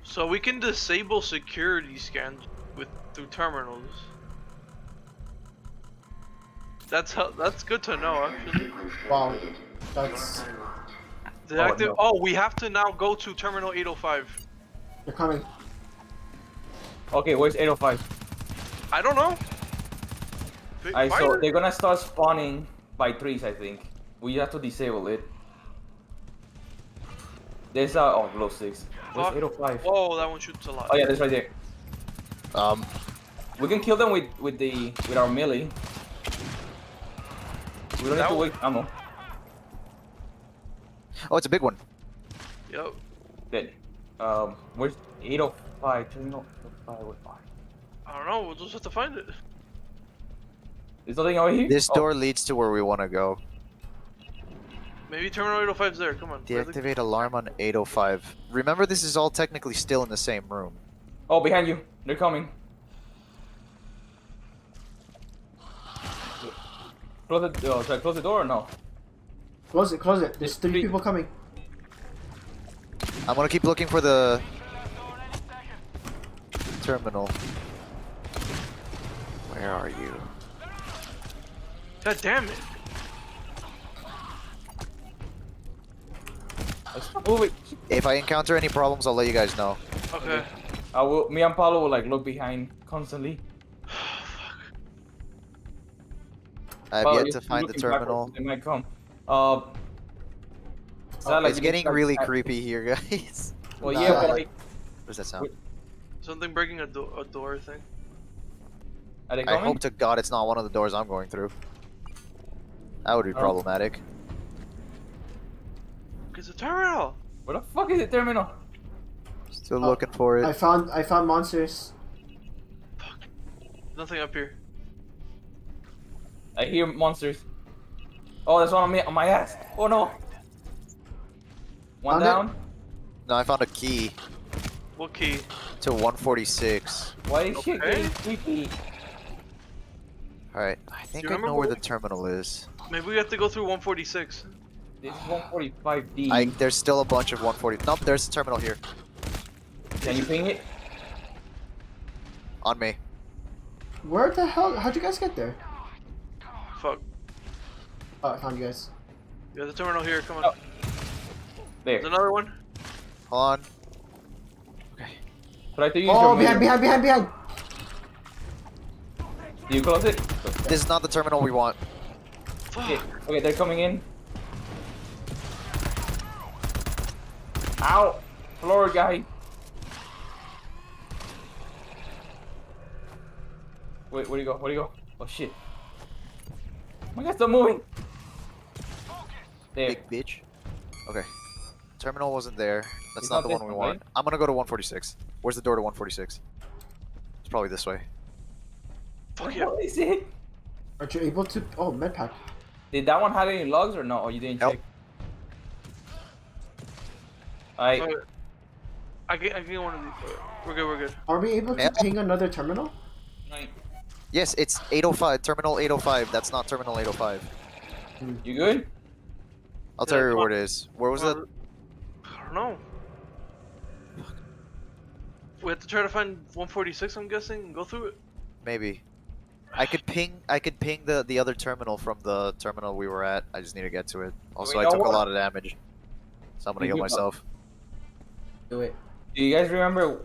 So we can disable security scans through terminals. That's good to know actually. Wow, that's Deactive. no. Oh, we have to now go to terminal 805. they're coming. Okay, where's 805? I don't know. Alright, so Fire. they're gonna start spawning by threes, I think. We have to disable it. There's oh, glow 6. Where's Fuck. 805? Whoa, that one shoots a lot. Oh yeah, that's right there. Um, We can kill them with our melee. We don't need That to one- waste ammo. oh, it's a big one. Yep. Dead. Where's 805? Terminal 805. I don't know. We'll just have to find it. There's nothing over here? This Oh, door leads to where we want to go. Maybe terminal 805's there. Come on. Deactivate alarm on 805. Remember, this is all technically still in the same room. Oh, behind you. They're coming. Close the should I close the door or no? Close it. There's three people coming. I'm gonna keep looking for the terminal. Where are you? God damn it. Let's move it. If I encounter any problems, I'll let you guys know. Okay. Me and Paulo will like look behind constantly. I have Paulo, yet you're to find the looking terminal. backwards, They might come. Is that, Oh, like, It's you getting can really start- creepy here, guys. Well, Nah. yeah, but like, What does that sound? Something breaking a door thing. are they I coming? hope to God it's not one of the doors I'm going through. That would be Oh. problematic. It's a terminal. Where the fuck is the terminal? Still looking for I it. found monsters. Nothing up here. I hear monsters. Oh, there's one on me, on my ass. Oh no. One Found it? down. No, I found a key What key? to 146. Why is shit Okay. getting creepy? Alright, I think you I remember know where the what- terminal is. Maybe we have to go through 146. This is 145D. There's still a bunch of 140. Nope, there's the terminal here. Can you ping it? On me. Where the hell? How'd you guys get there? Fuck. Oh, I found you guys. Yeah, the terminal here. Come on. Oh. There. There's another one. Hold on. Try to use Oh, your behind, meter. behind. Do you close it? This is not the terminal we want. Okay, Fuck. okay, they're coming in. Ow! Floor guy. Wait, where'd he go? Where'd he go? Oh shit. Oh my god, stop moving! There. Big bitch. Okay. Terminal wasn't there. That's It's not not the this one we one, want. I'm gonna go to 146. Where's the door to 146? It's probably this way. Fuck yeah. What is it? Aren't you able to? Oh, med pack. Did that one have any logs or no? Oh, you didn't Nope. check? Alright. Okay. I get one of these. We're good. We're good. Are we able to Yeah. ping another terminal? Yes, it's 805. Terminal 805. That's not Terminal 805. You good? I'll tell Yeah, you come where on. it is. Where was Come it? on. I don't know. We have to try to find 146. I'm guessing and go through it. Maybe. I could ping the other terminal from the terminal we were at. I just need to get to it. Also, we I know took a what? lot of damage. So I'm gonna You heal do- myself. Do it. Do you guys remember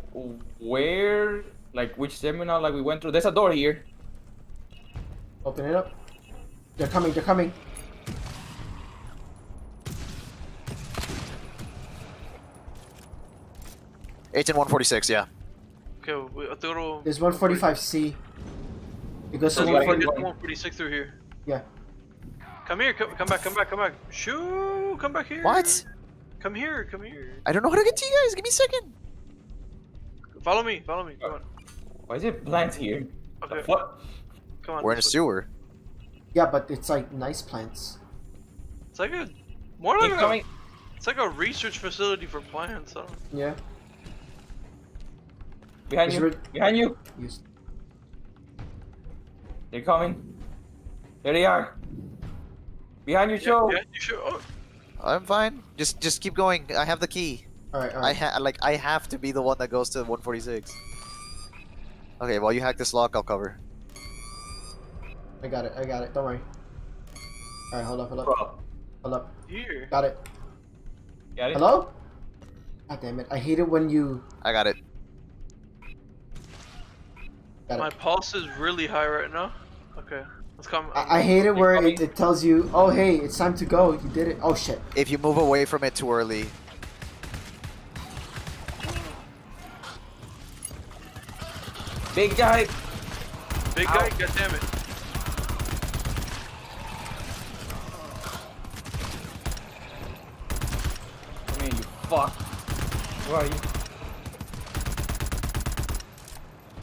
where, like, which terminal, like, we went through? There's a door here. Open it up. They're coming. They're coming. It's in 146, yeah. Okay, we have to go to. There's 145C. It goes So to we gotta 140. get 146 through here. Yeah. Come here. Come back. Shoo! Come back here. What? Come here. Come here. I don't know how to get to you guys. Give me a second. Follow me. Come on. Why is it plants here? Okay. What? Come on. We're in a this way. sewer. Yeah, but it's like nice plants. It's like a more like Keep a, coming. it's like a research facility for plants. I don't know. Yeah. Behind Is you. it- Behind you. Used. They're coming. There they are. Behind you, Shou. Yeah, you should. Oh, I'm fine. Just keep going. I have the key. All right. I have to be the one that goes to 146. Okay, while you hack this lock, I'll cover. I got it. Don't worry. All right, hold up. Bro. Hold up. here. Got it. Got it? Hello? God damn it! I hate it when you. I got it. Got My it. pulse is really high right now. Okay, let's come. I hate it where coming? it tells you, oh hey, it's time to go. You did it. Oh shit. If you move away from it too early, Big guy. Big Ow. guy, goddammit. Come here, you fuck. Where are you?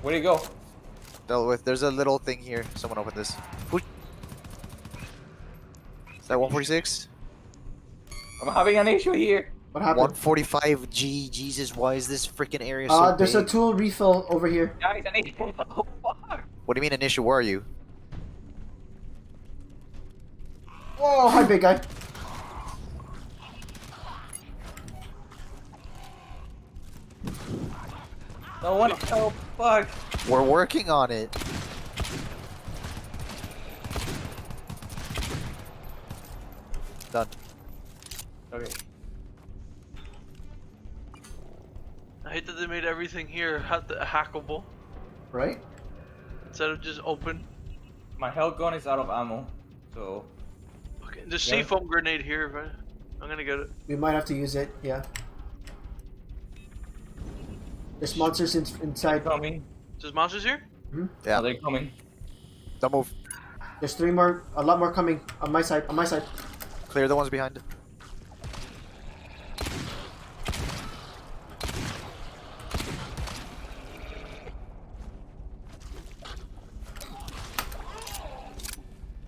Where'd he go? dealt with. There's a little thing here. Someone open this. Push. Is that 146? I'm having an issue here. What happened? 145G. Jesus, why is this freaking area so There's a big? tool refill over here. Guys, I need. Oh, fuck. What do you mean an issue? Where are you? Whoa, hi big guy. No one. Oh, fuck. We're working on it. Done. Okay. I hate that they made everything here hackable Right? instead of just open. My health gun is out of ammo, so. Okay, the Yeah. foam grenade here, man. I'm gonna get it. We might have to use it, yeah. There's monsters inside. Coming. There's monsters here? Yeah. Oh, they're coming. Don't move. There's three more, a lot more coming on my side, Clear the ones behind.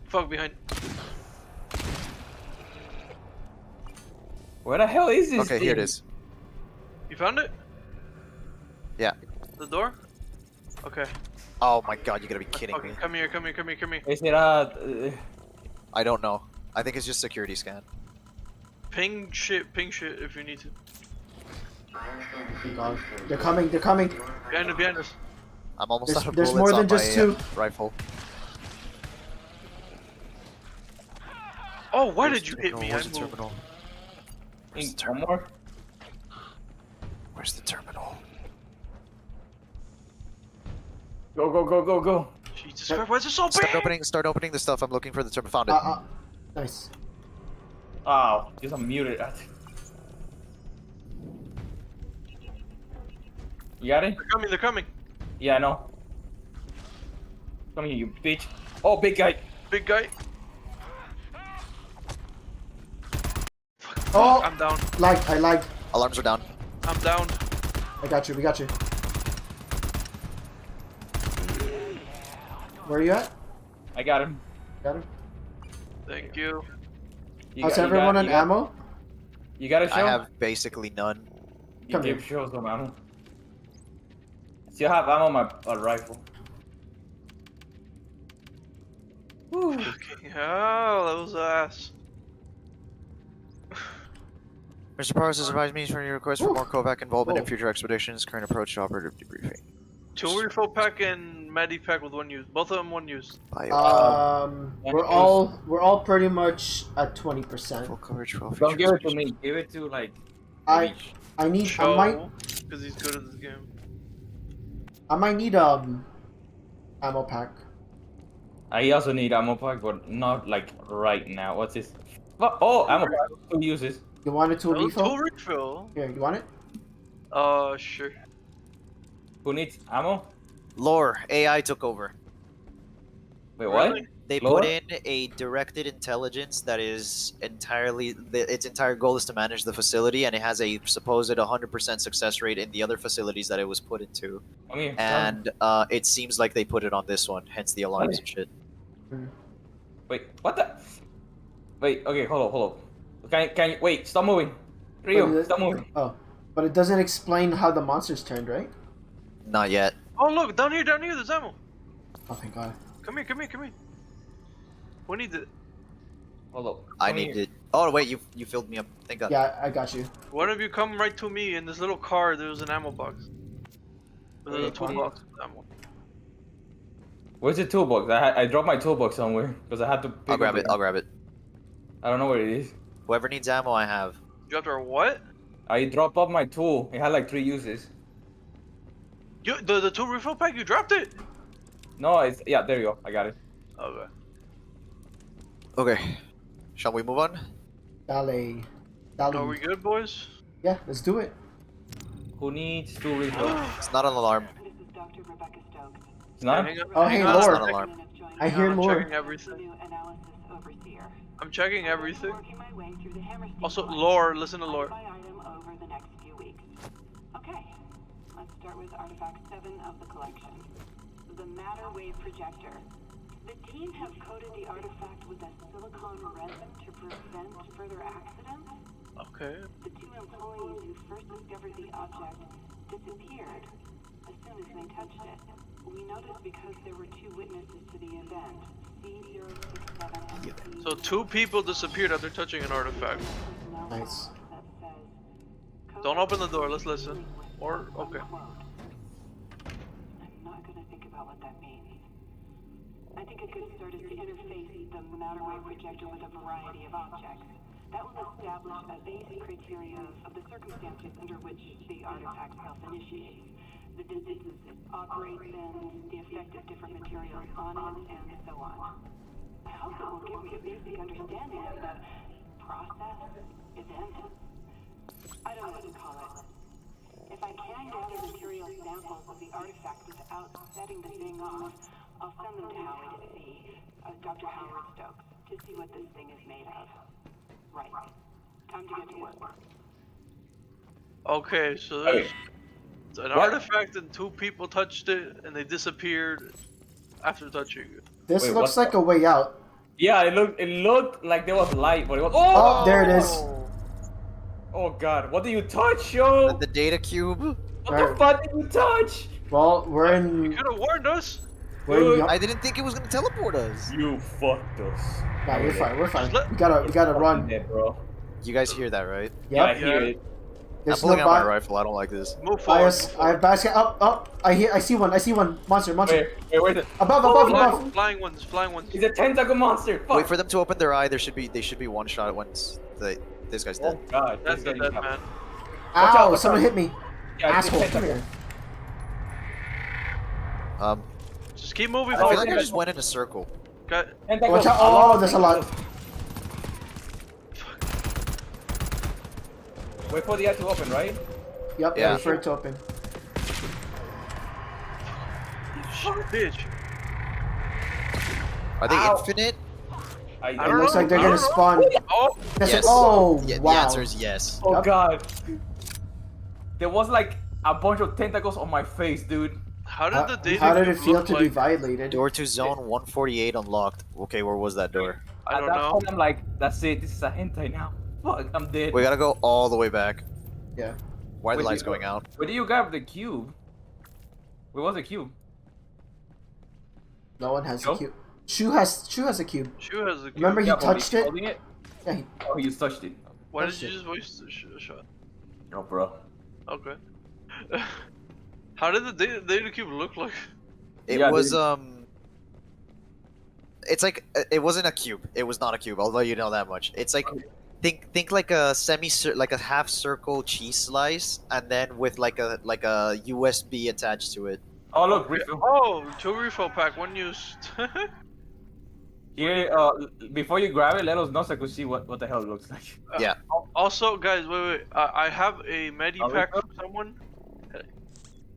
Fuck, behind. Where the hell is this? Okay, here it thing? is. You found it? Yeah. The door? Okay. Oh my god, you gotta be kidding Okay, me. come here, come here, come here, come here. Is it I don't know. I think it's just security scan. Ping shit if you need to. Oh God. They're coming. They're coming. Behind us. I'm almost out of There's bullets more than on just my two. rifle. Oh, why Where's did you the hit terminal? me? I Where's the moved. terminal? Where's the One terminal? more. Where's the terminal? Go, go, go, go, go. Jesus Christ, why is it so big? Start opening the stuff. I'm looking for the terminal. Found it. Nice. Oh, just unmuted. You got it? They're coming. Yeah, I know. Come here, you bitch. Oh, big guy. Big guy. Oh, I'm down. I lagged. Alarms are down. I'm down. I got you. We got you. Where are you at? I got him. Got him. Thank you. How's everyone on ammo? You got a show? I have basically none. You Come gave here. Show some ammo. Still have ammo on my rifle. Woo. Fucking hell, that was ass. Mr. Powers has advised me for your request for Ooh. more Kovac involvement in Whoa. future expeditions. Current approach to operative debriefing. 2 refill pack and Medi pack with 1 use. Both of them 1 use. We're all pretty much at 20%. Full coverage for all Don't future give it to expeditions. me. Give it to like. I Reach. need. Shou, because he's good at this game. I might need ammo pack. I also need ammo pack, but not like right now. What's this? Oh, ammo pack. 2 uses. You want it to Oh, refill? 2 refill? Here, you want it? Sure. Who needs ammo? Lore, AI took over. Wait, what? Really? They Lore? put in a directed intelligence that is entirely, its entire goal is to manage the facility, and it has a supposed 100% success rate in the other facilities that it was put into. Come here. And it seems like they put it on this one, hence the alarms and shit. Wait, what the? Wait, okay, hold up. Can you wait? Stop moving. Rio, stop moving. Oh, but it doesn't explain how the monsters turned, right? Not yet. Oh, look, down here, there's ammo. Oh, thank God. Come here. Who needs it? Hold up. I Come need here. it. Oh wait, you filled me up. Thank God. Yeah, I got you. One of you come right to me. In this little car, there was an ammo box. There's a Wait, toolbox with ammo. Where's the toolbox? I dropped my toolbox somewhere because I had to. I'll grab it. I'll grab it. I don't know where it is. Whoever needs ammo, I have. You dropped our what? I dropped off my tool. It had like 3 uses. The 2 refill pack, you dropped it? No, it's yeah. There you go. I got it. Okay. Okay. Shall we move on? Dale. Are we good, boys? Yeah, let's do it. Who needs 2 refills? It's not an alarm. This is Dr. Rebecca Stokes. It's not. Hang on, Oh, hang hey, on. It's Lord. not an alarm. I hear I'm more. checking everything. New analysis overseer. I'm checking everything. Working my way through the Hammerstein Also, collection, lore. Listen to item lore. by item over the next few weeks. Okay, let's start with artifact 7 of the collection. The matter wave projector. The team have coated the artifact with a silicone resin to prevent further accidents. Okay. The 2 employees who first discovered the object disappeared as soon as they touched it. We noticed because there were 2 witnesses to the event, C067 and So 2 people disappeared after touching an artifact. Nice. Don't open the door. Let's listen. Or okay. I'm not gonna think about what that means. I think a good start is to interface the matter wave projector with a variety of objects. That will establish a basic criteria of the circumstances under which the artifact self-initiates, the distances it operates in, the effect of different materials on it, and so on. I hope it will give me a basic understanding of the process, event. I don't know what to call it. If I can gather material samples of the artifact without setting the thing off, I'll send them to Howard to see, Dr. Howard Stokes, to see what this thing is made of. Right. Time to get to work. Okay, so there's an artifact and 2 people touched it and they disappeared after touching it. This Wait, looks what like a way out. Yeah, it looked like there was light, but it was. Oh, there it is. Oh God, what did you touch, yo? The data cube. What the fuck did you touch? Well, we're You in. could have warned us. We're in. I didn't think it was gonna teleport us. You fucked us. Nah, we're fine. We're fine. Just let- We gotta run. Dead, bro. You guys hear that, right? Yeah, I Yep. hear it. There's pulling no out my bot. rifle. I don't like this. Move I forward. have basket. Up. I see one. Monster. Where's it? Above. Flying ones. He's a tentacle monster. Fuck. Wait for them to open their eye. They should be one shot once this guy's Oh dead. god. That's this the guy dead man. Watch out, Ow! watch Someone out. hit me. Yeah, it's a Asshole. Come tentacle. here. Just keep moving I feel forward. like I just went in a circle. Got- Tentacle. Watch out! A lot Oh, of there's a lot. tentacles. Wait for the eye to open, right? Yep. Yeah. Wait for it to open. Bitch. Are they Ow. infinite? I It don't looks know. like they're I gonna don't know. spawn. Oh, Yes. Oh Yeah, wow. the answer is yes. Oh Yep. god. There was like a bunch of tentacles on my face, dude. how did the data How did it cube feel look to like? be violated? Door to zone 148 unlocked. Okay, where was that door? I At don't that know. point, I'm like, that's it. This is a hentai now. Fuck, I'm dead. We gotta go all the way back. Yeah. Why are the Wait, lights you- going out? Where do you grab the cube? Where was the cube? No one has a Nope. cube. Shou has a cube. Shou has a cube. Remember he Yeah, but touched it? holding it? Yeah. Oh, you touched it. Why did touched you it. just waste the shot? No, bro. Okay. How did the data cube look like? It Yeah, was dude. It's like it wasn't a cube. It was not a cube. Although you know that much. It's like think like a like a half circle cheese slice, and then with like a USB attached to it. Oh, look, refill. Oh, 2 refill pack, 1 used. Here, before you grab it, let us know so I can see what the hell it looks like. Yeah. Also, guys, wait. I have a medi Are we pack good? for someone.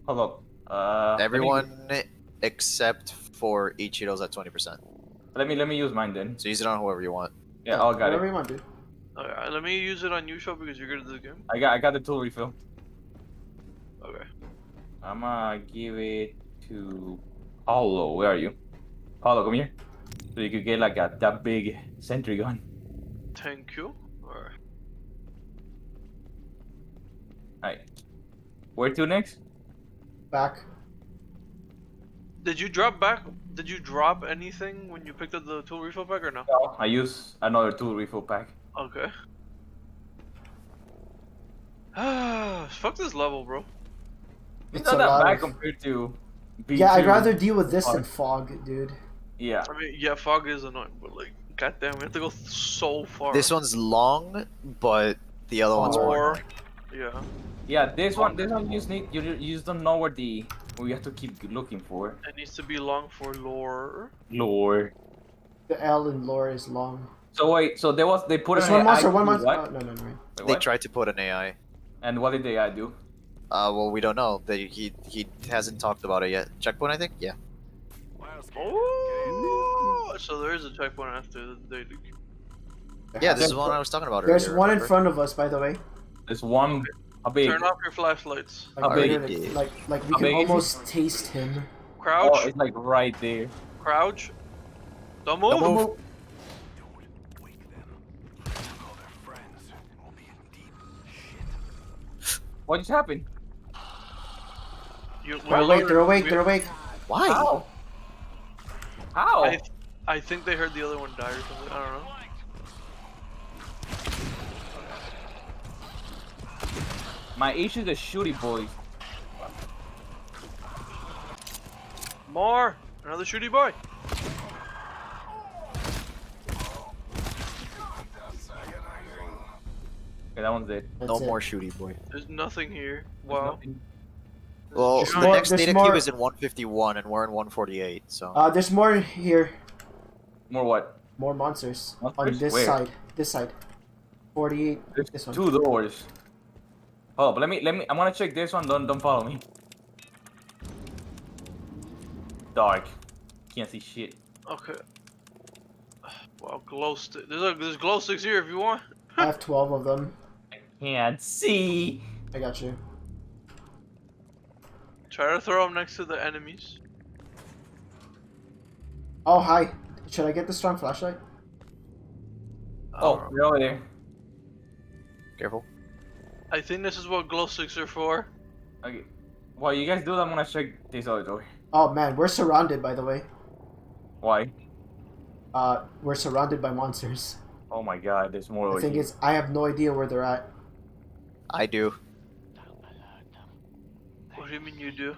Hold up. Let me- Everyone except for Ichiro's at 20%. Let me use mine then. So use it on whoever you want. Yeah, I got Whatever it. you want, dude. Okay, let me use it on you, Shou, because you're good at this game. I got the tool refill. Okay. I'ma give it to Paulo. Where are you? Paulo, come here. So you could get like that big sentry gun. Thank you. Alright. Alright. Where to next? Back. Did you drop back? Did you drop anything when you picked up the tool refill pack or no? No, I use another tool refill pack. Okay. Fuck this level, bro. It's It's not a that lot bad of- compared to B2. Yeah, I'd rather deal with this Fog. than fog, dude. Yeah. I mean, yeah, fog is annoying, but like, goddamn, we have to go so far. This one's long, but the other one's more. Or, annoying. yeah, Yeah, this one you just need you just don't know where we have to keep looking for. it needs to be long for lore. Lore. The L in lore is long. So wait, so they put There's an one monster, AI one to monster. what? Oh, no. Wait, They what? tried to put an AI. And what did the AI do? Well, we don't know. He hasn't talked about it yet. Checkpoint, I think. Yeah. Oh, so there is a checkpoint after the data. Yeah, this is one I was talking about There's earlier. one in remember? front of us, by the way. There's one. How big? Turn off your flashlights. Like, How big? literally, like we How can big is he? almost taste him. Crouch, Oh, it's like right there. crouch. Don't move. Don't move. What just happened? Oh, wait, they're awake. They're awake. Why? How? How? I think they heard the other one die or something. I don't know. My issue is the shooty boys. More. Another shooty boy. Okay, that one's dead. That's No it. more shooty boy. There's nothing here. There's Wow. nothing. Well, There's the more- next there's data more- cube is in 151, and we're in 148. So There's more here. More what? More monsters. On Monsters? this Where? side. This side. 48. There's This one. 2 doors. Oh, but let me. I'm gonna check this one. Don't follow me. Dark. Can't see shit. Okay. Wow, glow stick. There's glow sticks here if you want. I have 12 of them. Can't see. I got you. Try to throw them next to the enemies. Oh, hi. Should I get the strong flashlight? Oh, you're over there. careful. I think this is what glow sticks are for. Okay. While you guys do that, I'm gonna check this other door. Oh man, we're surrounded, by the way. Why? We're surrounded by monsters. Oh my god, there's more The over thing here. is, I have no idea where they're at. I do. What do you mean you do?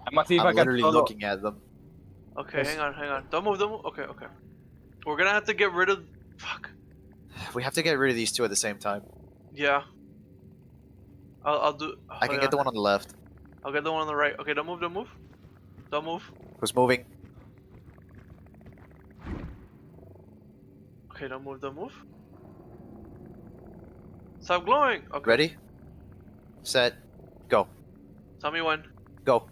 I'm gonna see if I I'm can literally solo. looking at them. Okay, Yes. hang on. Don't move. Okay. We're gonna have to get rid of. Fuck. We have to get rid of these two at the same time. Yeah. I'll do. I can get the one on the left. I'll get the one on the right. Okay, don't move. Don't move. Who's moving? Okay, don't move. Stop glowing. Okay. Ready? Set. Go. Tell me when. Go.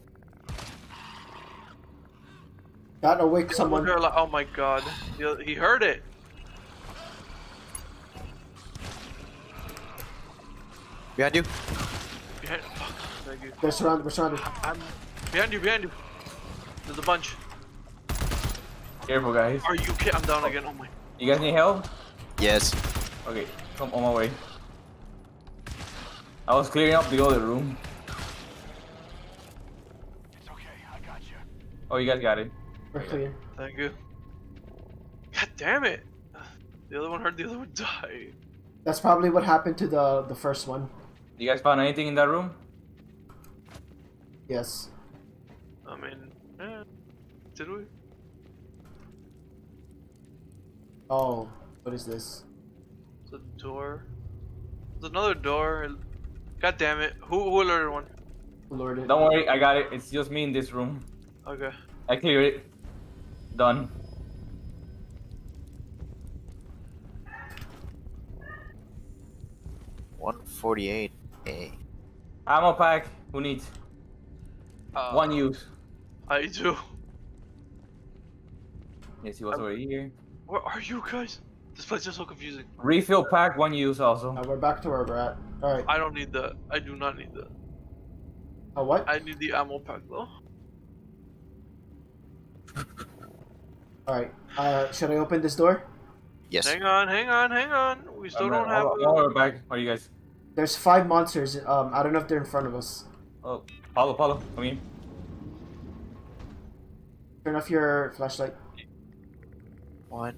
Gotta wake someone. Oh my god. He heard it. Behind you. Behind. Fuck. Thank you. We're surrounded. I'm behind you. There's a bunch. Careful, guys. Are you kidding? I'm down again. Oh my. You guys need help? Yes. Okay, come on my way. I was clearing up the other room. It's okay, I got you. Oh, you guys got it. We're clear. Thank you. God damn it. The other one heard the other one die. That's probably what happened to the first one. You guys found anything in that room? Yes. I mean, yeah. Did we? Oh, what is this? There's a door. There's another door. God damn it. Who alerted one? Lord. Don't worry, I got it. It's just me in this room. Okay. I cleared it. Done. $148. A. Ammo pack. Who needs? One use. I do. Yes, he was already here. Where are you guys? This place is so confusing. Refill pack. One use also. We're back to where we're at. Alright. I don't need that. I do not need that. Oh, what? I need the ammo pack though. Alright. Should I open this door? Yes. Hang on. We still don't have. We're back. Are you guys? There's 5 monsters. I don't know if they're in front of us. Oh, Paulo, come in. Turn off your flashlight. 1,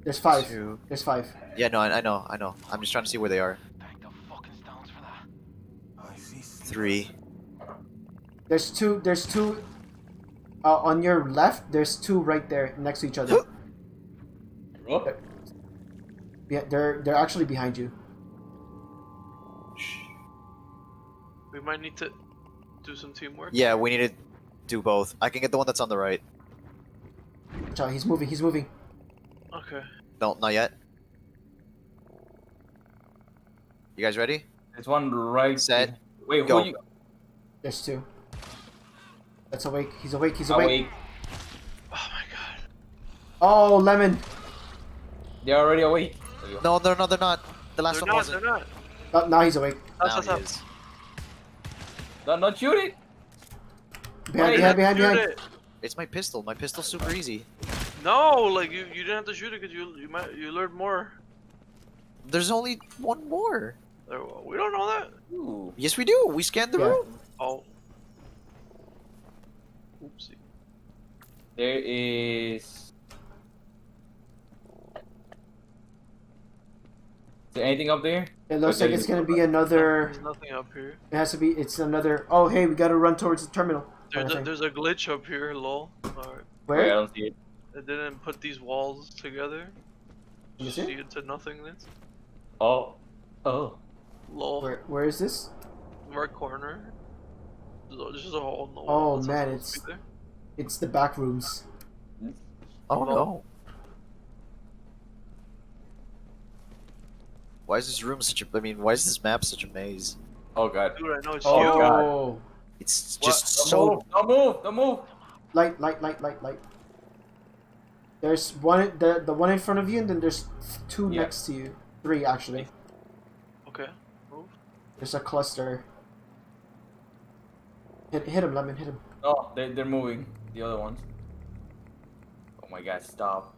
There's 5. 2. There's 5. Yeah, no, I know. I'm just trying to see where they are. Thank the fucking stones for that. I see. 3. There's two. On your left, there's 2 right there next to each other. Oh, Yeah, they're actually behind you. We might need to do some teamwork. Yeah, we need to do both. I can get the one that's on the right. Watch out, he's moving. Okay. No, not yet. You guys ready? there's one right. Set. Wait, Go. who you? There's 2. That's awake. He's awake. Awake. Oh my god. Oh, Lemon. They're already awake. No, they're not. The last They're one not. wasn't. They're not. Oh, now he's awake. Now Stop. he is. Don't shoot it. Behind. Shoot it. It's my pistol. My pistol's super easy. No, like you didn't have to shoot it because you learned more. There's only one more. We don't know that. Ooh. Yes, we do. We scanned the Yeah. room. Oh. Oopsie. There is. Is there anything up there? It looks Okay. like it's gonna be another. There's nothing up here. It has to be. It's another. Oh, hey, we gotta run towards the terminal. There's a glitch up here, lol. Alright. Wait, I Where? don't see it. It didn't put these walls together. You Just see? see it to nothingness. Oh. Lol. Where is this? Right corner. There's just a hole in the Oh, wall. That's not man, supposed to be there. It's the back rooms. Oh no. Why is this room such a? Why is this map such a maze? Oh god. Dude, I know it's Oh, you. God. Oh, It's What? just Don't so. move. Don't move. light. There's one. The one in front of you, and then there's 2 Yeah. next to you. 3 actually. Okay. Move. There's a cluster. Hit him, Lemon. Hit him. No, they're moving. The other ones. Oh my god, stop.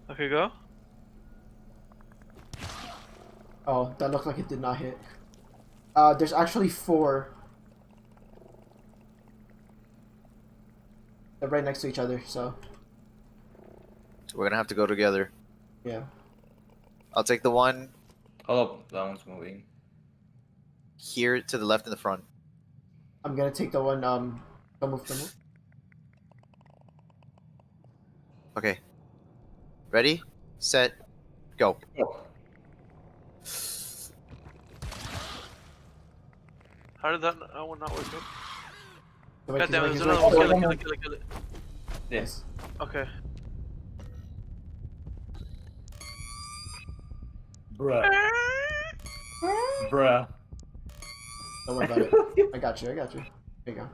Okay, go. Oh, that looked like it did not hit. There's actually 4. They're right next to each other, so So we're gonna have to go together. yeah. I'll take the one Hold up, that one's moving. here to the left in the front. I'm gonna take the one. Don't move. Don't move. Okay. Ready, set, go. How did that one not work? So wait, God damn it, he's there's right, another he's one. right. Kill it. Yes. Okay. Bruh. Bruh. Don't worry about it. I got you. I got you. There you go.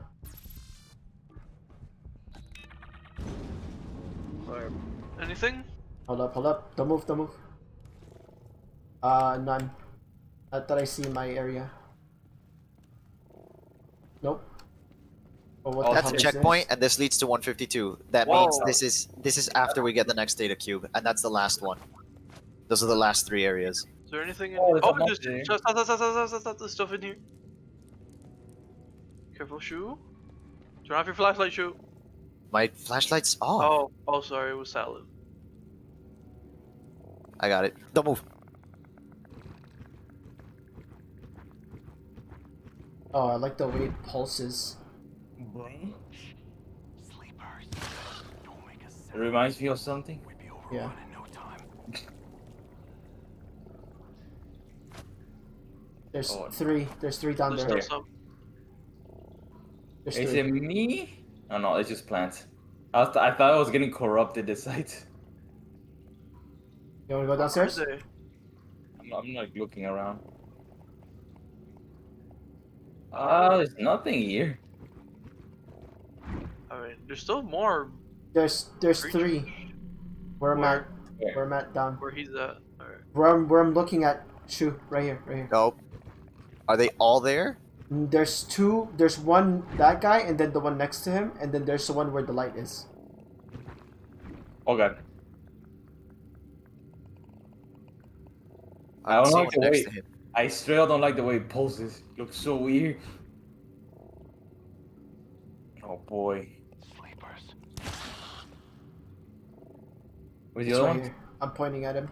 Alright. Anything? Hold up. Hold up. Don't move. Don't move. None. Not that I see in my area. Nope. Oh, what the That's hell a is checkpoint, this? and this leads to 152. That Whoa. means this is after we get the next data cube, and that's the last one. Those are the last 3 areas. Is there anything in Oh, here? there's a Oh, monster there's here. stop. There's stuff in here. Careful, Shou. Turn off your flashlight, Shou. My flashlight's off. Oh, sorry, it was salad. I got it. Don't move. Oh, I like the way it pulses. Sleepers. Don't make us It reminds me of something. We'll be Yeah. overrun in no time. There's Oh. three. There's 3 down There's there. still some. There's Is 3. it me? Oh no, it's just plants. I thought I was getting corrupted this site. You wanna go Where is downstairs? they? I'm like looking around. Ah, there's nothing here. I mean, there's still more. There's 3. Where I'm at. Where? Where I'm at down. Where he's at. Alright. Where I'm looking at. Shoo. Right here. Right here. Nope. Are they all there? There's 2. There's one, that guy, and then the one next to him, and then there's the one where the light is. Oh god. I I don't see like one the next way. to him. I straight up don't like the way it pulses. It looks so weird. Oh boy. Sleepers. Where's the It's other right one? here. I'm pointing at him.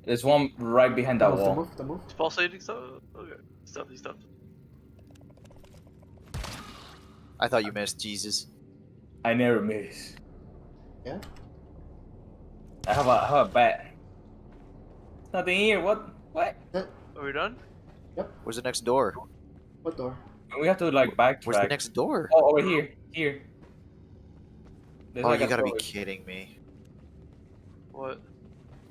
There's one right behind that Don't move. Don't wall. move. Don't move. It's pulsating stuff? Okay. He stopped. I thought you missed Jesus. I never miss. Yeah. I have a bat. Nothing here. What? What? That, Are we done? Where's the next door? what door? We have to like backtrack. Where's the next door? Oh, over here. Here. There's Oh, like you a gotta be door. kidding me. What?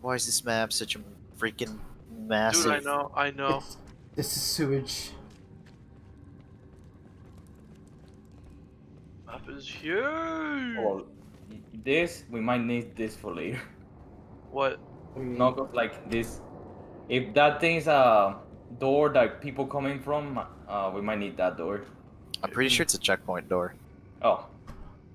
Why is this map such a freaking massive? Dude, I know. This is sewage. Map is huge. Oh, this we might need this for later. What? What do you mean? Not 'cause, like this. If that thing's a door that people come in from, we might need that door. I'm pretty sure it's a checkpoint door. Oh,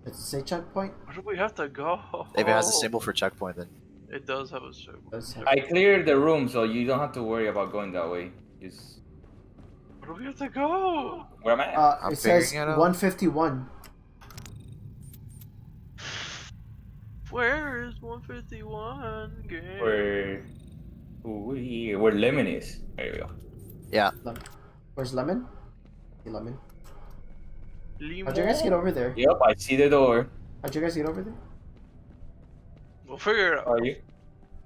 Does it say checkpoint? Where do we have to go? If it has a symbol for checkpoint, then It does have a symbol. Does have- I cleared the room, so you don't have to worry about going that way. Just Where do we have to go? where am I? I'm it says figuring it out. 151. Where is 151 game? Where Lemon is. There you go. Where's Lemon? Hey, Lemon. Limon? How'd you guys get over there? Yep, I see the door. How'd you guys get over there? We'll figure it out. Are you?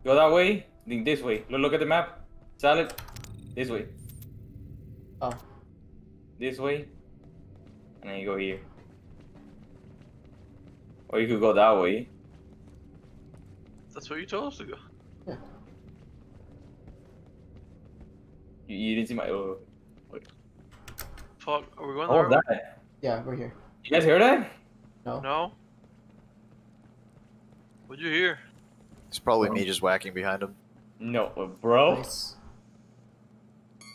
Go that way. Then this way. Look at the map. Salad. This way. Oh. This way. And then you go here. Or you could go that way. That's where you told us to go. You didn't see my. Oh, Fuck, are we going oh there? that. Yeah, we're here. You guys hear that? No. No? What'd you hear? it's probably me just whacking behind him. No, bro. Nice.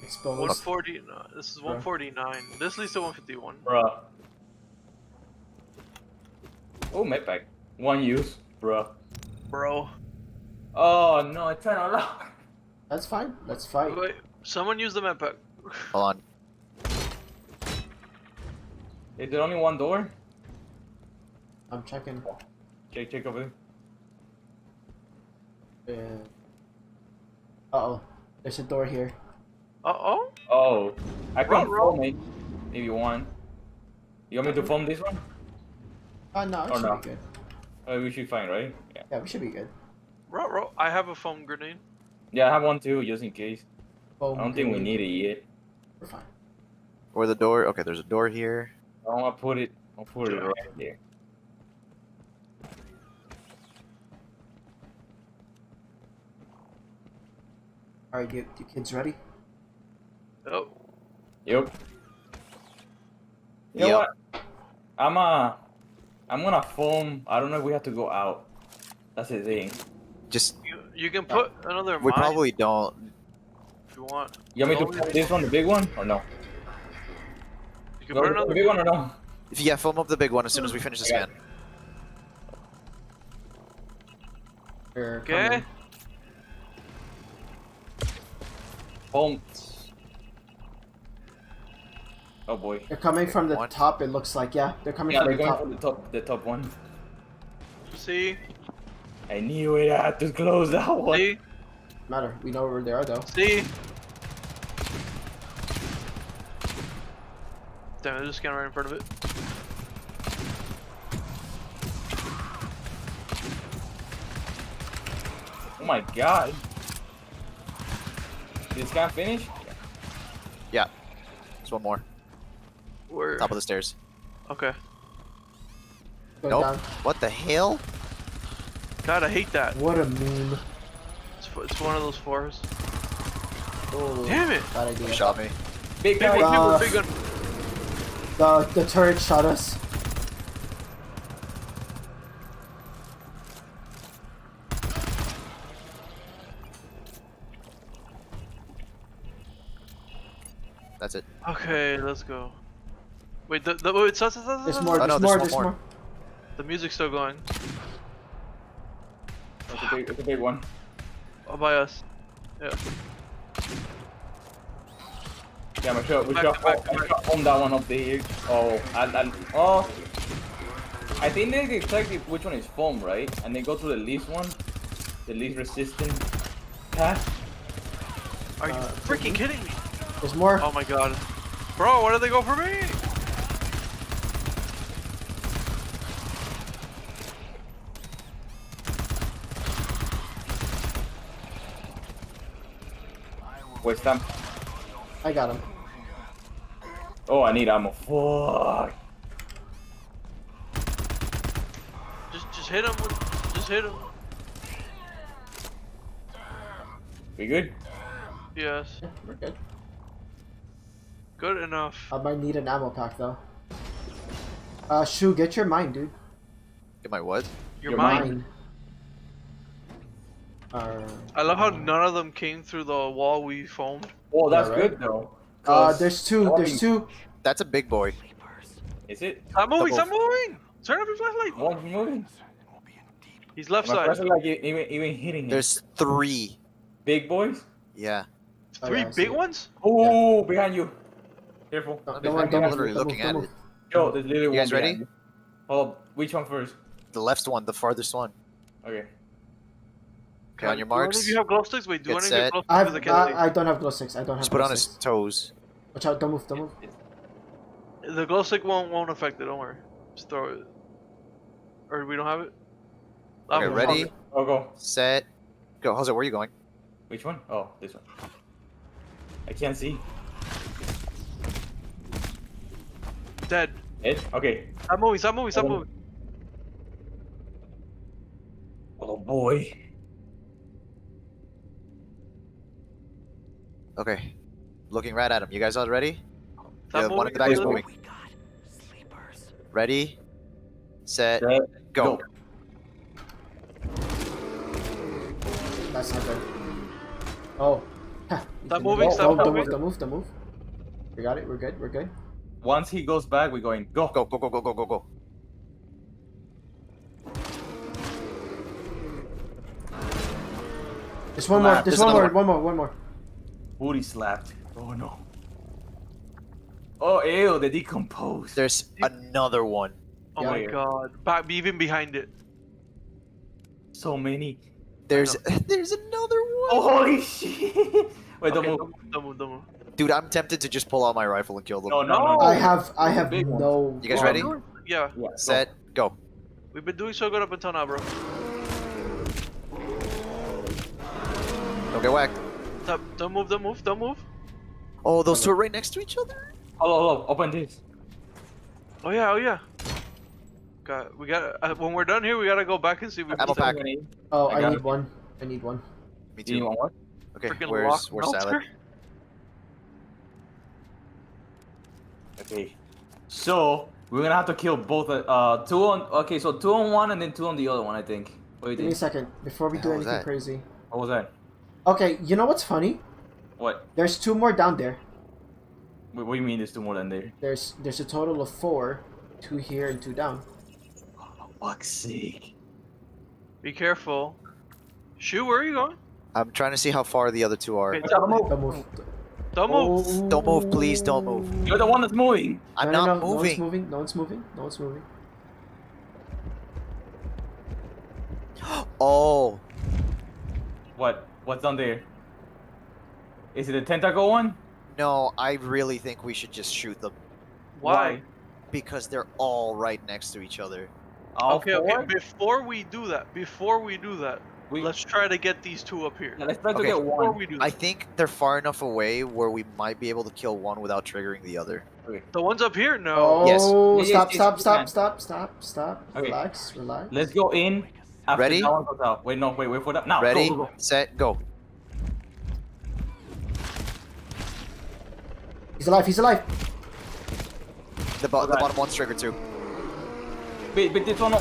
Exposed. 140. No, this is 149. This leads to 151. Bruh. Oh, medpack. One use, bruh. Bro. Oh no, it's not allowed. That's fine. Let's fight. Wait, someone use the med pack. Hold on. Is there only one door? I'm checking. Check over there. Uh-oh. There's a door here. Uh-oh? Oh, I can Roll. foam it. Maybe one. You want me to foam this one? No, it Or should no? be good. We should find, right? Yeah. Yeah, we should be good. Roll. I have a foam grenade. Yeah, I have one too, just in case. Foam I don't think we grenade. need it yet. We're fine. Or the door. Okay, there's a door here. I'll put it right there. Alright, you kids ready? Oh. Yep. You know Yep. what? I'm gonna foam. I don't know if we have to go out. That's the thing. Just You can put another we mine probably don't. if you want. You want me to foam this one, the big one, or no? You can You put want me to foam another the big one or no? Yeah, foam up the big one as soon as we finish the scan. We're Okay. coming. Foam. Oh boy. They're coming from the One. top, it looks like. Yeah, they're coming Yeah, from they're the going top. for the top one. See? I knew it. I had to close that one. See? Matter. We know where they are, though. See? Damn, they're just scanning right in front of it. Oh my god. Did scan finish? Yeah. There's one more. Where? Top of the stairs. Okay. Go Nope. down. What the hell? God, I hate that. What a meme. It's one of those fours. Oh, Damn it! bad idea. Who shot me? Big Big guy. one, big one. The turret shot us. That's it. Okay, let's go. Wait, wait, stop. There's more, Oh, no, there's there's more, one there's more. more. The music's still going. It's a big one. Oh, by us. Yeah. Yeah, we shot Back, home that one up there. Oh, oh. I think they detect which one is foam, right? And they go to the least one, the least resistant path. Are you freaking kidding me? There's more. Oh my god. Bro, why did they go for me? Waste time. I got him. Oh, I need ammo. Fuck. Just hit him. Just hit him. We good? Yes. Yeah, we're good. Good enough. I might need an ammo pack, though. Shou, get your mine, dude. Get my what? You're mine. Mine. I love how none of them came through the wall we foamed. Oh, that's Yeah, right? good though. 'Cause- there's two, there's two. That's a big boy. Is it? Stop moving, Double. stop moving! Turn up your flashlight! One's moving. He's left My side. press is like even hitting him. There's 3. Big boys. Yeah. Oh, Three yeah, I see big it. ones? Oh, behind you. Careful. Don't I'm worry, don't move, literally don't looking move, at don't it. move. Yo, there's literally one. You guys behind ready? you. Hold up. Which one first? The left's one, the farthest one. Okay. Okay, on your Do any marks. of you have glow sticks? Wait, do Get any of you set. have glow I sticks? have, Because I can't I don't have glow sticks. I don't have Just glow put on his sticks. toes. Watch out, don't move, don't move. see. The glow stick won't affect it, don't worry. Just throw it. Or we don't have it? Okay, I'm- ready, Oh, go. set, go. Jose, where are you going? Which one? Oh, this one. I can't see. Dead. It? Okay. Stop moving, stop moving, stop Oh. moving. Oh boy. Okay. Looking right at him. You guys all ready? Stop The one in the back moving. is moving. Ready, set, Set, go. That's not good. Oh. Stop moving, Don't- stop don't moving. move, don't move, don't move. We got it, we're good, we're good. Once he goes back, we're going. Go. Go, go, go, go, go, go, go. There's one more, There's there's one another more, one more, one more. Booty slapped. Oh no. Oh, ew, they decomposed. There's another one. Oh Yeah. my god. Back, even behind it. So many. There's another one. Holy shit! Wait, don't Okay, move. Don't move. Dude, I'm tempted to just pull out my rifle and kill them. No. I have Big ones. no. You guys Oh, ready? Yeah, Yeah, Set, go. we've been doing so good up until now, bro. Don't get whacked. Don't move. Oh, those two are right next to each other? Hello. Open this. Oh yeah. We got when we're done here, we gotta go back and see if we Ammo pack. Oh, I I got need it. one. I need one. Me Do you too. want one? Okay, freaking where's lock salad? melter. Okay. So we're gonna have to kill both. Two on. Okay, so 2 on one and then 2 on the other one. I think. What do you Give me a think? second before we The do hell was anything that? crazy. What was that? Okay, you know what's funny? What? There's 2 more down there. What do you mean? There's 2 more than there? There's a total of 4, 2 here and 2 down. Fuck's sake. Be careful. Shou, where are you going? I'm trying to see how far the other two are. Okay, Don't move. Don't move. Oh. Don't move, please, don't move. You're the one that's moving. I'm No, not no, no, moving. No one's moving. Oh, What? What's on there? Is it a tentacle one? no, I really think we should just shoot them. Why? Because they're all right next to each other. All Okay. four? Before we do that, let's try to get these 2 up here. Yeah, let's try to Okay. get Before one. we do I that. think they're far enough away where we might be able to kill one without triggering the other. The ones up here, no. Oh, Yes. Yes, stop. Okay. Relax. Let's go in. After Ready? that one goes out. Wait for that. Now. Ready, Go. set, go. He's alive. The bottom one's triggered too. Wait, this one.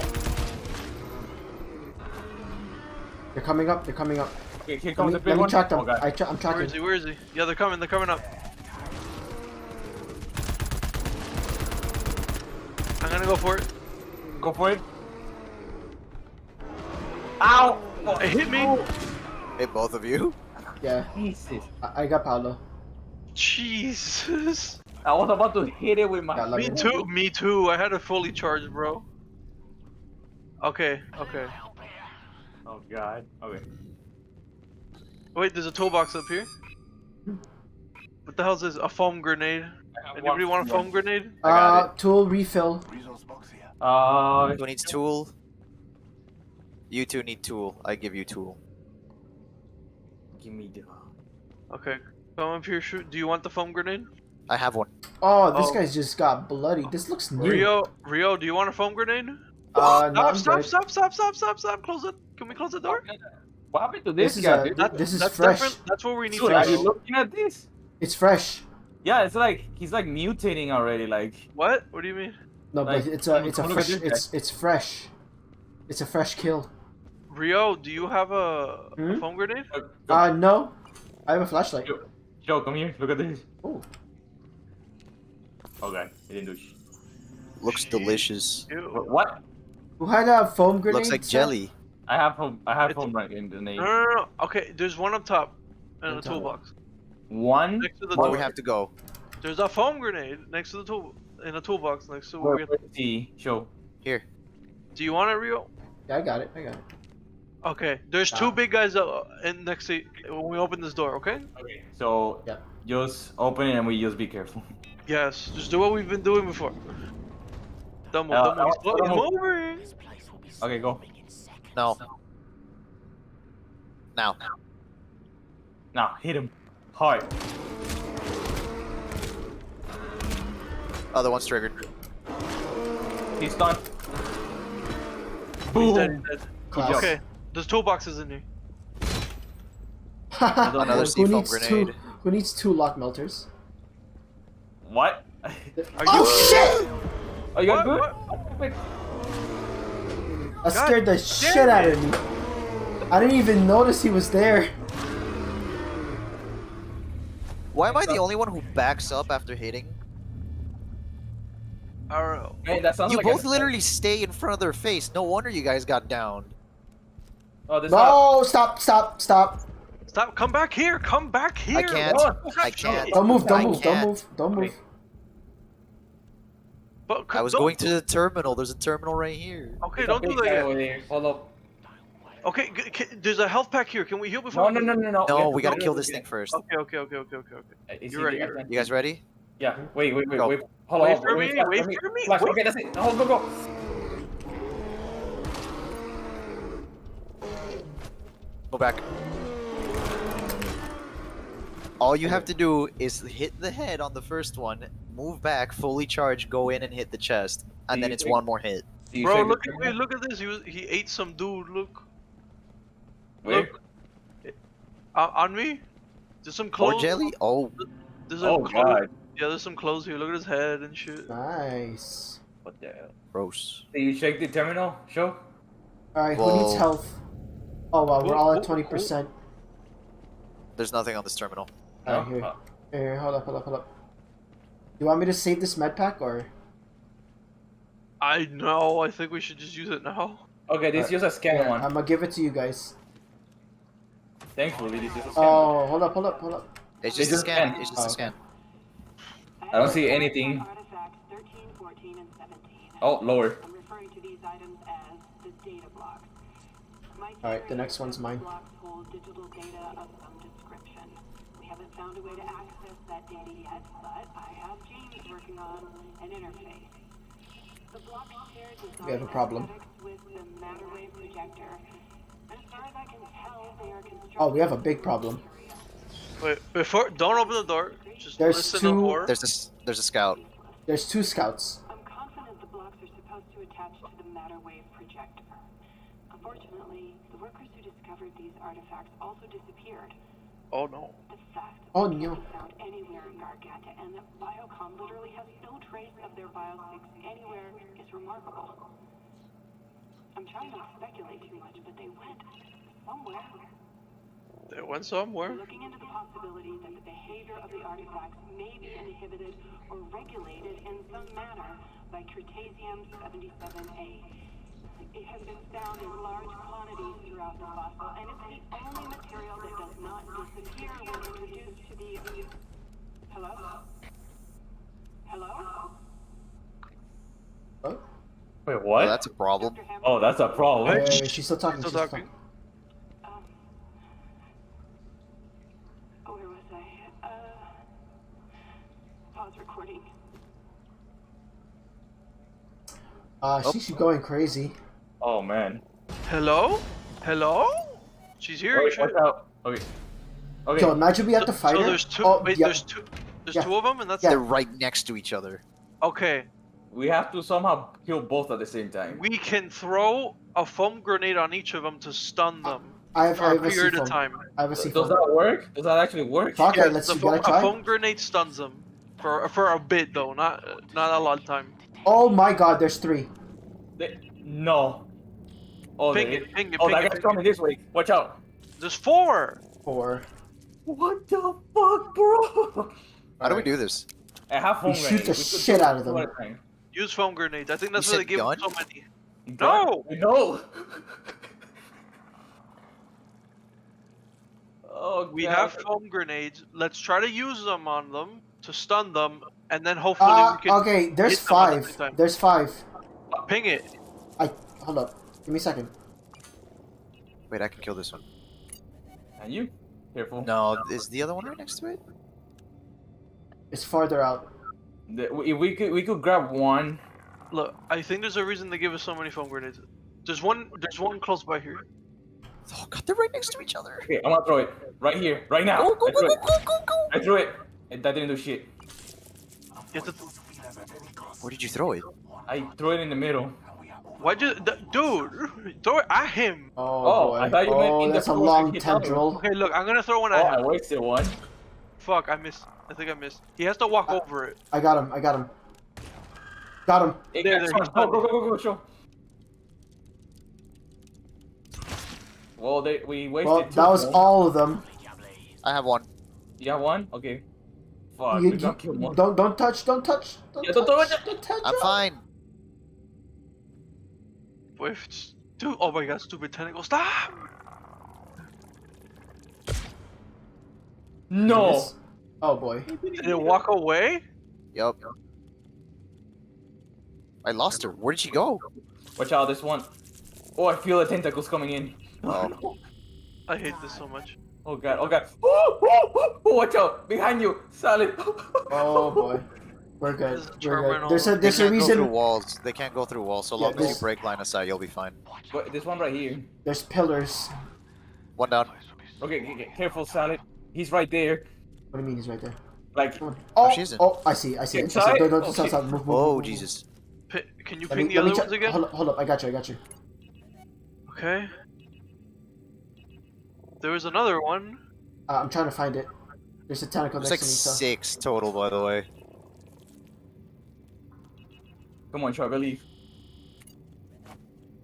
They're coming up. Okay, here Let comes me, the big let me one. track them. Oh, God. I'm Where tracking. is he? Where is he? Yeah, they're coming up. I'm gonna go for it. Go for it. Ow! It hit me. Hey, both of you. Yeah, Jesus. I got Paolo. Jesus. I was about to hit it with my. Yeah, let Me too. I had it fully charged, bro. Okay. Oh God. Okay. Wait, there's a toolbox up here. What the hell is this? A foam grenade? Anybody want a foam grenade? I got Tool refill. Resource box here. Who needs tool? You two need tool. I give you tool. Give me the. Okay. Come up here, shoot. Do you want the foam grenade? I have one. Oh, this Oh. guy's just got bloody. This looks new. Rio, do you want a foam grenade? No, I'm Stop! good. Close it. Can we close the door? What happened to this This is guy? a- dude? This is that's fresh. different. That's where we need Dude, to are you go. looking at this? It's fresh. Yeah, it's like he's like mutating already. Like. What? What do you mean? No, Like, but it's a look at fresh. this It's fresh. It's a fresh kill. Rio, do you have a Hmm? foam grenade? No, I have a flashlight. Joe, come here. Look at this. Oh, Oh God, he didn't do shit. Looks delicious. Ew. What? who had a foam grenade? Looks like set? jelly. I have home right in the name. No. Okay, there's one up top in the Up top. toolbox. One. Next to the Where door. we have to go? There's a foam grenade next to the tool in the toolbox next to where we. Where is he? Show. Here. Do you want it, Rio? Yeah, I got it. Okay. There's 2 big guys in next to when we open this door. Okay. Okay. So Yeah. just open it and we just be careful. Yes. Just do what we've been doing before. Don't move. Uh, Don't move. He's uh, moving. Okay, go. No. Now. Now hit him hard. Other one's triggered. He's done. He's Boom. dead. He's dead. Class. Okay. There's toolboxes in here. Another who C-foam needs grenade. Who needs 2 lock melters? What? Are Oh shit! Are you What? good? What? That scared the shit out of me. I didn't even notice he was there. Why am I the only one who backs up after hitting? I don't know. Hey, that sounds You like both literally stay in front of their face. No wonder you guys got downed. Oh, this No, stop. Stop! Come back here! Come back here! I can't. Oh, I can't. Don't move. I Don't move. can't. Don't move. But, I was don't- going to the terminal. There's a terminal right here. Okay, don't do that yet. Over there. Hold up. Okay, there's a health pack here. Can we heal before? No. No, we have gotta to kill go this again. thing first. Okay. Is You're he right, the- you're You guys ready? Yeah. Wait. Go. Hold Wait on. for me, Flash, wait let me- for me, Flash. wait. Okay, that's it. Oh, go. Go back. All you have to do is hit the head on the first one, move back, fully charge, go in and hit the chest, and Do then you it's think- one more hit. Do you Bro, check the look terminal? at this. He ate some dude. Look. Where? Look. On me. There's some Or clothes. jelly? Oh, There's some Oh clothes. god. Yeah, there's some clothes here. Look at his head and shit. Nice. What the hell? gross. Do you check the terminal, Shou? Alright, who needs Whoa. health? Oh wow, we're all at Who- 20%. There's nothing on this terminal. Alright, No? here. Here, hold up. Do you want me to save this med pack or? I know. I think we should just use it now. Okay, this is just a scan Here, one. I'm gonna give it to you guys. Thankfully, this is a scan. Oh, hold up. It's They just a just scan. scan. It's just a Oh, scan. I don't see anything. Artifacts 13, 14, and 17. Oh, lower. I'm referring to these items as the data blocks. My Alright, the theory next is one's these mine. blocks hold digital data of some description. We haven't found a way to access that data yet, but I have James working on an interface. The blocks share design We have a problem. aesthetics with the matter wave projector. And as far as I can tell, they are constructed. Oh, we have a big problem. Wait, don't open the door. Just There's listen two- to more. There's a scout. There's 2 scouts. I'm confident the blocks are supposed to attach to the matter wave projector. Unfortunately, the workers who discovered these artifacts also disappeared. Oh no. The fact that Oh, they no. can't be found anywhere in Garganta and that Biocom literally has no trace of their biosics anywhere is remarkable. I'm trying not to speculate too much, but they went somewhere. They went somewhere. Looking into the possibility that the behavior of the artifacts may be inhibited or regulated in some manner by Cretaceum-77A. It has been found in large quantities throughout the fossil, and it's the only material that does not disappear when introduced to the... Hello? Hello? Oh, Wait, Well, what? that's a problem. Dr. Hammond? Oh, that's a problem. wait, she's still talking. Still she's talking. Where was I? Pause recording. She's going crazy. Oh man. Hello? Hello? She's here. Wait, watch out. Okay. Okay. Yo, imagine we have to fight So her. there's two. Oh, wait, yeah. there's two. There's Yeah. two of them, and that's Yeah. They're right next to each other. okay. We have to somehow kill both at the same time. We can throw a foam grenade on each of them to stun them I have for a a period of C-foam. time. I have a Does C-foam. that work? Does that actually work? Fuck Yeah, it, let's the you gotta a try. foam grenade stuns them for a bit though, not a lot of time. Oh my god, there's 3. No. Oh, Ping they- it, ping it, oh, ping that it. guy's coming this way. Watch out. There's 4. 4. What the fuck, bro? How do we do this? I have home We shoot the grenades. We could shit do out of two them. at a time. Use foam grenades. I think that's You why they said give them gun? so many. No. No. Oh, We God. have foam grenades. Let's try to use them on them to stun them, and then hopefully we can Okay, there's hit them at the 5. same time. There's 5. Ping it. Hold up. Give me a second. Wait, I can kill this one. And you? Careful. No, is the other one right next to it? It's farther out. We could grab one. Look, I think there's a reason they give us so many foam grenades. There's one close by here. Oh god, they're right next to each other. Okay, I'm gonna throw it right here, right now. Go, go, I go, threw go, it. go, go, go! I threw it. That didn't do shit. You have to- Where did you throw it? I threw it in the middle. Why'd you, dude? Throw it at him. Oh, Oh, boy. I thought you meant Oh, in the that's a pool long like you thought. tendril. Okay, look, I'm gonna throw one Oh, at I him. wasted one. Fuck, I missed. I think I missed. He has to walk over it. I got him. Got him. Hey, There, guys, he's go, done. go, show. Well, we wasted Well, two. that was more. all of them. I have one. You have one? Okay. Fuck, You, we got killed one. don't touch. Don't touch. Yeah, don't throw it. Don't touch. I'm fine. Wait, dude, oh my god, stupid tentacle, stop! No. Yes. Oh boy. Did it walk away? Yup. I lost her. Where did she go? Watch out, this one. Oh, I feel the tentacles coming in. Oh. I hate this so much. Oh god, oh god. Oh, watch out! Behind you! Solid! Oh boy. We're good. This is We're good. terminal. There's a They can't go through reason. walls. They can't go through walls. So Yeah, long as you there's- break line of sight, you'll be fine. Wait, this one right here. There's pillars. One down. Okay, careful, Solid. He's right there. What do you mean he's right there? Like, Come on. Oh, Oh, she isn't. oh, I see. I see. Inside? Don't Oh, stop, shit. stop. Move, move, Oh, move, Jesus. Can you Let ping me, the let me other check. ones again? Hold up. I got you. I got you. Okay. There was another one. I'm trying to find it. There's a tentacle There's next like to me. So. 6 total, by the way. come on, Shou, I believe.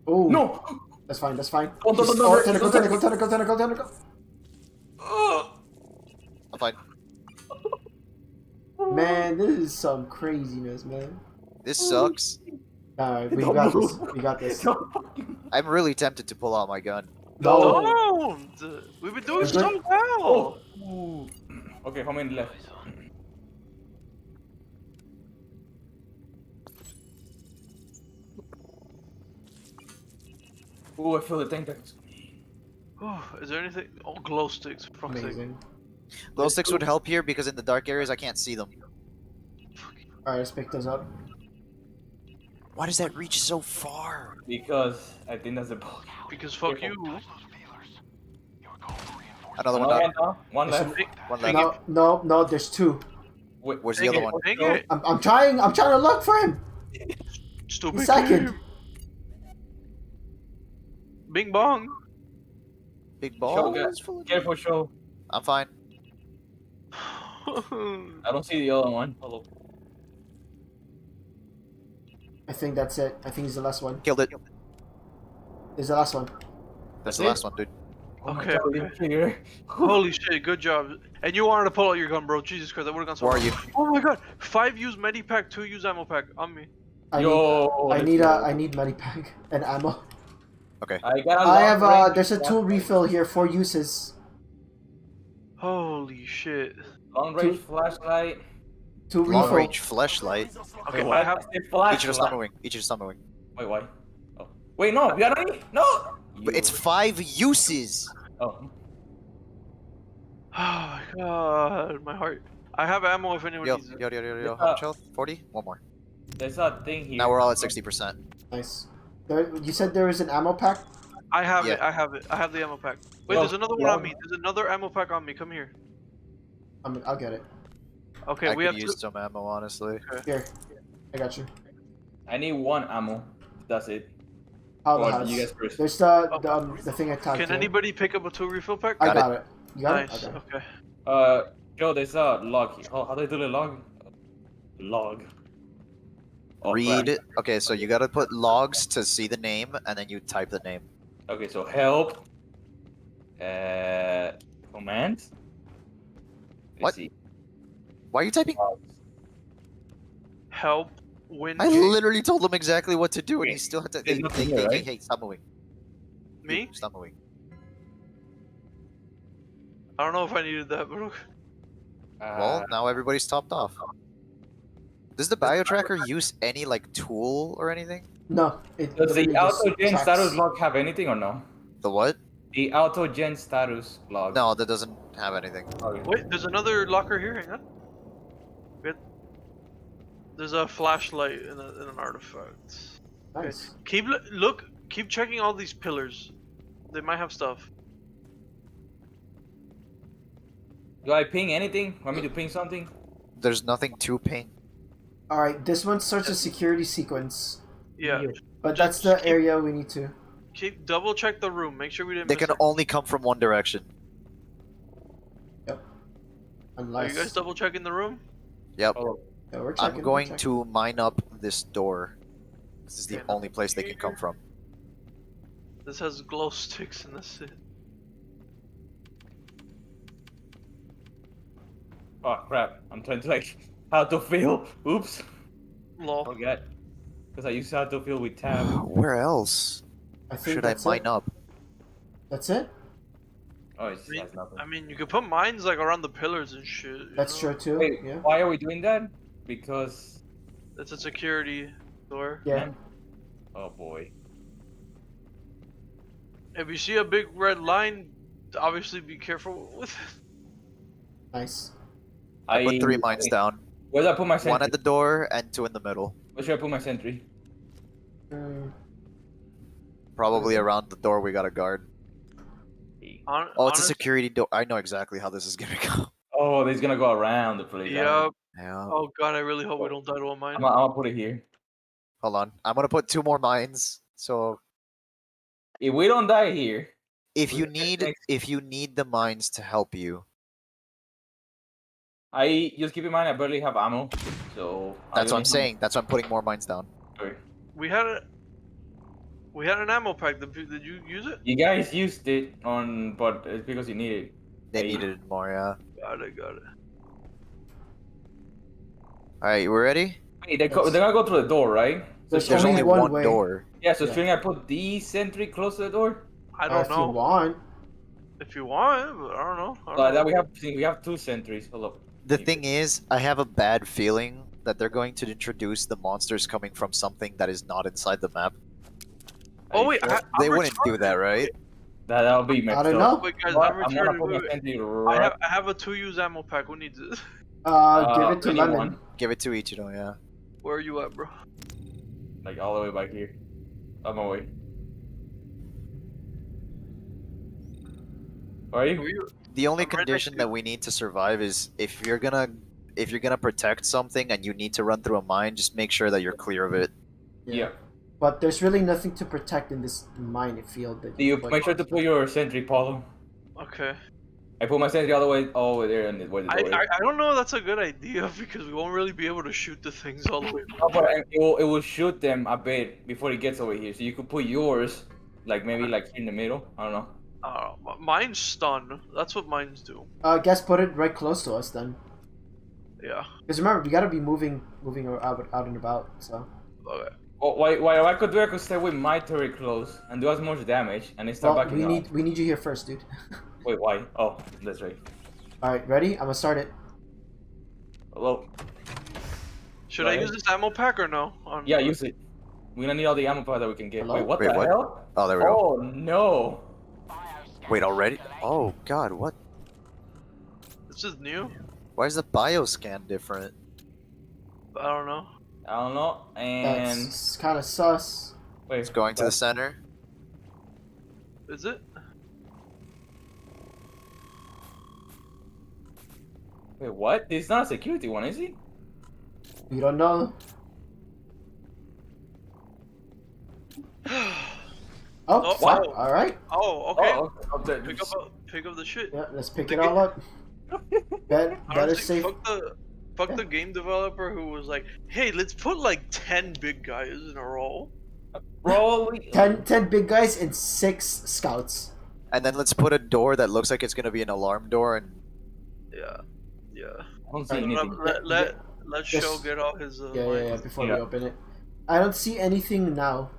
Oh. No! That's fine. That's fine. Oh, no, Just- no, no, tentacle, no, tentacle, tentacle, tentacle, tentacle. I'm fine. Man, this is some craziness, man. This sucks. Alright, we Don't got this. move. We got this. I'm really tempted to pull out my gun. No. Don't! We've been doing We're so good. well! Ooh. Okay, how many left? Ooh, I feel the tentacles. Oh, is there anything? Oh, glow sticks. For fuck's sake. Amazing. Glow sticks would help here because in the dark areas I can't see them. Alright, let's pick those up. Why does that reach so far? Because I think that's the bug. Because fuck you. Another one down. One There's left. One left. No, there's two. Wait, Where's the Dang other it, one? dang No. it. I'm trying to look for him. Stupid Second. game. Bing bong. Big Shou, ball. careful, Shou. I'm fine. I don't see the other one. Hello. I think that's it. I think he's the last one. Killed it. He's the last one. That's the last one, dude. Oh my Okay, God, okay. didn't figure. Holy shit, good job. And you wanted to pull out your gun, bro. Jesus Christ, that would have gone so Where are well. you? Oh my god. 5 use medipack, 2 use ammo pack. On me. I Yo, need let's go. I need medipack and ammo. Okay. I got a I have long range there's a tool refill here, 4 uses. Holy shit. Long range flashlight. 2 Long refill. range flashlight. Okay, Wait, I have. the Each of us flashlight. stomach wing. Each of us stomach wing. Wait, why? Oh, wait, no, you got any? No. But it's 5 uses. Oh, Oh my god, my heart. I have ammo if anyone Yo, needs it. yo. How much health? 40? One more. there's a thing here. Now we're all at 60%. Nice. You said there was an ammo pack? I have it, Yeah. I have it. I have the ammo pack. Wait, Yo, there's another one yo. on me. There's another ammo pack on me. Come here. I'll get it. Okay, I we could have use two. some ammo, honestly. Here. I got you. I need 1 ammo. That's it. How Or the house? you guys first. There's the thing I tagged. Can anybody pick up a 2 refill pack? I Got got it. You got Nice. it? Okay. Okay. Joe, there's a log here. How do I do the log? Log. Oh, Read. crap. Okay, so you gotta put logs to see the name, and then you type the name. Okay, so help. Command. Let's What? see. Why are you typing? Help. Win. I game. literally told him exactly what to do, and he Okay. still had to. There's Hey, nothing hey, here, hey, right? hey, stop moving. Me? Stop moving. I don't know if I needed that, but okay. Well, now everybody's topped off. Does the bio tracker use any like tool or anything? No. It does the literally just auto gen tracks. status log have anything or no? The what? The auto gen status log. No, that doesn't have anything. Okay. Wait, there's another locker here. Hang on. There's a flashlight and an artifact. Nice. Keep checking all these pillars. They might have stuff. Do I ping anything? Want me to ping something? There's nothing to ping. Alright, this one starts a security sequence. Yeah. But Just that's the keep- area we need to. Keep double check the room. Make sure we didn't They miss can it. only come from one direction. Are Unless. you guys double checking the room? Yep. Oh, Yeah, we're checking, I'm going we're to mine up this door. This is the Okay, only place they can come here. from. This has glow sticks in this. oh crap! I'm trying to like how to feel. Oops. Lol. Forget. Because I used how to feel with tab. Where else I think should I that's mine it. up? That's it? Oh, it's that's nothing. I mean, you could put mines like around the pillars and shit. you That's know? true too. Wait, Yeah. why are we doing that? Because. It's a security door. Yeah. Oh boy. If you see a big red line, obviously be careful with it. Nice. I put 3 mines down. Where did I put my sentry? 1 at the door and 2 in the middle. Where should I put my sentry? Probably around the door we got a guard. Oh, it's a Honest- security door. I know exactly how this is gonna go. Oh, he's gonna go around the place. Yep. Yeah. Oh god, I really hope we don't die to a mine. I'm gonna put it here. Hold on. I'm gonna put 2 more mines. So If we don't die here, if you need the mines to help you, I just keep in mind I barely have ammo, so that's what I'm saying. That's why I'm putting more mines down. We had an ammo pack. Did you use it? You guys used it on, but it's because you need it. They needed it more, yeah. Got it. Alright, we're ready? Wait, they're gonna go through the door, right? There's There's only one one way. door. Yeah, so Yeah. shouldn't I put the sentry close to the door? I don't If you know. want. If you want, but I don't know. That we have 2 sentries. Hold up. The thing is, I have a bad feeling that they're going to introduce the monsters coming from something that is not inside the map. Oh wait, They wouldn't do that, right? That'll be messed I don't up. know. Wait, guys, But I'm I'm gonna returning. put my Wait, sentry I right. have a 2-use ammo pack. Who needs it? Give it to anyone. Lemon. Give it to Ichido, yeah. Where are you at, bro? Like all the way back here. On my way. Where are Where you? are you? The only I'm right next condition to that you. we need to survive is if you're gonna protect something and you need to run through a mine, just make sure that you're clear of it. Yeah. But there's really nothing to protect in this minefield. That Do you put. make sure to put your sentry, Paulo? Okay. I put my sentry all the way there and where the door is. I don't know if that's a good idea because we won't really be able to shoot the things all the way. No, but it will shoot them a bit before it gets over here. So you could put yours, like maybe like here in the middle. I don't know. Mine's stun. That's what mines do. Guess put it right close to us then. Yeah. Because remember, we gotta be moving out and about. So. Okay. Oh, why I could do it? I could stay with my turret close and do as much damage and then start Well, backing up. we need you here first, dude. Wait, why? Oh, that's right. All right, ready? I'm gonna start it. Hello. Should I use this ammo pack or no? Yeah, use it. We're gonna need all the ammo power that we can get. Hello? Wait, what Wait, the what? hell? Oh, there we go. Oh no! Wait, already? Oh god, what? This is new. Why is the bioscan different? I don't know. I don't know. And That's kind of sus. wait, It's going to the center. Is it? Wait, what? This is not a security one, is it? You don't know. Oh, Oh, fuck. oh. All right. Oh, okay. Oh, okay. Pick up the shit. Yeah, let's pick Pick it all it. up. Better Honestly, safe. fuck the game developer who was like, hey, let's put like 10 big guys in a row. Bro, 10 big guys and 6 scouts. And then let's put a door that looks like it's gonna be an alarm door and Yeah. I don't see Alright, anything. Let Just- Shou get all his Yeah, mines. before Yeah. we open it. I don't see anything now.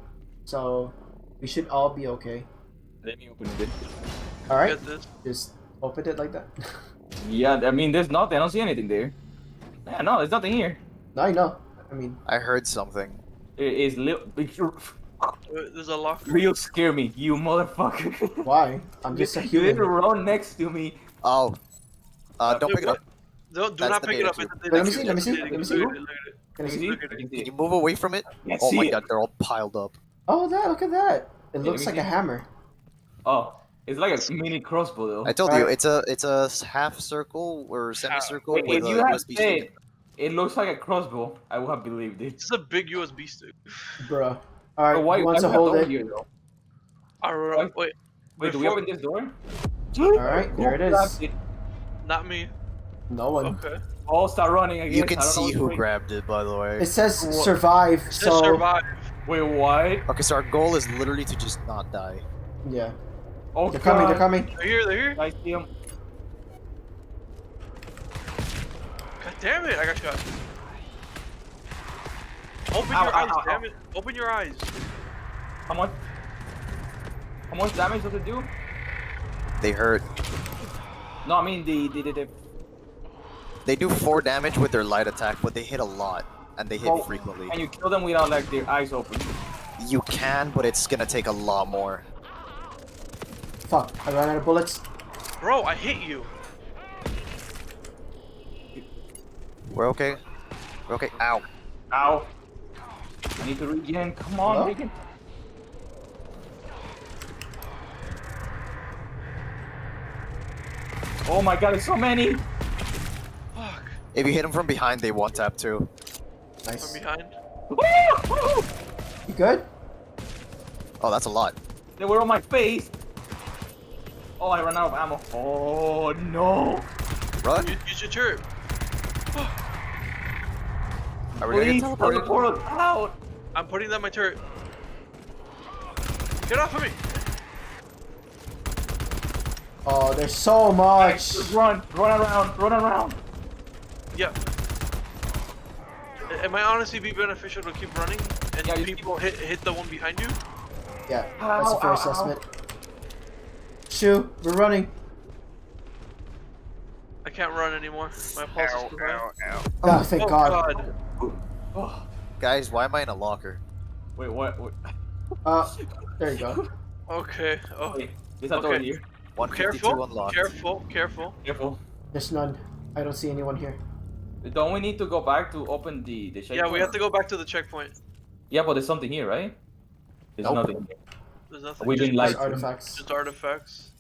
So, we should all be okay. Let me open it. Alright, Get this. just open it like that. Yeah, I mean, there's nothing. I don't see anything there. Yeah, no, there's nothing here. No, I know. I mean, I heard something. It is There's a lock. real scare me, you motherfucker. why? I'm just a You didn't human. run next to me. Oh. Don't pick it up. Do That's not the pick it data up. cube. Let me see, let me see, let me see. Look at it, look at it. Can I Can see? you Look at it. see? Can you move away from it? Can't Oh see my it. god, they're all piled up. Oh, look at that. It looks let like me a see. hammer. Oh, it's like a mini crossbow though. I told you, Alright. it's a half circle or semicircle Wait, with if a you had USB stick. said it looks like a crossbow, I would have believed it. This is a big USB stick. Bruh. But Alright, why who wants to we have hold door it? here, though? Alright, wait. Wait, do we Before- open this door? Alright, there it is. Grabbed it? Not me. No one. Okay. All start running again. You can I don't know see who what's grabbed it, by the way. It says survive, Just so... survive. Wait, why? Okay, so our goal is literally to just not die. Yeah. Oh, They're coming, they're God. coming. They're here, they're here. I see him. God damn it, I got shot. Open Ow, your ow, eyes, ow, damn ow. it. Open your eyes. How much damage does it do? They hurt. No, I mean They do 4 damage with their light attack, but they hit a lot, and they hit Oh, frequently. and you kill them without like their eyes open. You can, but it's gonna take a lot more. Fuck, I ran out of bullets. Bro, I hit you. We're okay. We're okay. Ow. Ow. I need to regen. Come on, Hello? regen. Oh my god, there's so many! Fuck. If you hit them from behind, they one tap too. Nice. From behind. Woo! You good? Oh, that's a lot. They were on my face! Oh, I ran out of ammo. Oh no! Run. Use your turret. Are we gonna Please, get put the teleported? portal out! I'm putting down my turret. Get off of me! Oh, there's so much. Just run around! Yeah. It might honestly be beneficial to keep running and Yeah, you people hit the one behind you. Yeah, that's a fair Ow, ow, assessment. Shou, we're running. I can't run anymore. My pulse is too high. Oh, thank Oh God. god. Oh, Guys, why am I in a locker? wait, what? There you go. Okay. Oh. Wait, there's a Okay. door here. 152 Careful. unlocked. Careful. Careful. Careful. There's none. I don't see anyone here. Don't we need to go back to open the checkpoint? Yeah, we have to go back to the checkpoint. Yeah, but there's something here, right? There's Nope. nothing here. There's nothing. We've been just, lied Just to. artifacts. just artifacts.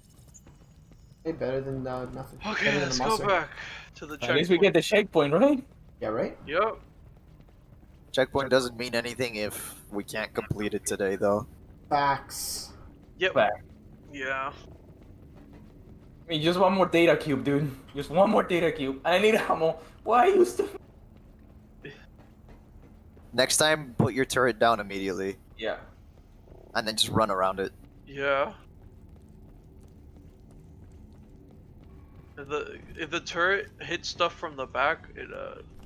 Hey, better than nothing. Okay, Better than let's a go monster. back to the At checkpoint. least we get the checkpoint, right? Yeah, right? Yup. Checkpoint doesn't mean anything if we can't complete it today, though. Facts. Yep. Back. Yeah. I mean, just one more data cube, dude. Just one more data cube. I need ammo. Why are you still? Next time, put your turret down immediately, Yeah. and then just run around it. Yeah. If the turret hits stuff from the back, it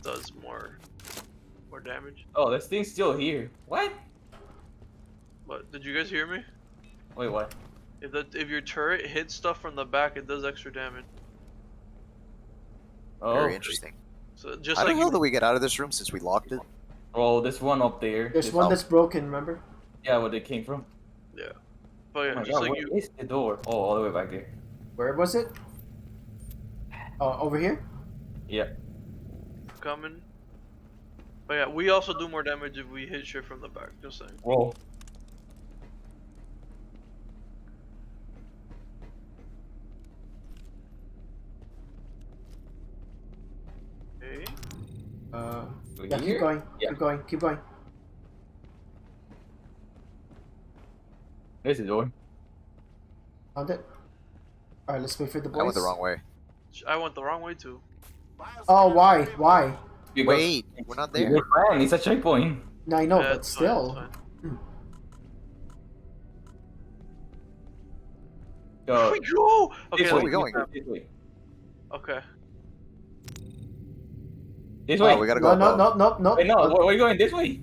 does more damage. Oh, this thing's still here. What? But did you guys hear me? Wait, what? If your turret hits stuff from the back, it does extra damage. Oh. Very interesting. So just I like don't know you, that we get out of this room since we locked it. Oh, there's one up there. There's This- one that's broken, remember? Yeah, where they came from. but Oh yeah, my just god, like where you. is the door? Oh, all the way back there. Where was it? Oh, over here? Yeah. Coming. But yeah, we also do more damage if we hit shit from the back. Just saying. Whoa. Okay. We Yeah, here? keep going. Yeah. Keep going. Keep going. There's the door. Found it. Alright, let's wait for the boys. I went the wrong way. I went the wrong way too. Oh, why? Why? Because Wait, we're not there. we're fine. It's a checkpoint. No, I know, Yeah, but it's fine, still. it's fine. Go. Where'd we go? Okay, Where are let we me- going? This way. Okay. This way. Oh, we gotta No, go no, above. no, no, no. Wait, no, where are you going? This way.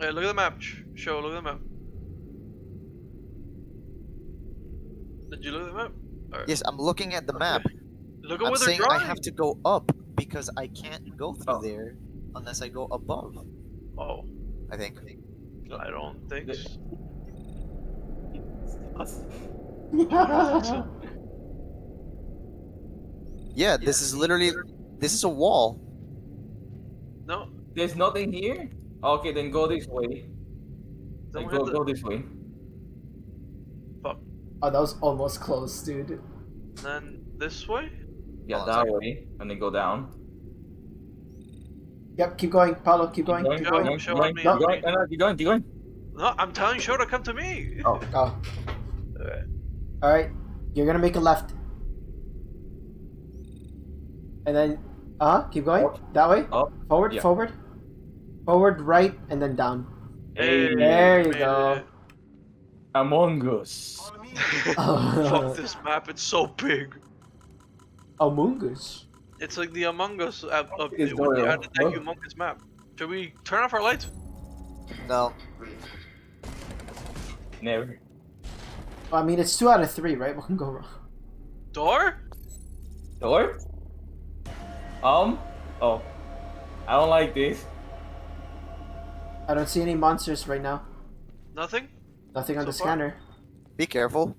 Hey, look at the map. Show. Look at the map. Did you look at the map? Alright. Yes, I'm looking at the map. Look at I'm where they're saying I drawing. have to go up because I can't go through Oh. there unless I go above. Oh, I think. I don't think. The- Yeah, this is literally. This is a wall. No. There's nothing here? Okay, then go this way. Then Like, we have to- go this way. Fuck. Oh, that was almost close, dude. Then this way. Yeah, Hold on a that second. way. And then go down. Yep, keep going, Paulo, keep going, keep Go, going. show me. Keep going. No, keep going, keep going. No, I'm telling Show to come to me. Oh. Oh, Alright. alright. You're gonna make a left. And then, keep going. That way. Up. Forward, Yeah. forward. Forward, right, and then down. Hey, There you made go. it. Among Us. Fuck this map. It's so big. Among Us. It's like the Among Us app of It's when they Doyle. added that humongous map. Should we turn off our lights? No. Never. I mean, it's 2 out of 3, right? What can go wrong? Door? Door? Oh. I don't like this. I don't see any monsters right now. Nothing? Nothing on So the far? scanner. Be careful.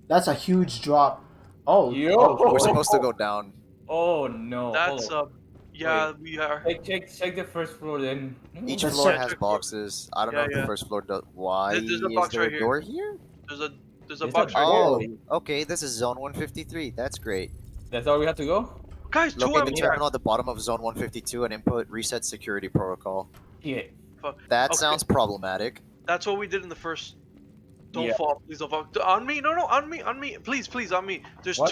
That's a huge drop. Oh, Yo. We're supposed to go down. Oh no. That's hold on. yeah, we are. Check the first floor then. Each Let's floor check. has boxes. I don't know if the first floor does. Why There's a is box there right a here. door here? There's a There's box a right door. here. Oh, okay. This is zone 153. That's great. That's all we have to go? Guys, two Locate the ammo terminal packs. at the bottom of zone 152 and input reset security protocol. Yeah. Fuck. That Okay. sounds problematic. That's what we did in the first. Don't Yeah. fall, please don't fall. On me, no, on me, please, on me. There's What?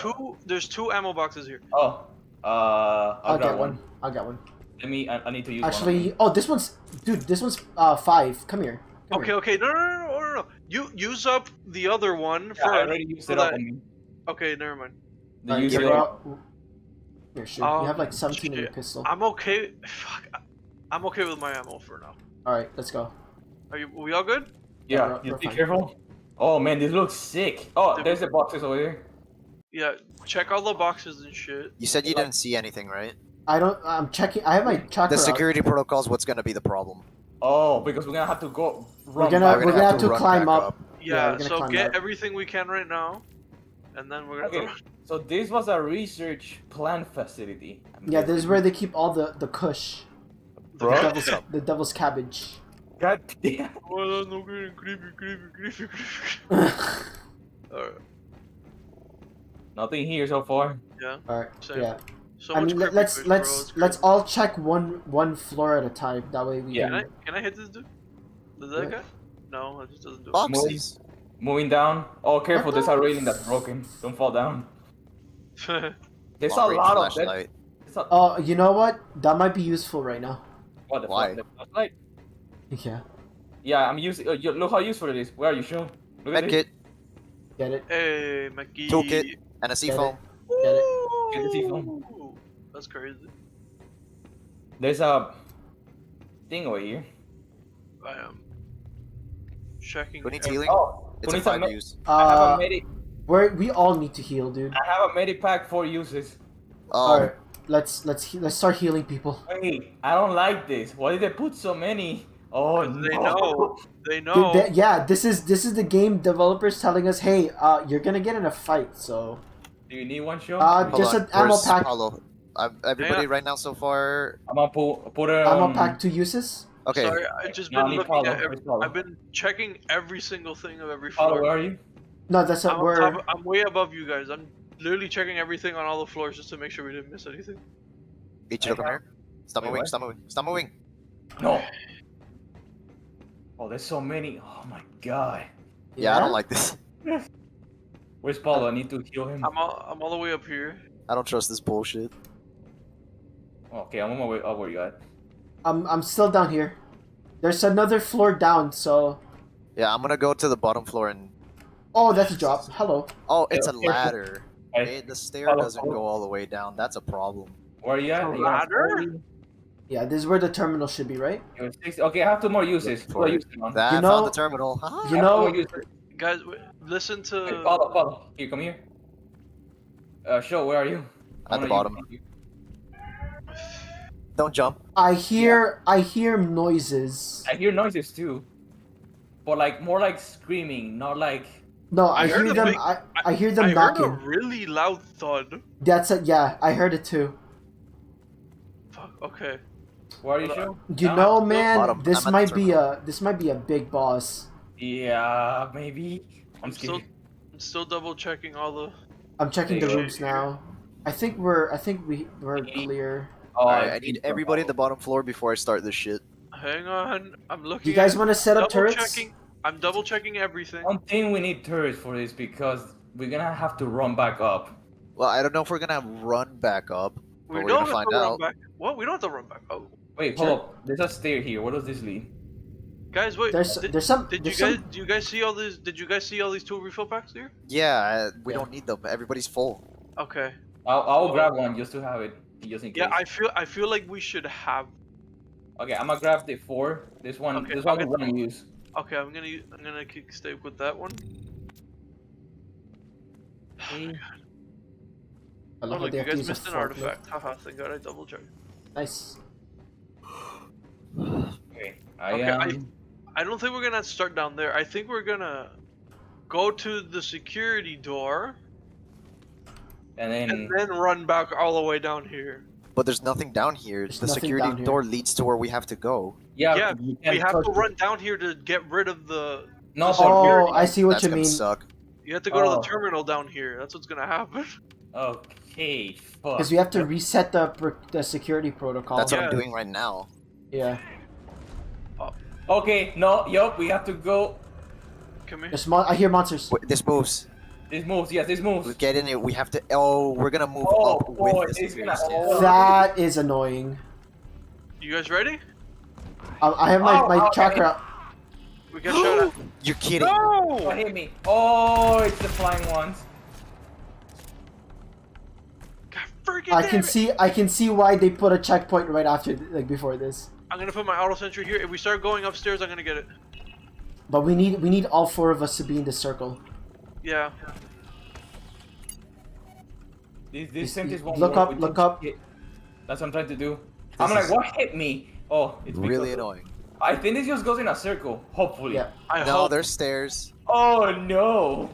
two ammo boxes here. Oh. I'll grab get one. I'll get one. Let me. I need to use Actually, oh, this one's, dude. This one's 5. Come here. Come here. Okay, no. You use up the other one Yeah, first. I already used so it up that- on me. Okay, never mind. The Alright, user. give it up. Here, Shou. You have like 17 in your shit. pistol. I'm okay. Fuck. I'm okay with my ammo for now. All right, let's go. Are we all good? Yeah, we're just be fine. careful. Oh man, this looks sick. Oh, Dude. there's the boxes over there. Yeah. Check all the boxes and shit. You said you didn't see anything, right? I'm checking. I have my tracker The out. security protocol is what's gonna be the problem. Oh, because we're gonna have to go. We're Run gonna back. we're gonna have to run climb back up. Yeah. we're gonna So climb get up. everything we can right now, and then we're gonna. Okay, so this was a research plan facility. Yeah, this is where they keep all the kush, Bro. the devil's cabbage. God damn. Oh, no, creepy. Alright. Nothing here so far. Yeah. All right. Same. Yeah. So I much mean, creepy let's fish, bro, let's it's let's crazy. all check one floor at a time. That way we Yeah. Can I hit this dude? Does that What? guy? No, it just doesn't do it. Boxes. Moving down. Oh, careful! There's a railing that's broken. Don't fall down. There's a Long-range lot of that. flashlight. Oh, you know what? That might be useful right now. What the Why? fuck? The flashlight? Yeah. Yeah, I'm using. Look how useful it is. Where are you, Shou? Look at this. Medkit, Get it? Hey, Mackie. toolkit, and a seafoam. Get it? Get the seafoam. Ooh, that's crazy. There's a thing over here. I am checking. Who needs every- healing? Oh, It's who a needs a 5 med- use. I have a medic. We all need to heal, dude. I have a medipack for uses. Oh, All right. Let's start healing people. Wait, I don't like this. Why did they put so many? Oh no. They know. They Dude, know. yeah, this is the game developers telling us, hey, you're gonna get in a fight, so Do you need one, Shou? hold just on. an ammo Where's pack. Paulo? Everybody on. right now so far. I'm gonna put Ammo pack 2 uses. Okay. Sorry, I've just No, I been need looking Paulo. at. Where's Paulo? I've been checking every single thing of every Paulo, floor. where are you? No, that's I'm, not where. I'm way above you guys. I'm literally checking everything on all the floors just to make sure we didn't miss anything. Ichiro, come here. Stop Wait, moving, what? stop moving, stop moving. No. Oh, there's so many. Oh my god. Yeah, I don't like this. Where's Paulo? I need to heal him. I'm all the way up here. I don't trust this bullshit. Okay, I'm on my way up. Where you at? I'm still down here. There's another floor down, so. Yeah, I'm gonna go to the bottom floor and. Oh, that's a drop. Hello. Oh, it's a Okay. ladder. Hey, Hey, the stair Follow, doesn't follow. go all the way down. That's a problem. where are you at? A You got ladder? 40? Yeah, this is where the terminal should be, right? You're 60. Okay, I have 2 more uses. For Two it. uses, man. That You know- found the terminal. Haha. You I have 2 know, more uses. Guys, listen Hey, to. Paulo. Here, come here. Shou, where are you? I At the wanna bottom. use- Don't jump. I hear noises. I hear noises too, but like more like screaming, not like. No, I I heard hear a them. big- I hear them I heard knocking. a really loud thud. That's it. Yeah, I heard it too. Fuck. Okay. Where are you, Hold Shou? You Nah, know, I'm man, bottom. this I'm at might the be a big boss. Yeah, maybe. I'm still, scared. I'm still double checking all the. I'm checking the Hey. rooms now. I think we're clear. Oh, Alright, I need everybody at the bottom floor before I start this shit. Hang on. I'm looking. Do you guys at- want to set up double turrets? checking. I'm double checking everything. One thing we need turrets for this because we're gonna have to run back up. Well, I don't know if we're gonna run back up. We But we're don't gonna have find to run out. back. What? We don't have to run back. Oh, Wait, hold up. There's a stair here. Where does this lead? guys, wait. There's some. Did you there's guys? some- Do you guys see all these? Did you guys see all these tool refill packs here? Yeah, we Yeah. don't need them. Everybody's full. Okay. I'll grab one just to have it, just in case. Yeah, I feel like we should have. Okay, I'm gonna grab the 4. This one, Okay, this I'll one get- we're gonna use. Okay, I'm gonna stay with that one. I Oh, love how look, they you have to guys use a missed an forklift. artifact. Haha, thank God I double checked. Nice. Okay, I Okay, am. I don't think we're gonna start down there. I think we're gonna. go to the security door, And and then run back all the way down here. But there's nothing down here. There's The nothing security down here. door leads to where we have to go. Yeah, you we can't have to touch run down here to get rid of the. No, Oh, I see what That's you gonna mean. suck. You have to go to Oh. the terminal down here. That's what's gonna happen. Okay, fuck. Because we have to reset the security protocol. That's what Yeah. I'm doing right now. Yeah. Okay, no, yup, we have to go. Come here. I hear monsters. Wait, this moves. This moves, yes, this moves. We get in it. We have to. Oh, we're gonna move Oh, up boy, with the it's security gonna- stand. That is annoying. You guys ready? I have my Oh, tracker out. We got shot at. You're kidding. Oh, No! hit me. Oh, it's the flying ones. God freaking I damn can it. see why they put a checkpoint right after, like before this. I'm gonna put my auto sentry here. If we start going upstairs, I'm gonna get it. But we need all 4 of us to be in this circle. Yeah. This sentence won't Look work up, with look this up. shit. That's what I'm trying to do. This I'm like, is what hit me? Oh, it's really because- annoying. I think this just goes in a circle, hopefully. Yeah. I No, hope. there's stairs. Oh no.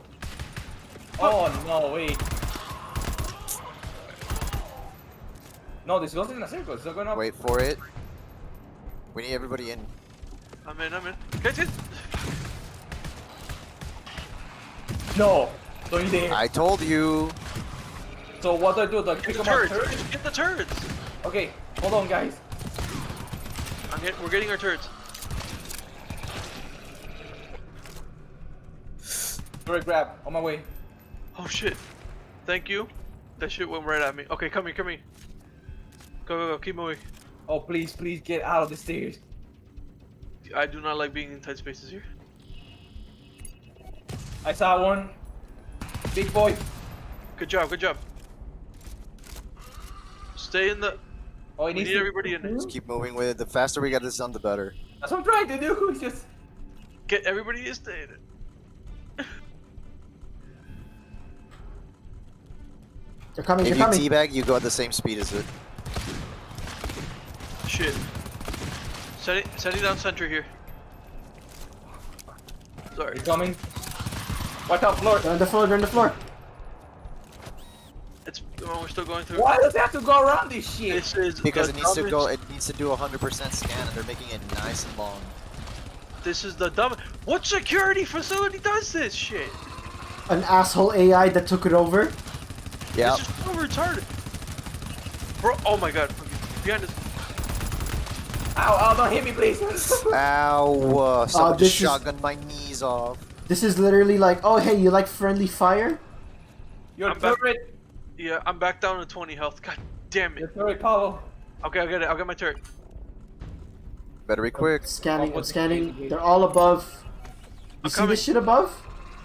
Oh no, wait. No, this goes in a circle. It's not going up. Wait for it. We need everybody in. I'm in. Catch it. No. Don't you dare. I told you. So what do I do? Do I Get pick the up my turrets. turret? Get the turrets. Okay, hold on, guys. We're getting our turrets. Turret grab. On my way. Oh shit. Thank you. That shit went right at me. Okay, come here. Go. Keep moving. Oh, please get out of the stairs. I do not like being in tight spaces here. I saw one. Big boy. Good job. Stay in the. Oh, he We needs need to- everybody in. Just keep moving with it. The faster we get this done, the better. That's what I'm trying to do. It's just. Get everybody to stay in it. They're coming, If they're you coming. teabag, you go at the same speed as it. Shit. Setting down sentry here. Sorry. He's coming. Watch out, floor. They're on the floor. It's. Oh, we're still going through. Why does it have to go around this shit? This is Because the it needs to go. dumbest- It needs to do 100% scan, and they're making it nice and long. This is the dumb. What security facility does this shit? An asshole AI that took it over. Yeah. This is so retarded. Bro, oh my god. Behind us. Ow, don't hit me, please. Ow! Someone this just is- shotgunned my knees off. This is literally like, oh hey, you like friendly fire? Your I'm back. turret. Yeah, I'm back down to 20 health. God damn Your it. turret, Paulo. Okay, I'll get it. I'll get my turret. Better be quick. Scanning, Oh, I'm scanning. They're all above. You I'm see coming. this shit above?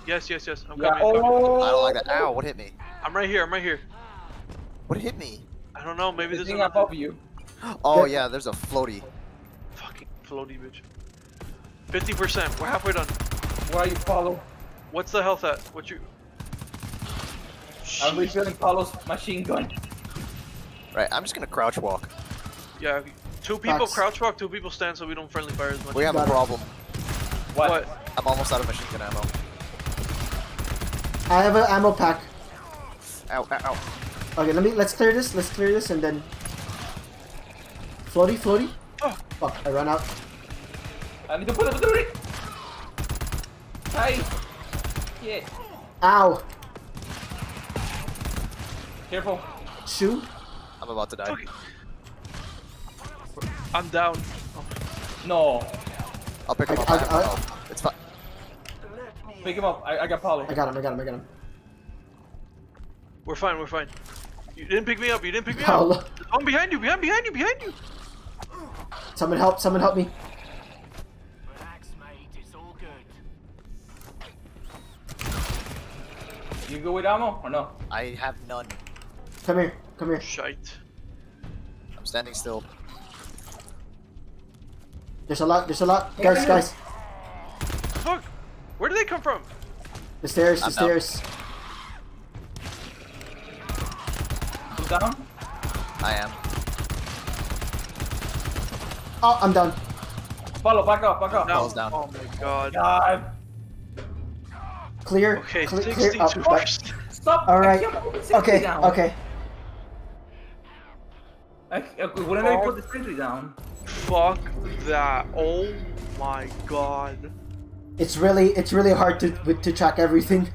Yes. I'm Yeah. coming. I'm coming. Oh. I don't like that. Ow! What hit me? I'm right here. What hit me? I don't know. Maybe The there's thing another above you. Oh yeah, there's a floaty. fucking floaty bitch. 50%. We're halfway done. Where are you, Paulo? What's the health at? What you? I'm refilling Paulo's machine gun. Right. I'm just gonna crouch walk. Yeah. 2 people Facts. crouch walk, 2 people stand, so we don't friendly fire as much. We have Got a it. problem. What? I'm almost out of machine gun ammo. I have an ammo pack. Ow! Ow! Ow! Okay, let's clear this and then floaty. Oh. Fuck, I ran out. I need to put it through it. Hi. Yeah. Ow. Careful. Shou. I'm about to die. Fuck it. I'm down. Oh. No. I'll pick him up. I- I have no health. It's fine. Pick him up. I got Paulo. I got him. We're fine. You didn't pick me up. Paulo. There's one behind you. Behind you. Someone help me. Relax, mate. It's all good. You go with ammo or no? I have none. Come here. Shite. I'm standing still. There's a lot. Guys. Fuck. Where did they come from? The stairs. I'm down. You down? I am. Oh, I'm down. Paulo, back up. Paul's down. Oh my god. God. Clear. Okay, Clear 62 up. Right. Stop! All right. I can't put the sentry Okay. down. Okay. Wouldn't let me put the sentry down. Fuck that. Oh my god. It's really hard to track everything.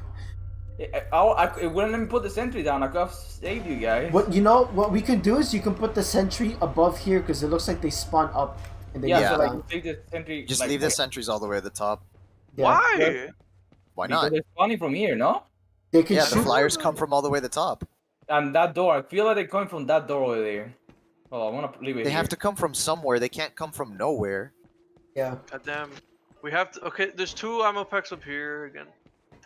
It wouldn't let me put the sentry down. I could have saved you guys. What we can do is you can put the sentry above here because it looks like they spawn up and they Yeah, go so like down. take the sentry. Just like, leave the sentries all the way at the top. Yeah. Why? Why Because not? they're spawning from here, no? They can Yeah, the shoot. flyers come from all the way to the top. And that door, I feel like they're coming from that door over there. Oh, I want to leave it They here. have to come from somewhere. They can't come from nowhere. Yeah. God damn. We have to. Okay, there's 2 ammo packs up here again.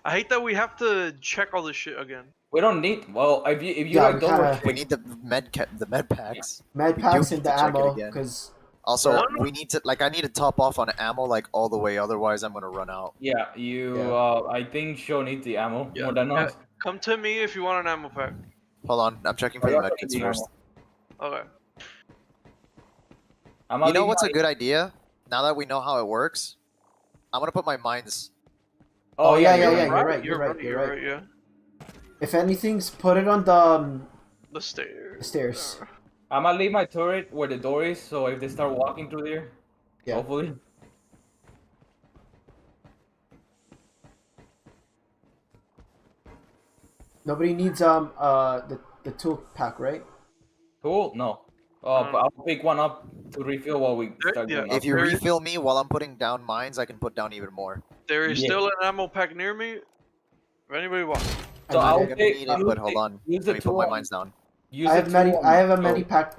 I hate that we have to check all this shit again. We don't need. Well, if you Yeah, like we double kinda- check, We need the med packs. Med We packs do and need the to check it ammo again. because Also, No. we need to I need to top off on ammo like all the way. Otherwise, I'm gonna run out. yeah, you. Yeah. I think Shou needs the ammo Yeah. more than us. Come to me if you want an ammo pack. Hold on, I'm checking for the Yeah, med kits the first. Okay. You know what's a good idea? Now that we know how it works, I'm gonna put my mines. Oh, yeah, you're yeah, right. you're right. Yeah. if anything's put it on the The stairs. stairs. I'm gonna leave my turret where the door is, so if they start walking through there, Yeah. hopefully. Nobody needs the tool pack, right? Cool. No. But I'll pick one up to refill while we start Yeah. going up. If you There- refill me while I'm putting down mines, I can put down even more. There is Yeah. still an ammo pack near me. If anybody wants. So I I'll need I'm it. gonna need it, but hold use on. use Let the me put tool my on- mines down. use I the have tool on I have a Shou. medi pack.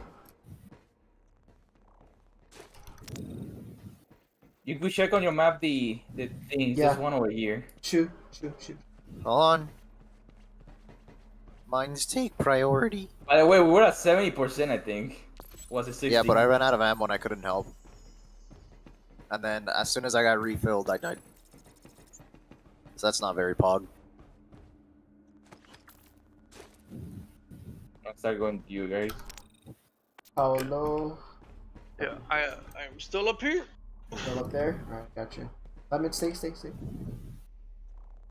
You could check on your map the things. Yeah. There's one over here. Shoot. Hold on. Mines take priority. By the way, we were at 70%, I think. Was it 60? Yeah, but I ran out of ammo and I couldn't help. And then as soon as I got refilled, I died. So that's not very pog. I'll start going to you guys. Paolo. Yeah, I'm still up here. Still up there? Alright, gotcha. Lemon, stay.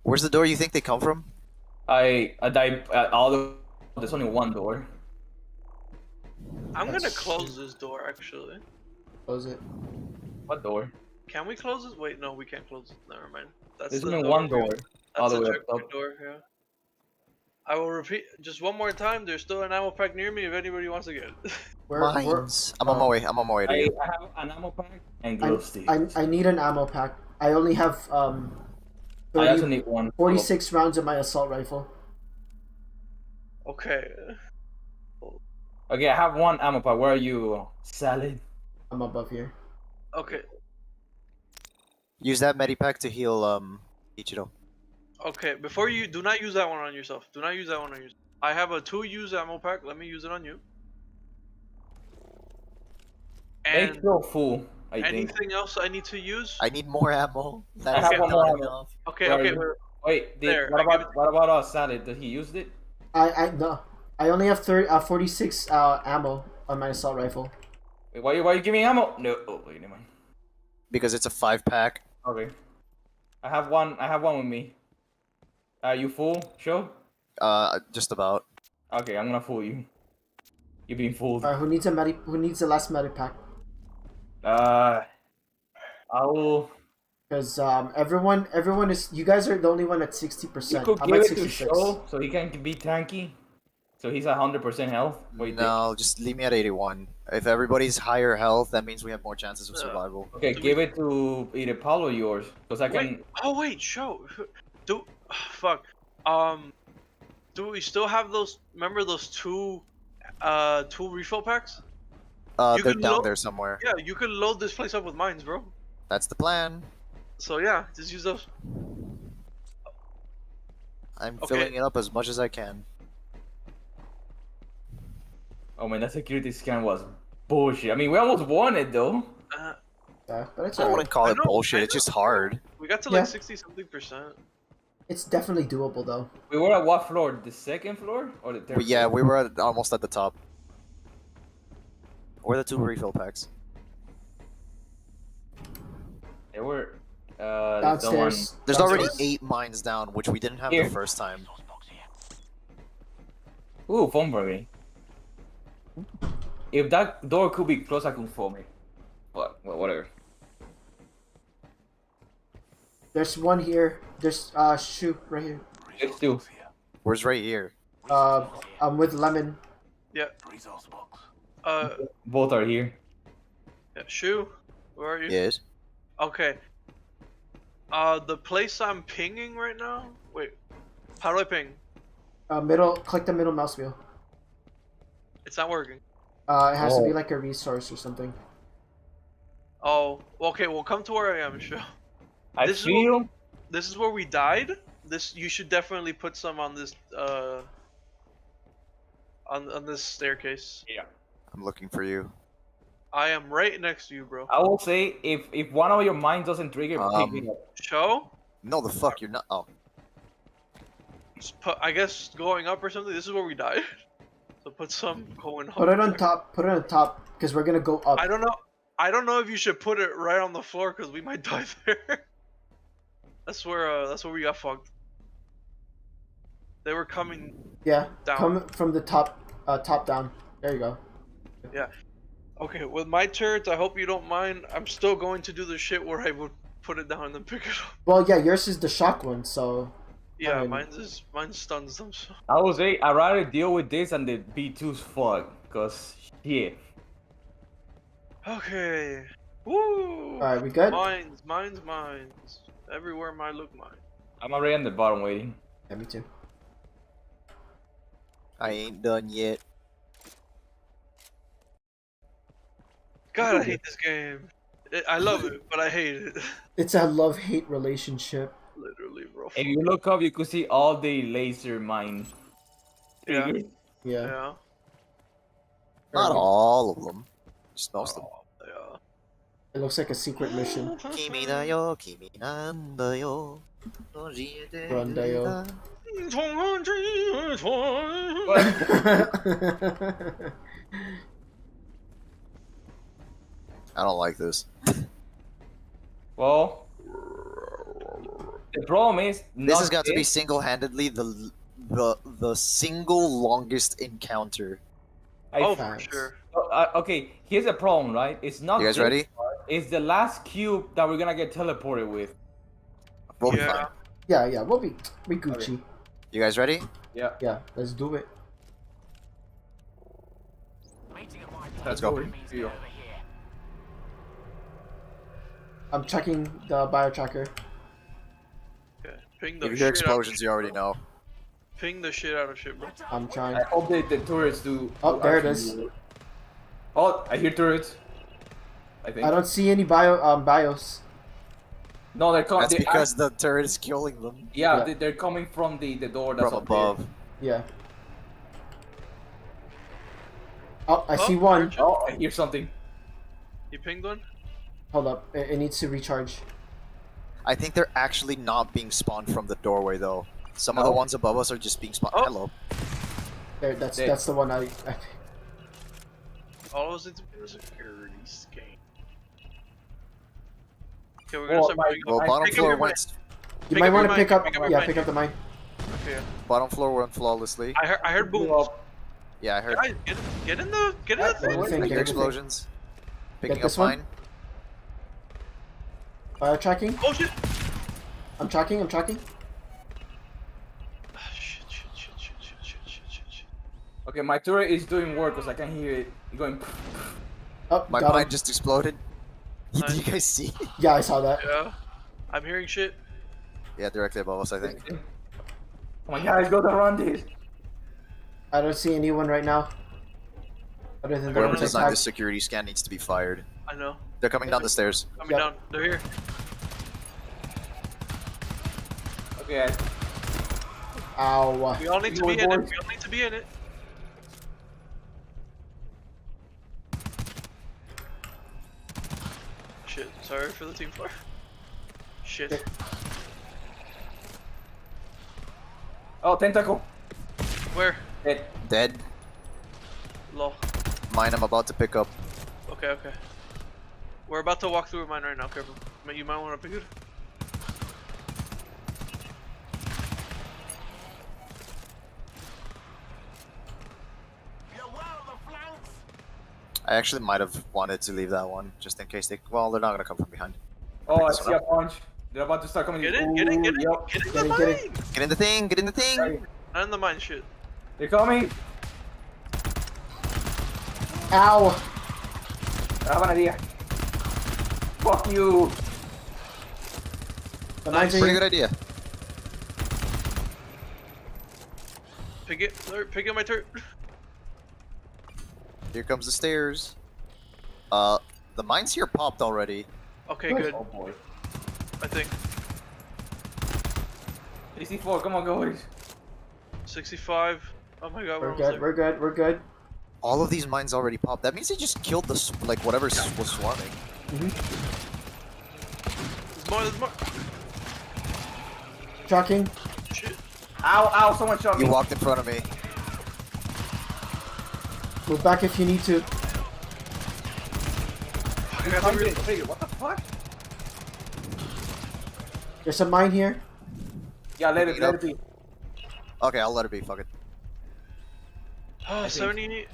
Where's the door you think they come from? I died there's only one door. I'm gonna close this door actually. Close it. What door? Can we close this? Wait, no, we can't close it. Never mind. That's There's the only one door. All That's the the way up checkpoint top. door, yeah. I will repeat just one more time. There's still an ammo pack near me if anybody wants to get it. Where Mines. I'm on my way. I'm on my way to I you. have an ammo pack and glow sticks. I need an ammo pack. I only have I also need one. 46 rounds of my assault rifle. Okay. Okay, I have one ammo pack. Where are you, Salad? I'm above here. Okay. Use that medipack to heal Ichiro. Okay. Before you do not use that one on yourself. Do not use that one on yourself. I have a 2-use ammo pack. Let me use it on you. It's And still full, I think. anything else I need to use? I need more ammo. I That have is one not more ammo. enough. Okay. Where are Okay. you? We're, Wait, There, I give what about Salad? Did he use it? No. I only have 46 ammo on my assault rifle. Wait, why you giving me ammo? No. Oh, wait, never mind. Because it's a 5-pack. Okay. I have one with me. You full, Shou? Just about. Okay, I'm gonna fool you. You're being fooled. Alright, who needs the last medi pack? I'll. Because everyone is, you guys are the only one at 60%. You could I'm give at it to 66. Shou so he can be tanky. So he's at 100% health. What do you think? No, just leave me at 81. If everybody's higher health, that means we have more chances of survival. Okay, give it to either Paul or yours, because I can. wait. Oh wait, Shou. Do fuck. Do we still have those? Remember those two refill packs? You They're can down load- there somewhere. Yeah, you could load this place up with mines, bro. That's the plan. So yeah, just use those. I'm Okay. filling it up as much as I can. Oh man, that security scan was bullshit. I mean, we almost won it though. Yeah, but it's I alright. wouldn't call I it know, bullshit. I It's just know. hard. We got to Yeah. like 60-something%. It's definitely doable though. We were at what floor? The second floor or the third? But yeah, floor? we were almost at the top. Or the 2 refill packs. They were. there's someone. Downstairs. There's Downstairs. already 8 mines down, which we didn't have Here. the first time. Ooh, phone burning. If that door could be closed, I could phone it. But well, whatever. There's one here. There's Shou right here. It's still. Where's right here? I'm with Lemon. Yeah. Resource box. Both are here. Yeah, Shou, where are you? Yes. Okay. The place I'm pinging right now. Wait, how do I ping? Middle. Click the middle mouse wheel. It's not working. It has to be Oh. like a resource or something. Oh, okay. Well, come to where I am, Shou. I This is feel. This is where we died. This you should definitely put some on this on this staircase. Yeah. I'm looking for you. I am right next to you, bro. I will say if one of your mines doesn't trigger, pick me up. Shou? No, the fuck, you're not. Oh. Just put, I guess going up or something. This is where we died. So put some going up. Put it on top. Put it on top because we're gonna go up. I don't know. I don't know if you should put it right on the floor because we might die there. That's where we got fucked. They were coming. Yeah. Down. Come from the top. Top down. There you go. Yeah. Okay. With my turrets, I hope you don't mind. I'm still going to do the shit where I would put it down and then pick it up. Well, yeah. Yours is the shock one, so. Yeah, mean- mine stuns them. So. I will say I'd rather deal with this and the B2's fuck, cause shit. Okay. Woo. All right, we good? Mines. Everywhere mine look mine. I'm already on the bottom waiting. Yeah, me too. I ain't done yet. God, I hate this game. I love it, but I hate it. It's a love-hate relationship. Literally, bro. If you look up, you could see all the laser mine. Yeah. triggers. Yeah. Yeah. Not all of them. Just most of them. Yeah. It looks like a secret mission. Kimi da yo, kimi nan da yo. Run da yo. I don't like this. Well, the problem is This has got to be this. single-handedly the single longest encounter. Oh, for Facts. sure. Okay, here's the problem, right? It's not. You guys this ready? part, it's the last cube that we're gonna get teleported with. We'll be Yeah. fine. Yeah, we'll be Gucci. You guys ready? Yeah. Yeah, let's do it. Let's go. I'm checking the bio tracker. Okay. Ping the If you shit hear out. explosions, you already know. Ping the shit out of shit, bro. I'm trying. I hope the turrets do. Oh, do there it actually is. work. Oh, I hear turrets. I think. I don't see any bios. No, they're coming. That's because the turret is killing them Yeah, Yeah. they're coming from the door that's from up above. Yeah. Oh, I see Oh, one. there. Oh, I hear something. You pinged one? Hold up, it needs to recharge. I think they're actually not being spawned from the doorway though. Some of the No. ones above us are just being spawned. Oh. Hello. There, that's Dead. the one I All of us need to be a security scan. Okay, we're Oh, gonna start my- moving Well, up. bottom Pick up floor your went. mine. You Pick might up want your to mine, pick up. pick up your Yeah, mine. pick up the mine. Okay. Bottom floor went flawlessly. I heard booms. Well, Yeah, I heard. Guys, get in the Yeah, thing. everything, Big everything. explosions. Picking this up one? mine. Bio tracking. Oh shit! I'm tracking. Ah, shit. okay, my turret is doing work because I can hear it going. Oh, My got mine him. just exploded. Did you Nice. guys see? Yeah, I saw that. Yeah. I'm hearing shit. Yeah, directly above us, I think. Oh my god, I gotta run this. I don't see anyone right now. Other than the Whoever ones I designed tagged. this security scan needs to be fired. I know. They're coming down the stairs. Coming Yep. down. They're here. Okay, Ow. We all need to be in it. We all need to be in it. Shit. Sorry for the team fire. Shit. oh, tentacle. Where? Dead. Dead. Lol. Mine I'm about to pick up. Okay. We're about to walk through mine right now. Careful. You might want to pick it. I actually might have wanted to leave that one just in case they. Well, they're not gonna come from behind. Oh, I This see one a up. punch. They're about to start coming. Get in, get in, get in, Ooh, yep. get in Get the in, get in. mine! Get in the thing. Get in the thing. Right. Not in the mine shit. They're coming. Ow! I have an idea. Fuck you. The Nice. mines are Pretty here. good idea. Pick it my turret. Here comes the stairs. The mines here popped already. Okay, good. Oh boy. I think. 64, come on, boys. 65. Oh my god, We're almost good, there. we're good, we're good. All of these mines already popped. That means they just killed the like whatever was swarming. There's more, there's more. Tracking. Shit. Ow, ow, someone shot me. You walked in front of me. Move back if you need to. I got the real. What the fuck? There's a mine here. Yeah, let it be. Okay, I'll let it be. Fuck it. 70.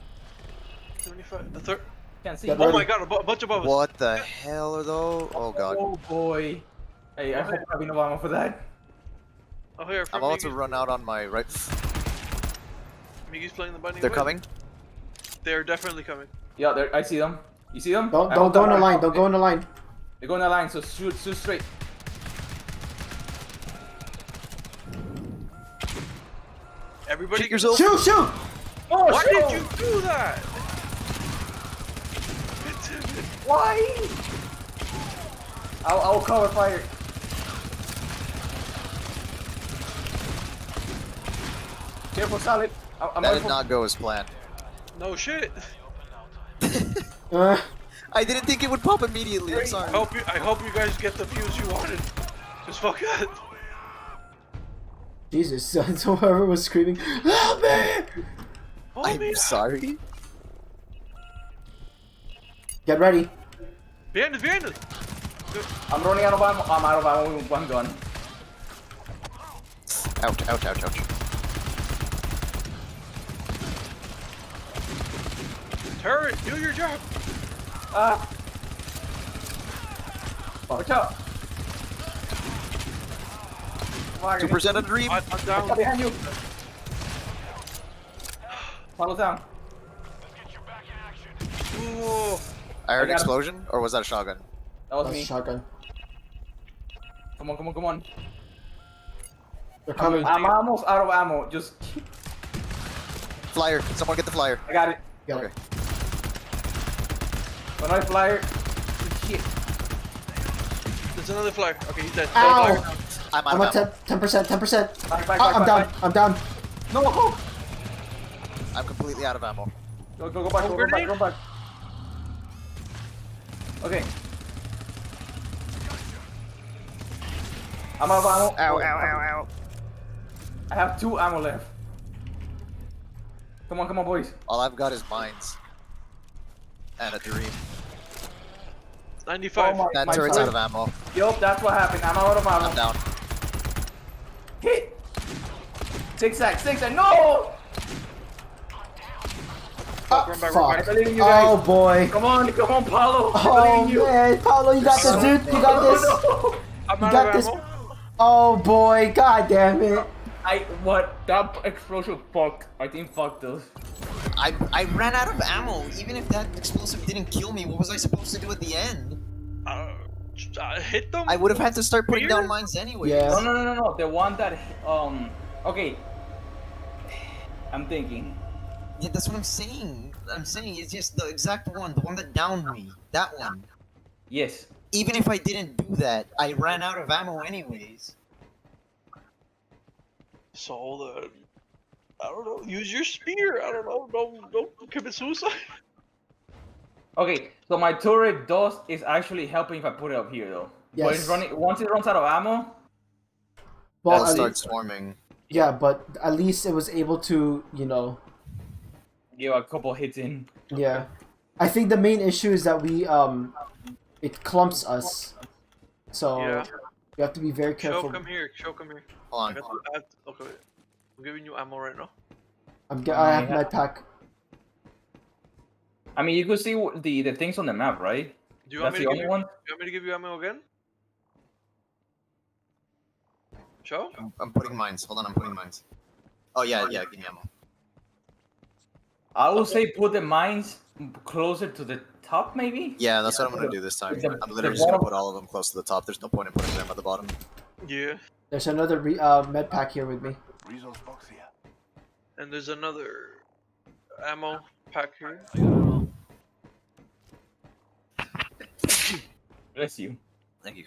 75. The third. Can't see. Get Oh ready. my god, a bunch above us. What the hell are those? Oh god. Oh boy. Hey, I hope I have enough ammo for that. Oh, here, I'm from about to Miggy's. run out on my right. Miggy's playing the bunny. They're away. coming. They're definitely coming. Yeah, there. I see them. You see them? Don't I don't hope go in that- the line. Don't go in the line. They go in the line, so shoot straight. Everybody. Shoot yourself. Shoot! Shoot! Oh, Why shoot! did you do that? Why? I'll cover fire. Careful, solid. I'm That going did for- not go as planned. No shit. I didn't think it would pop immediately. I'm sorry. I hope you guys get the views you wanted. Just fuck it. Jesus, so whoever was screaming, help me! Oh, I'm man. sorry. Get ready. Behind us, behind us. I'm running out of ammo. I'm out of ammo with one gun. Ouch! Ouch! Ouch! Ouch! Turret, do your job. Ah. Watch out. 2% of dream. I'm down. Behind you. Follow down. Ooh. I heard I an got explosion, or was that a shotgun? That was That's me. a shotgun. Come on, come on, come on. They're coming. I'm almost out of ammo. Just. Flyer! Someone get the flyer. I got it. Got Okay. it. When I flyer. Shit. There's another flyer. Okay, he's dead. Ow! I'm I'm out at of ammo. 10%. Back, back, Oh, back, I'm back, down. back. I'm down. No, go. I'm completely out of ammo. Go back, go back, Grenade? go back. Okay. I'm out of ammo. Ow! Ow! Ow! Ow! I have 2 ammo left. Come on, boys. All I've got is mines. And a dream. 95. Oh That my turret's God. out of ammo. Yup, that's what happened. I'm out of ammo. I'm down. Hit! Zigzag, no! Run back, run Fuck. I back. believe in you guys. Oh boy. Come on, Paulo. I Oh believe in you. man, Paulo, you got this, dude. You got this. No. I'm You out got of this. ammo. Oh boy, god damn it. That explosion fucked. I think fucked us. I ran out of ammo. Even if that explosive didn't kill me, what was I supposed to do at the end? Hit them. I would have had to start putting Here? down mines anyway. Yeah. No. The one that okay. I'm thinking. Yeah, that's what I'm saying. I'm saying it's just the exact one, the one that downed me. That one. Yes. Even if I didn't do that, I ran out of ammo anyways. So I don't know. Use your spear. I don't know. Don't commit suicide. Okay, so my turret dust is actually helping if I put it up here though. But Yes. it's running once it runs out of ammo. Well, I'll at start least, swarming. yeah, but at least it was able to, you know, Give a couple hits in. yeah. I think the main issue is that it clumps us. So Yeah. you have to be very Shou, careful. come here. Shou, come here. Hold on. Okay. I'm giving you ammo right now. I have my pack. I mean, you could see the things on the map, right? Do you want That's me the to give only you? one. You want me to give you ammo again? Shou? I'm putting mines. Hold on, I'm putting mines. Oh yeah, give me ammo. I would say put the mines closer to the top, maybe. Yeah, that's what I'm gonna do this time. I'm literally just gonna put all of them close to the top. There's no point in putting them at the bottom. Yeah. There's another med pack here with me. Resource box here. And there's another ammo pack here. Bless you. Thank you.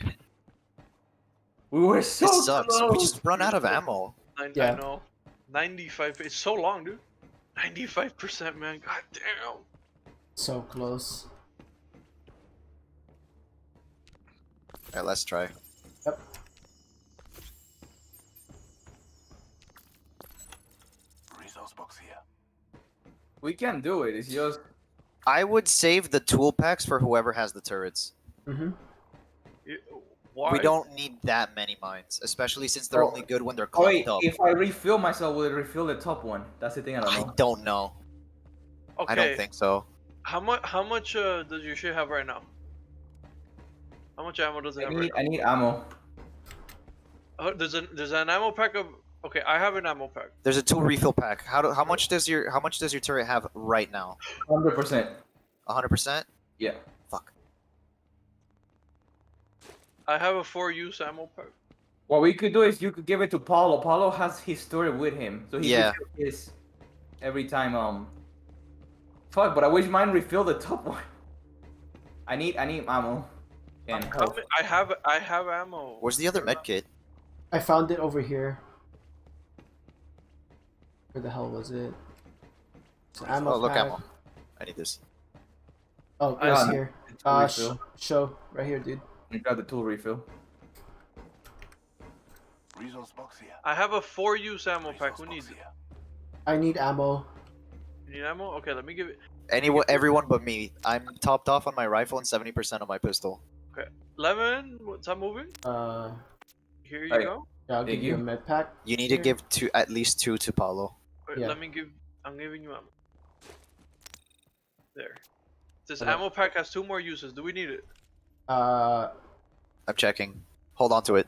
We were so This sucks. close. We just run out of ammo. Yeah. I know. 95. It's so long, dude. 95%, man. God damn. So close. Alright, let's try. Yep. Resource box here. We can do it. It's just I would save the tool packs for whoever has the turrets. Mm-hmm. Why? We don't need that many mines, especially since they're only good when they're oh, wait. clumped up. If I refill myself, will it refill the top one? That's the thing I don't I know. don't know. Okay. I don't think so. How much does your shit have right now? How much ammo does it have right I need ammo. now? Oh, there's an ammo pack of. Okay, I have an ammo pack. There's a tool refill pack. How much does your turret have right now? 100%. 100%? Yeah. Fuck. I have a 4-use ammo pack. What we could do is you could give it to Paulo. Paulo has his story with him, so he Yeah. refills his every time. Fuck, but I wish mine refill the top one. I need ammo. And health. I have ammo. Where's the other med kit? I found it over here. Where the hell was it? It's an ammo Oh, look, pack. ammo. I need this. Oh, I it's got here. the tool refill. Show right here, dude. You got the tool refill. Resource box here. I have a 4-use ammo pack. Who needs it? Here. I need ammo. You need ammo? Okay, let me give it. Everyone but me. I'm topped off on my rifle and 70% on my pistol. Lemon, what's that moving? Here you Hey. go. Yeah, I'll give Thank you a you. med pack. You need to Here. give at least 2 to Paulo. Wait, Yeah. I'm giving you ammo. There. This Okay. ammo pack has 2 more uses. Do we need it? I'm checking. Hold on to it.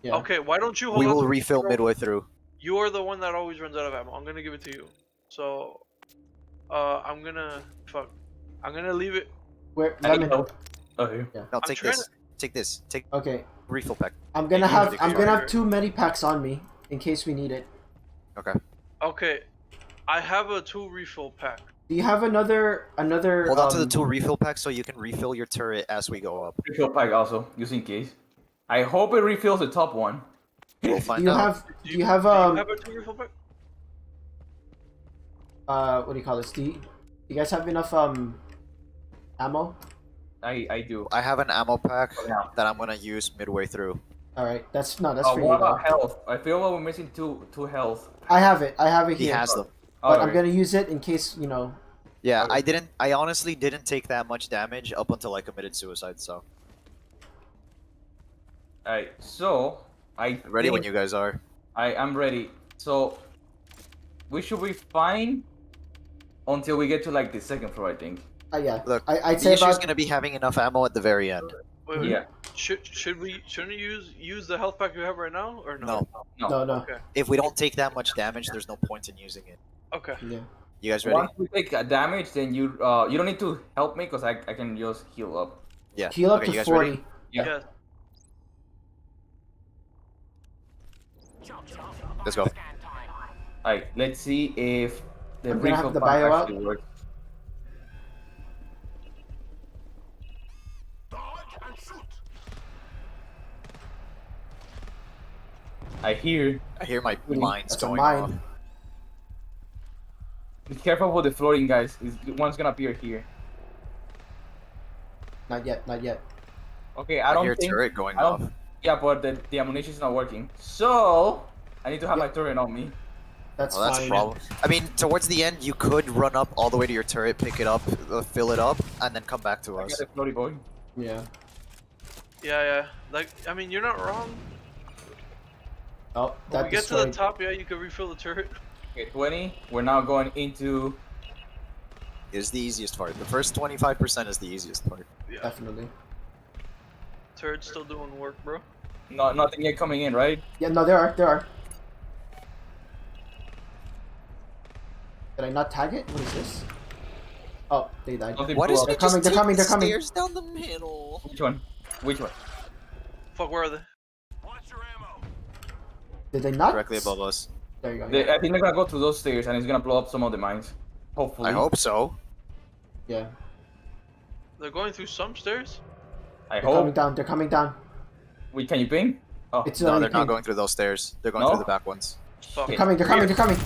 Yeah. Okay, why don't you hold We on will to refill it? midway through. You are the one that always runs out of ammo. I'm gonna give it to you. So, I'm gonna leave it. Where? I need Lemon. help. Oh, here. No, I'm take trying this. Take this. Take Okay. refill pack. I'm gonna You have need to I'm go gonna here. have 2 medi packs on me in case we need it. Okay. Okay, I have a 2 refill pack. Do you have another? Hold on to the tool refill pack so you can refill your turret as we go up. Refill pack also, just in case. I hope it refills the top one. We'll Do find you out. have? Do you have Do you have a 2 refill pack? what do you call this? Do you guys have enough ammo? I do. I have an ammo pack Yeah. that I'm gonna use midway through. All right, that's for you. What Though. about health? I feel like we're missing two health. I have it. I have it He here. has them. But Oh, I'm gonna use it in case Yeah, Okay. I honestly didn't take that much damage up until I committed suicide, so. Alright, so Ready when you guys are. I am ready. So we should be fine until we get to like the second floor, I think. yeah. Look, I'd the say issue is about gonna be having enough ammo at the very end. Wait. Yeah. Shouldn't we use the health pack you have right now or no? No. no. Okay. If we don't take that much damage, there's no point in using it. Okay. Yeah. You guys ready? Once we take a damage, then you don't need to help me because I can just heal up. Yeah. Heal up Okay, you to guys 40. ready? Yeah. Yes. Let's go. Alright, let's see if the I'm gonna have refill the pack bio actually works. Dodge and shoot. I hear. I hear my Really? mines That's a going mine. off. Be careful with the floating, guys. One's gonna appear here. Not yet. Not yet. Okay, I I don't hear think. turret going I don't- off. Yeah, but the ammunition is not working. So I need to have my turret on me. That's Well, that's a fine. problem. I mean, towards the end, you could run up all the way to your turret, pick it up, fill it up, and then come back to I us. got a floaty boy. Yeah. Yeah. Like, I mean, you're not wrong. Oh, When that we get to the destroyed. top, yeah, you can refill the turret. Okay, 20. We're now going into is the easiest part. The first 25% is the easiest part. Yeah. Definitely. Turret's still doing work, bro. No, nothing yet coming in, right? Yeah, no, there are. Did I not tag it? What is this? Oh, they died. Something What blew is up. me coming, just they're take coming, the they're coming. stairs down the middle? Which one? Which one? Fuck, where are they? Did they not? Directly above us. There you go. They, Yeah. I think they're gonna go through those stairs and it's gonna blow up some of the mines. Hopefully. I hope so. Yeah. They're going through some stairs? I They're coming hope. down. They're coming down. Wait, can you ping? Oh, It's No, already they're not pinged. going through those stairs. They're going No? through the back ones. Fuck. They're coming. They're coming. They're coming.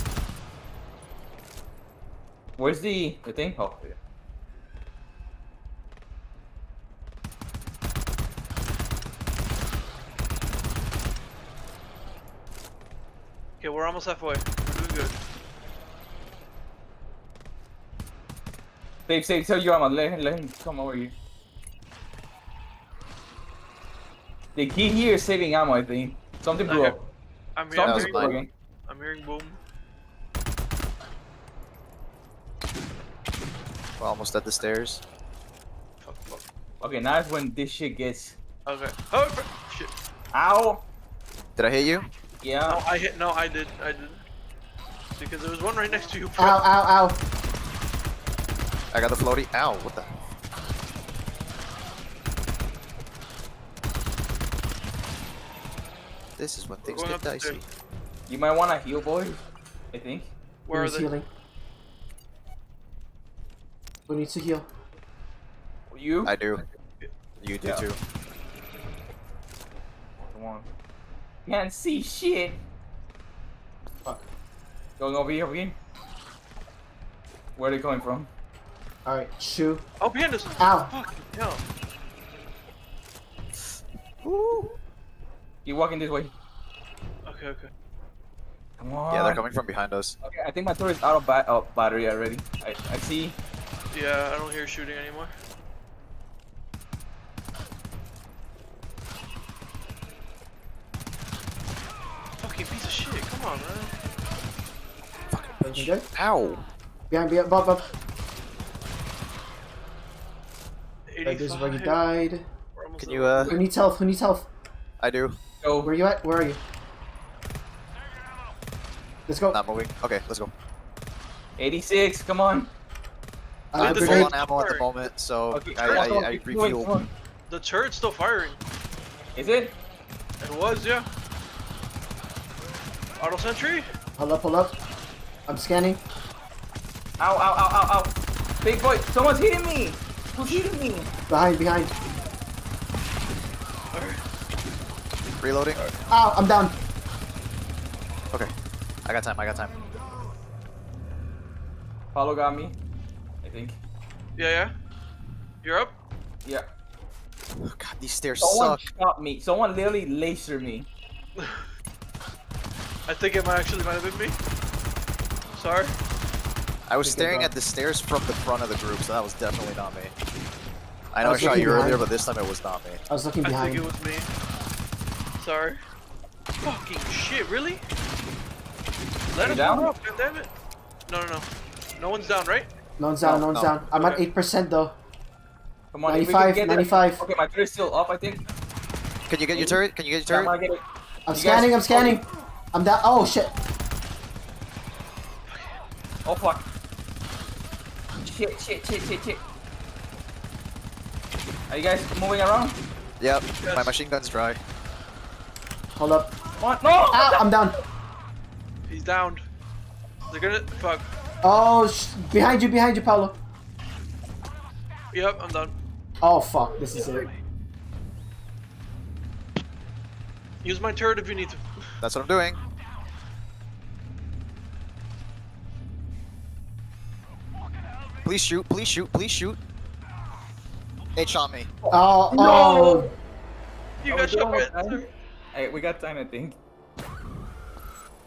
where's the thing? Oh, yeah. Okay, we're almost halfway. We're doing good. Save, tell you I'm let him come over here. The key here is saving ammo, I think. Something blew Okay. up. I'm That was Something hearing, blew mine. again. I'm hearing boom. We're almost at the stairs. Fuck. Okay, now is when this shit gets. Okay. Oh, shit. Ow! Did I hit you? Yeah. No, I hit. No, I did. Because there was one right next to you. Ow! Ow! Ow! I got the floaty. Ow, what the? This is when things going get up the dicey. stairs. You might want to heal, boy. I think. Where are Who's they? healing? Who needs to heal? You? I do. You do Yeah. too. Come on. Can't see shit. Fuck. Going over here. Where are they coming from? All right, Shou. Oh, pandas! Ow! Fucking hell. You walking this way. Okay. Come on. Yeah, they're coming from behind us. Okay, I think my turret is out of battery already. I see. Yeah, I don't hear shooting anymore. Fucking piece of shit, come on, man. Everything good? Ow! Behind, Bob. 85. This is where you died. We're almost Can there. you, Who needs health? Who needs health? I do. Go. Where you at? Where are you? Let's go. Not moving. Okay, let's go. 86. Come on. I'm the full grenade. on ammo at the moment, so Okay. I Keep going, refueled. come on. The turret's still firing. Is it? It was, yeah. Auto sentry? Hold up. I'm scanning. Ow. Big boy, someone's hitting me. Who's hitting me? Behind. Reloading. Ow! I'm down. Okay. I got time. Paulo got me. I think. Yeah. You're up? Yeah. Oh, God, these stairs Someone suck. shot me. Someone literally lasered me. I think it might have been me. Sorry. I was Think staring about- at the stairs from the front of the group, so that was definitely not me. I know I was shot looking you earlier, behind. but this time it was not me. I was looking I behind. think it was me. Sorry. Fucking shit, really? Let You us down? move up, goddammit. No. No one's down, right? No one's down. No, No one's no. down. I'm at Okay. 8% though. Come on. if we 95, can get 95. Okay, my turret is still up, I think. Can you get your turret? Can you get Yeah, your I'm turret? gonna get it. I'm You scanning. guys- I'm scanning. I'm down. Oh shit. Oh fuck. Shit. Are you guys moving around? Yep. My Yes. machine gun's dry. Hold up. What? No! Ow! I'm down. He's downed. They're gonna. Fuck. Oh, behind you, Paulo. Yep, I'm done. Oh fuck. This is it. Use my turret if you need to. That's what I'm doing. Please shoot. It shot me. Oh. No! Oh. You Are got we shot by done a with turret. Hey, we got time, I think.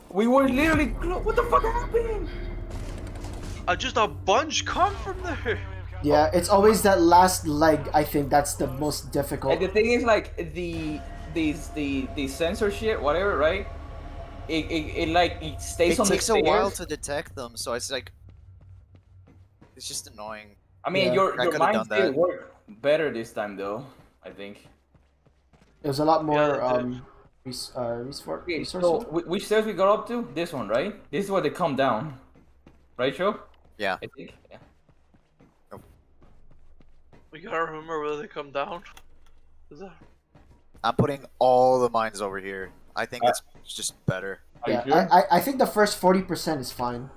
We were literally what the fuck happened? Just a bunch come from there. Yeah. It's always that last leg. I think that's the most difficult. And the thing is, like the sensor shit, whatever, right? It like it stays It on takes the a stairs. while to detect them, so it's like It's just annoying. I mean, Yeah. your I could've mind done still that. worked better this time, though. I think. It was a lot more Yeah, it Okay, so resourceful. which stairs we got up to? This one, right? This is where they come down, right, Shou? Yeah. I think. Yeah. We gotta remember whether they come down. Is that? I'm putting all the mines over here. I think it's just better. Are you Yeah, sure? I think the first 40% is fine.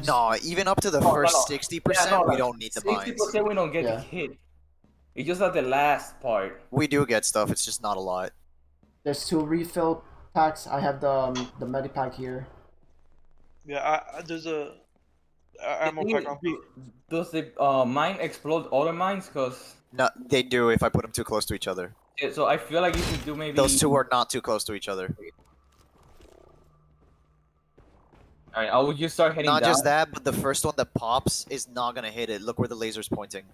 No, even up to the No, first no. 60%, we don't need the mines. 60% we don't get Yeah. hit. It's just at the last part. We do get stuff. It's just not a lot. There's 2 refill packs. I have the medipack here. Yeah, there's a ammo pack on. Does the mine explode other mines? Cause No, they do if I put them too close to each other. yeah, so I feel like you should do maybe. Those two are not too close to each other. Alright, I will just start heading Not down. just that, but the first one that pops is not gonna hit it. Look where the laser's pointing.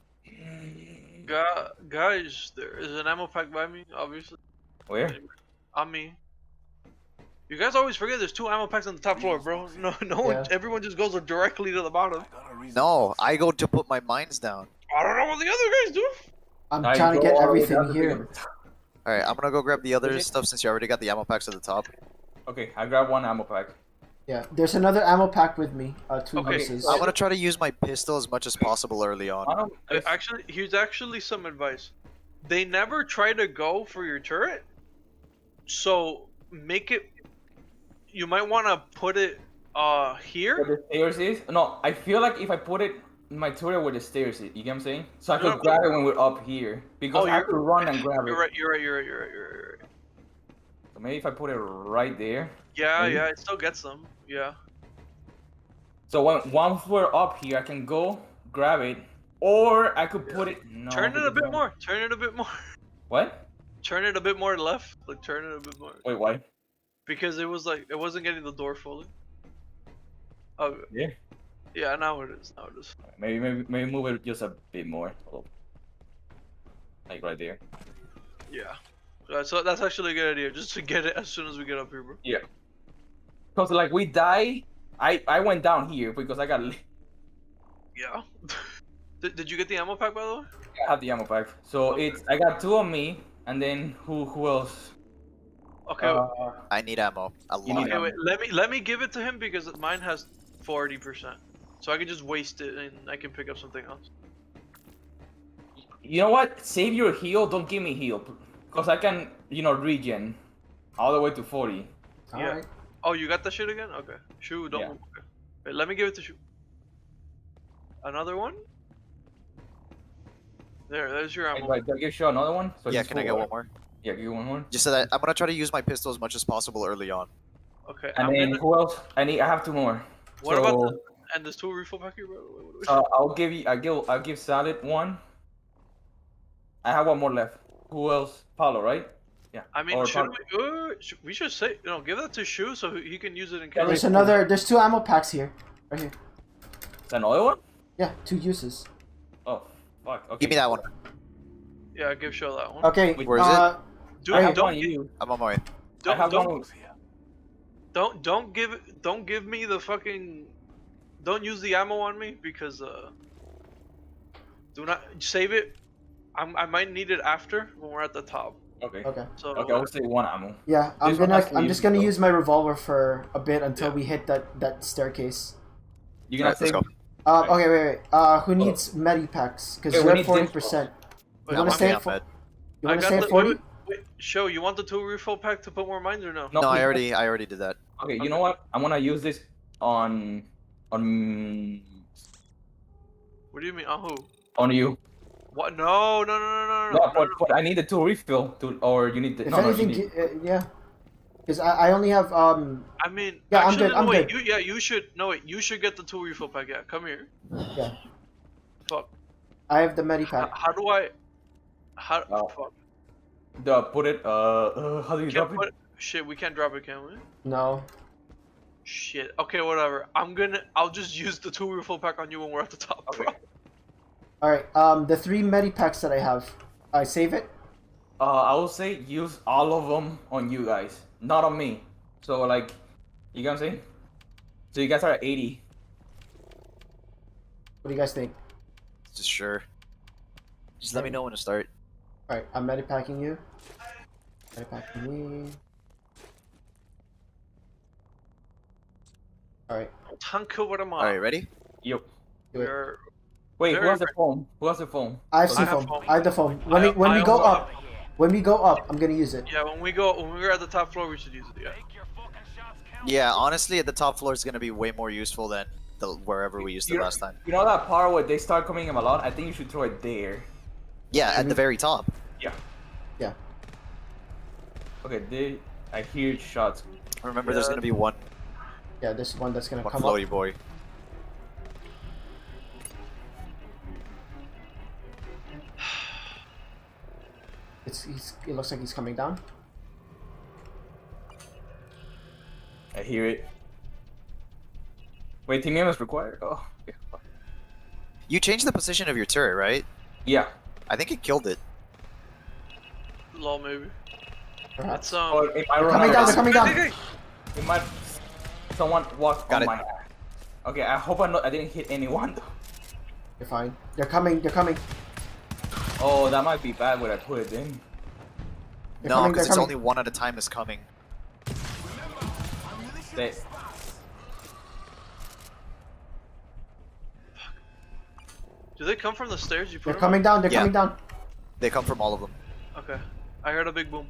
Guys, there is an ammo pack by me, obviously. Where? On me. You guys always forget there's 2 ammo packs on the top floor, bro. No one, Yeah. everyone just goes directly to the bottom. No, I go to put my mines down. I don't know what the other guys do. I'm Alright, trying to go get all the way everything down to here. Alright, I'm gonna go grab the other Okay. stuff since you already got the ammo packs at the top. Okay, I grabbed one ammo pack. Yeah, there's another ammo pack with me. 2 Okay, uses. I'm gonna try to use my pistol as much as possible early on. Actually, here's actually some advice. They never try to go for your turret, so make it. You might want to put it Where here. the stairs is? No, I feel like if I put it my turret where the stairs is, you get what I'm saying? So I could No. grab it when we're up here. Because Oh, I have to run and grab it. You're right. So maybe if I put it right there. Yeah, Maybe. yeah, it still gets them. Yeah. So once we're up here, I can go grab it, or I could put it. No, Turn it a because bit I- more. Turn it a bit more. What? Turn it a bit more left. Like turn it a bit more. Wait, why? Because it was like it wasn't getting the door fully. Oh. Yeah. Yeah, now it is. Now it is. Maybe move it just a bit more. Like right there. Yeah. So that's actually a good idea. Just to get it as soon as we get up here, bro. Yeah. Cause like we die, I went down here because I got. Yeah. Did you get the ammo pack by the way? I have the ammo pack. So it's I got 2 on me, and then who else? Okay. I need ammo. A You lot. need Okay, wait. Let me give it to him because mine has 40%. So I can just waste it and I can pick up something else. You know what? Save your heal. Don't give me heal, cause I can regen all the way to 40. Yeah. Alright. Oh, you got that shit again? Okay. Shou, don't Yeah. move. Okay. Wait, let me give it to Shou. Another one? There's your ammo. Right, do I give Shou another one? So Yeah, he's can I full, get right? one more? Yeah, give you one more. Just so that I'm gonna try to use my pistol as much as possible early on. Okay. And I'm then gonna, who else? I have 2 more. what so, about the, and there's 2 refill pack here, bro? Wait. I'll give you. I'll give Salad one. I have 1 more left. Who else? Paulo, right? Yeah. I mean, Or should Paulo. we should say give that to Shou so he can use it in Yeah, case. There's 2 ammo packs here. Right here. Is that another one? Yeah, 2 uses. Oh, fuck. Okay. Give me that one. Yeah, give Shou that one. Okay. Where is it? Dude, I have don't one. gi- You. I'm on my way. I have one. don't give me the fucking. Don't use the ammo on me because do not save it. I might need it after when we're at the top. Okay. Okay. So Okay, I'll say 1 ammo. Yeah, This one has to I'm use just gonna it, though. use my revolver for a bit until Yeah. we hit that staircase. You gonna Alright, let's save? go. Okay, wait. Who needs medipacks? Because Okay, we you're at need 40%. Wait, You wanna I'm stay on at med. You wanna I got stay the- at 40? Wait, Shou, you want the 2 refill pack to put more mines or no? No, I please. already did that. Okay, you know what? I'm gonna use this on What do you mean? On who? on you. What? No. No, but I need the 2 refill to, or you need the. If No, no, you anything, need. yeah. Because I only have I mean, Yeah, I'm actually, good, I'm no, wait. good. You should. No, wait. You should get the 2 refill pack. Yeah, come here. Yeah. Fuck. I have the medipack. How do I? How? Oh. Fuck. Put it. How do you drop Can't it? put, shit, we can't drop it, can we? No. Shit. Okay, whatever. I'll just use the 2 refill pack on you when we're at the top. Bro. Okay. Alright, the 3 medipacks that I have. I save it? I will say use all of them on you guys, not on me. So like, you get what I'm saying? So you guys are at 80. What do you guys think? Just sure. Just let me know when to start. All right, I'm medipacking you. Medipacking me. All right. Tanko, what am I? All right, ready? Yep. Do it. We're Wait, who Very has the phone? Who has the phone? I have I C have foam. foam. I have the foam. When I- we I go also up, when we go up, I'm gonna use it. Yeah, when we're at the top floor, we should use it. Yeah. Yeah, honestly, at the top floor is gonna be way more useful than wherever we used it You know- last time. You know that part where they start coming in a lot? I think you should throw it there. Yeah, at the very top. Yeah. Yeah. Okay, I hear shots. Remember, there's Yeah. gonna be one Yeah, this one that's gonna come floaty up. boy. It looks like he's coming down. I hear it. Wait, team name is required? Oh, yeah. You changed the position of your turret, right? Yeah. I think it killed it. Lol, maybe. Perhaps. That's Oh, it might They're run coming out down. of- They're coming down. Hey, It might. Someone walk Got on it. my ass. Okay, I hope I didn't hit anyone though. You're fine. They're coming. They're coming. Oh, that might be bad when I put it in. They're No, coming. because They're it's coming. only one at a time is coming. They, Do they come from the stairs? You put They're them coming down. They're Yeah. coming down. They come from all of them. up? Okay. I heard a big boom.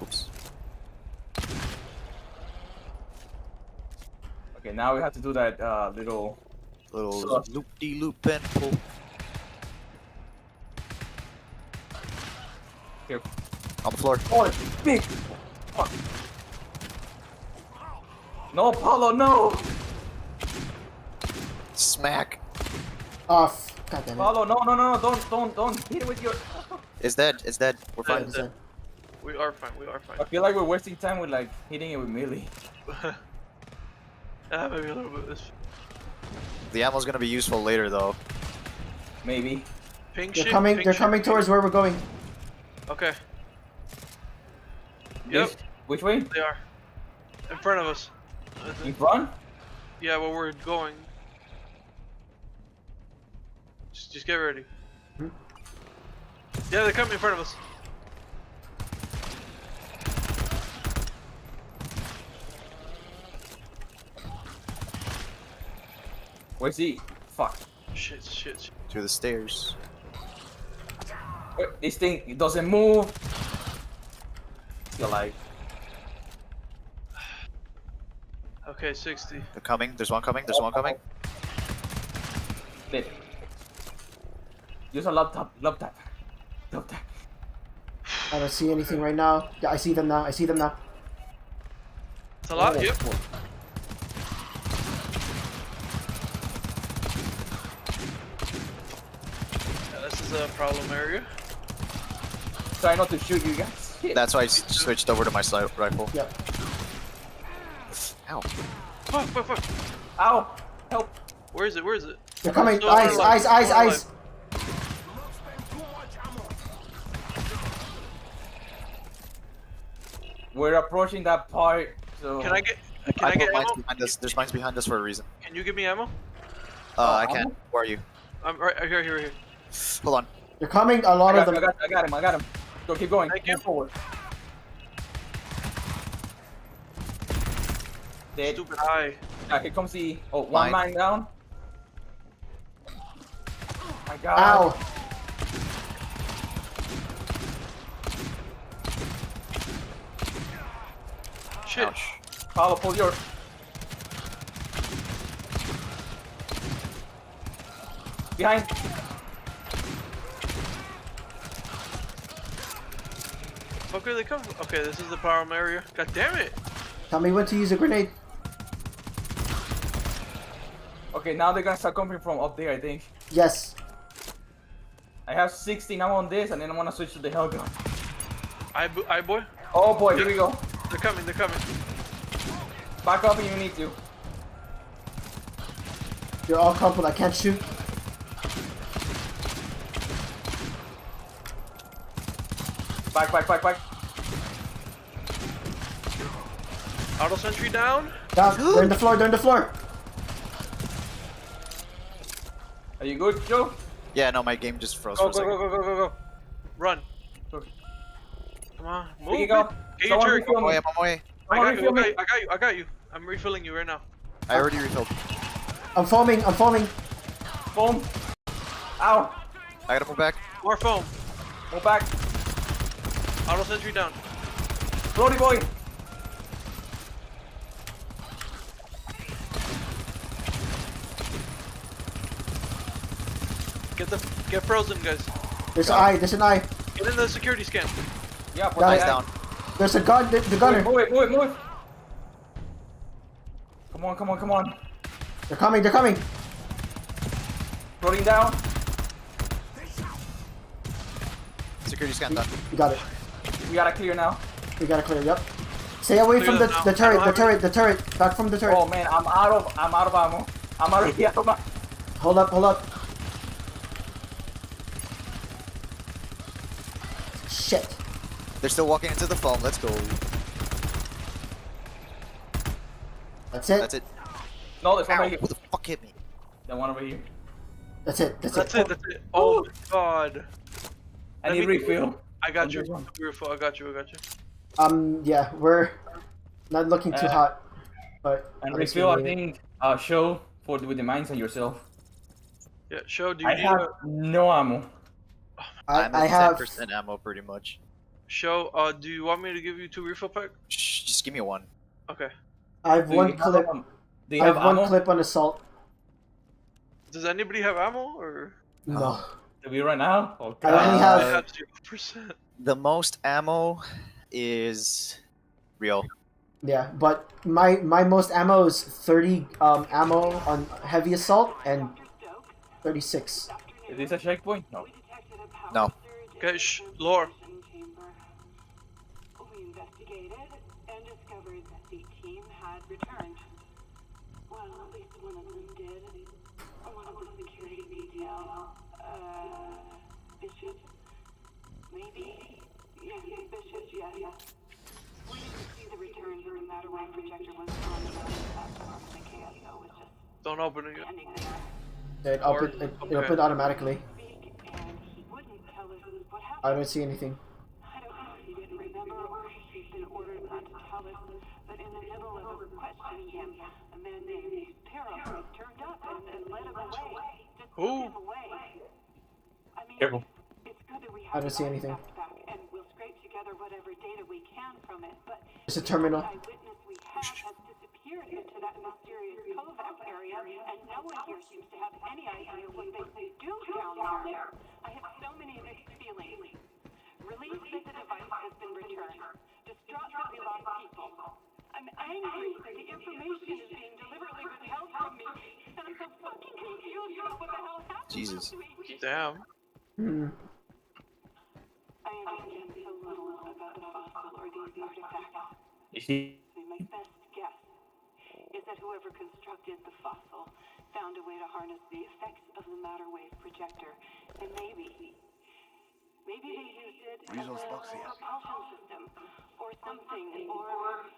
Oops. okay, now we have to do that little. Little So- loop-de-loop and pull. Here. On the floor. Oh, it's big. Fuck. No, Paulo, no. Smack. Off. God damn it. Paulo, no, don't hit it with your. It's dead. It's dead. We're Yeah, fine. Is it- We are fine. We are fine. I feel like we're wasting time with like hitting it with melee. Maybe a little bit. This The ammo's gonna be useful later, though. Maybe. pink They're shit. coming. pink They're shit. coming towards where we're going. Okay. Yep. Which way? They are. In front of us. I In think. front? Yeah, where we're going. Just get ready. Hmm? Yeah, they're coming in front of us. Where's he? Fuck. Shit, shit, shit. Through the stairs. Wait, this thing it doesn't move. Still alive. Okay, 60. They're coming. There's one coming. There's one coming. Dead. Use a laptop. Laptop. I don't see anything right now. Yeah, I see them now. I see them now. It's a lot, Oh, yep. Yeah, this is a problem area. Try not to shoot you guys. Shit. That's why I switched over to my rifle. Yep. Ow. Fuck, fuck, fuck. Ow! Help! Where is it? Where is it? They're coming. Still Eyes. alive. Eyes. Eyes. Still Eyes. We're approaching that part, so. Can I get I put mines ammo? behind us. There's mines behind us for a reason. Can you give me ammo? I ammo? can't. Where are you? I'm right here. Hold on. They're coming. A lot I of got, them. I got him. Go, keep going. Thank Move you. forward. Dead. Stupid eye. Here comes the. Oh, Mine. one man down. My God. Ow. Shit. Ouch. Paulo, pull your. Behind. Fuck, where they come from? Okay, this is the problem area. God damn it. Tell me when to use a grenade. Okay, now they're gonna start coming from up there, I think. Yes. I have 16 now on this, and then I wanna switch to the Hellgun. Eye boy. Oh boy, here we go. They're coming. They're coming. Back up if you need to. You're all coupled. I can't shoot. Back. Auto sentry down. Down. They're in the floor. They're in the floor. Are you good, Joe? Yeah, no, my game just froze Go, for a go, second. go, go, go, go, go. Run. Go. Come on, Here you move. go. Get your Someone turret. refill Oh, me. yeah, I'm on my way. I Someone got you, refill I me. got you, I got you. I'm refilling you right now. I already refilled. I'm foaming. I'm foaming. Boom. Ow. I gotta move back. More foam. Move back. Auto sentry down. Floaty boy. Get frozen, guys. There's an eye. There's an eye. Get in the security scan. Yeah, put Got that it. Down. There's a gun. The gunner. Move it, move it, move it. Come on, come on, come on. They're coming. They're coming. Floating down. Security scan done. You got it. We gotta clear now. We gotta clear. Yep. Stay away Clear from them now. the turret. I The don't turret. The turret. Back from the turret. Oh man, I'm out of ammo. I'm already out of ammo. Hold up. Hold up. Shit. They're still walking into the foam. Let's go. That's it. That's it. No, there's one Ow, over here. who the fuck hit me? There's one over here. That's it. That's That's it. it, that's it. Oh my god. I Let need me- refill. I got On you. this one. Beautiful, I got you, I got you. Yeah, we're not looking too hot, but And obviously refill, I we- think, Show for with the mines and yourself. Yeah, Shou, do you I need have a... no ammo. I'm I at have 10% ammo pretty much. Shou, do you want me to give you 2 refill pack? Shh, just give me one. Okay. I have Do one you have, clip. Do you I have have one ammo? clip on assault. Does anybody have ammo, or...? No. Do we right now? Oh, I only God. I have. have 0%. The most ammo is real. Yeah, but my most ammo is 30 ammo on heavy assault and 36. Is this a checkpoint? No. No. Okay, Lore. We investigated and discovered that the team had returned. Well, at least one of them did. One of the security detail, Bishop. Maybe? Yeah, Bishop, yeah. We didn't see the returns or the matter wave projector was on the platform and the KSO was just Don't open it yet. standing there. It opened, it Okay. opened automatically. Speak, and he wouldn't tell us what happened. I don't see anything. I don't know if he didn't remember or if he's been ordered not to tell us, but in the middle of questioning him, a man named Pero turned up and led him away. Just Who? took him away. I mean, Careful. it's good that we I have don't see the anything. artifacts back, and we'll scrape together whatever data we can from it, but There's a terminal. the eyewitness we have has disappeared into that mysterious Kovac area, and no one here seems to have any idea what they do down there. I have so many mixed feelings. Relieved that the device has been returned. Distraught that we lost people. I'm angry that the information is being deliberately withheld from me, and I'm so fucking confused about what the hell happened. Jesus. Damn. Hmm. I understand so little about the fossil or these artifacts. Is he? My best guess is that whoever constructed the fossil found a way to harness the effects of the matter wave projector, and maybe they used it as a propulsion system, or something, or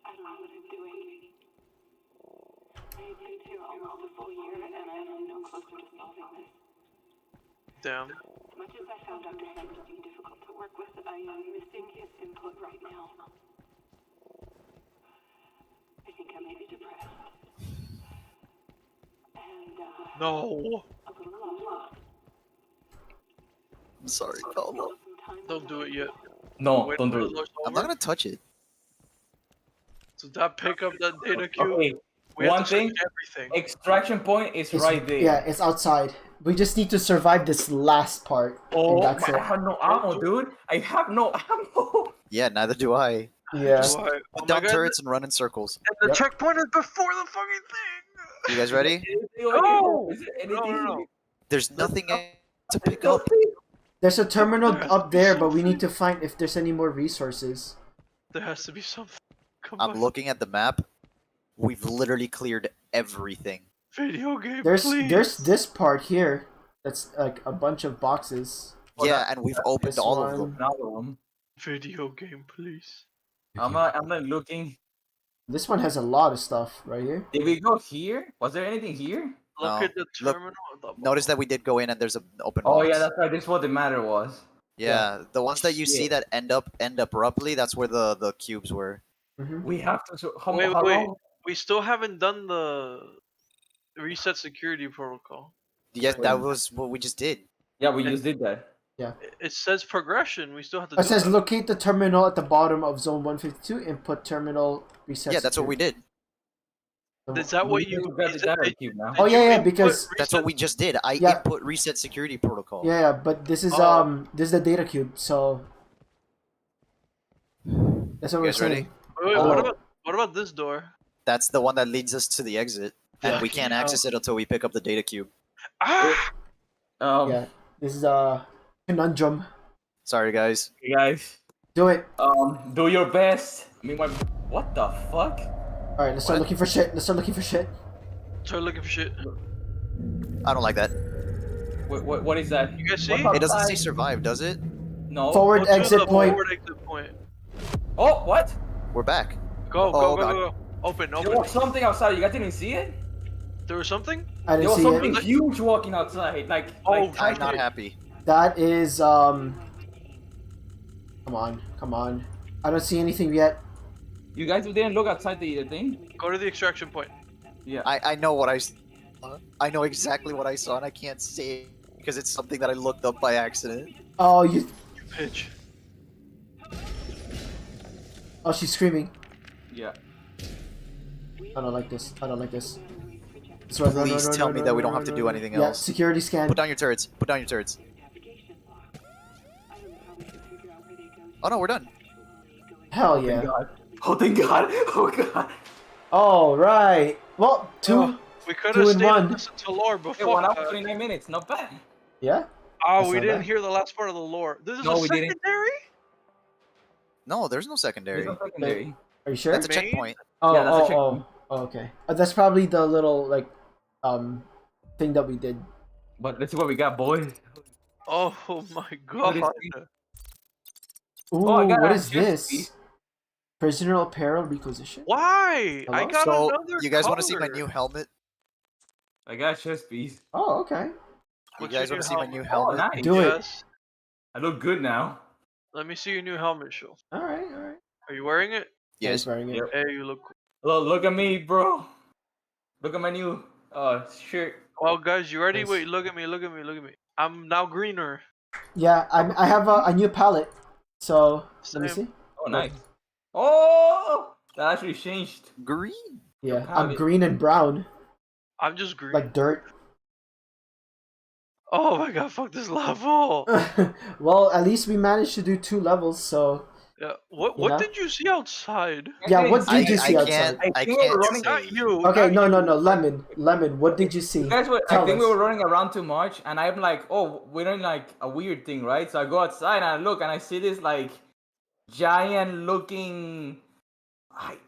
I don't know what I'm doing. I've been here almost a full year, and I'm no closer to solving this. Damn. Much as I found Dr. Hammerstein difficult to work with, I am missing his input right now. I think I may be depressed. And, No. a little lost. I'm sorry, Pablo. Don't do it yet. No, Wait don't till do the it. door's I'm over. not gonna touch it. So that pick up that data cube. Okay, We have one to search thing. everything. Extraction point is It's, right there. Yeah, it's outside. We just need to survive this last part. Oh, and that's but I it. have no ammo, dude. I have no ammo. Yeah, neither do I. Yeah. So Put oh down my God, turrets and run in circles. and the Yep. checkpoint is before the fucking thing. You guys ready? No! Is it No, anything? no. There's nothing to pick No, up. There's a terminal There has to up be there, but we something. need to find if there's any more resources. There has to be something. Come I'm on. looking at the map. We've literally cleared everything. Video game, There's please. this part here. That's like a bunch of boxes. Oh, Yeah, and we've opened This all of one. them. Another one. Video game, please. I'm not looking. This one has a lot of stuff right here. Did we go here? Was there anything here? Look No. at the Look, terminal. at the Notice that we did go in and there's an open Oh box. yeah, that's right. This is what the matter was. Yeah, the ones that you see Shit. that end abruptly, that's where the cubes were. Hmm. We have to. So, how, Wait, how wait. long? We still haven't done the reset security protocol. Yes, Wait. that was what we just did. Yeah, we just did that. It says progression. We still have to It do says that. locate the terminal at the bottom of zone 152. Input terminal reset. Yeah, that's what we did. Is that what you... got the is it- data did- cube now. Oh did yeah, you yeah, input because That's reset- what we just did. I Yeah. input reset security protocol. yeah, but this is Oh. this is the data cube, so that's what You we're guys ready? saying. Wait, Oh. what about this door? That's the one that leads us to the exit, and Yeah. we can't access it until we pick up the data cube. Ah! Yeah, this is a conundrum. Sorry, guys. Hey guys, Do it. do your best. I mean, what the fuck? All right, let's start What? looking for shit. Let's start looking for shit. Start looking for shit. I don't like that. What is that? You guys see? What It doesn't say outside? survive, does it? No. Forward Go to exit the point. Forward exit point. Oh, what? We're back. Go, Oh, go, God. go, go. Open, There open. was something outside. You guys didn't see it? There was something? I There didn't was see something it. huge walking outside. Like, Oh, I'm not happy. That is Come on, come on. I don't see anything yet. You guys didn't look outside the thing? Go to the extraction point. Yeah. I know what I saw. I know exactly what I saw, and I can't say it because it's something that I looked up by accident. Oh, you. You bitch. Oh, she's screaming. Yeah. I don't like this. I don't like this. Let's run, run, Please run, tell run, me run, that we run, don't run, have to run, do run. anything Yeah, else. security scan. Put down your turrets. Put down your turrets. Oh no, we're done. Hell yeah. God. Oh, thank God. Oh, God. All right. Well, two. Oh, we could two have and stayed one. and listened to lore Hey, before. 1 hour 29 minutes. Not bad. Yeah. Oh, That's we not didn't bad. hear the last part of the lore. This is No, a we didn't. secondary? No, there's no There's secondary. no secondary. Are you sure? That's a Remain? checkpoint. Oh, Yeah, that's a oh, checkpoint. oh, okay. That's probably the little like, thing that we did. But let's see what we got, boys. Oh my god. Ooh, Oh, I got what a is jet this? ski. Prisoner apparel requisition. Why? I Hello? got So, another you guys want to see my color. new helmet? I got chest piece. Oh, okay. You What's guys your want to new see my new Oh, helmet? nice. Do it. Yes. I look good now. Let me see your new helmet, Shou. All right, all right. Are you wearing it? Yes. He's wearing it. Yep. Hey, you look cool. Look at me, bro. Look at my new shirt. Well, guys, you ready? Nice. Wait, look at me, look at me, look at me. I'm now greener. Yeah, I have a new palette. So let me Same. see. Oh, nice. Oh, that actually changed. Green. Yeah, I'm palette. green and brown, I'm just green. like dirt. Oh my god, fuck this level. Well, at least we managed to do 2 levels. So Yeah. What You know? did you see outside? yeah, what did you see I outside? can't. I think we were can't. running say. Not you. Okay, not no, you. no, lemon. What did you see? You guys were, I Tell think we us. were running around too much, and I'm like, oh, we're doing like a weird thing, right? So I go outside and I look, and I see this like giant looking.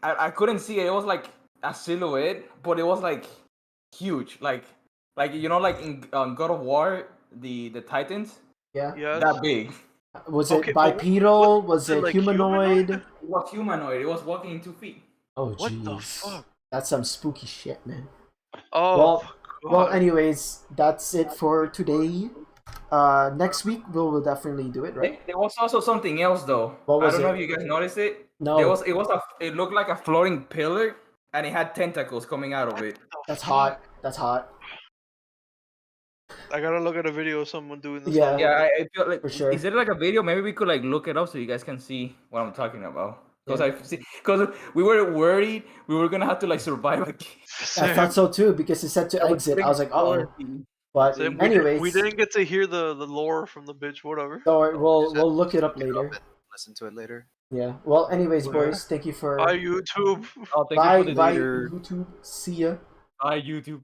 I couldn't see it. It was like a silhouette, but it was like huge, like you know, like in God of War, the Titans, Yeah. Yes. that big. Was it Okay, but bipedal? Was it it like humanoid? humanoid? It was humanoid. It was walking in 2 feet. Oh What the jeez. fuck? That's some spooky shit, man. Oh. Well, God. well, anyways, that's it for today. Next week we'll definitely do it, right? There was also something else though. What was I don't know it? if you guys noticed it. No. It looked like a floating pillar, and it had tentacles coming out of it. That's hot. That's hot. I gotta look at a video of someone doing this. Yeah. level. Yeah, I feel like For sure. Is there like a video? Maybe we could like look it up so you guys can see what I'm talking about. Because we were worried we were gonna have to like survive. I thought so too because it said to exit. I was like, oh. But Same, anyways, we didn't get to hear the lore from the bitch. Whatever. so we'll look it up later. Listen to it later. Yeah. Well, anyways, boys, thank you for Bye YouTube. Oh, thank bye you for the bye later. YouTube. See ya. Bye YouTube.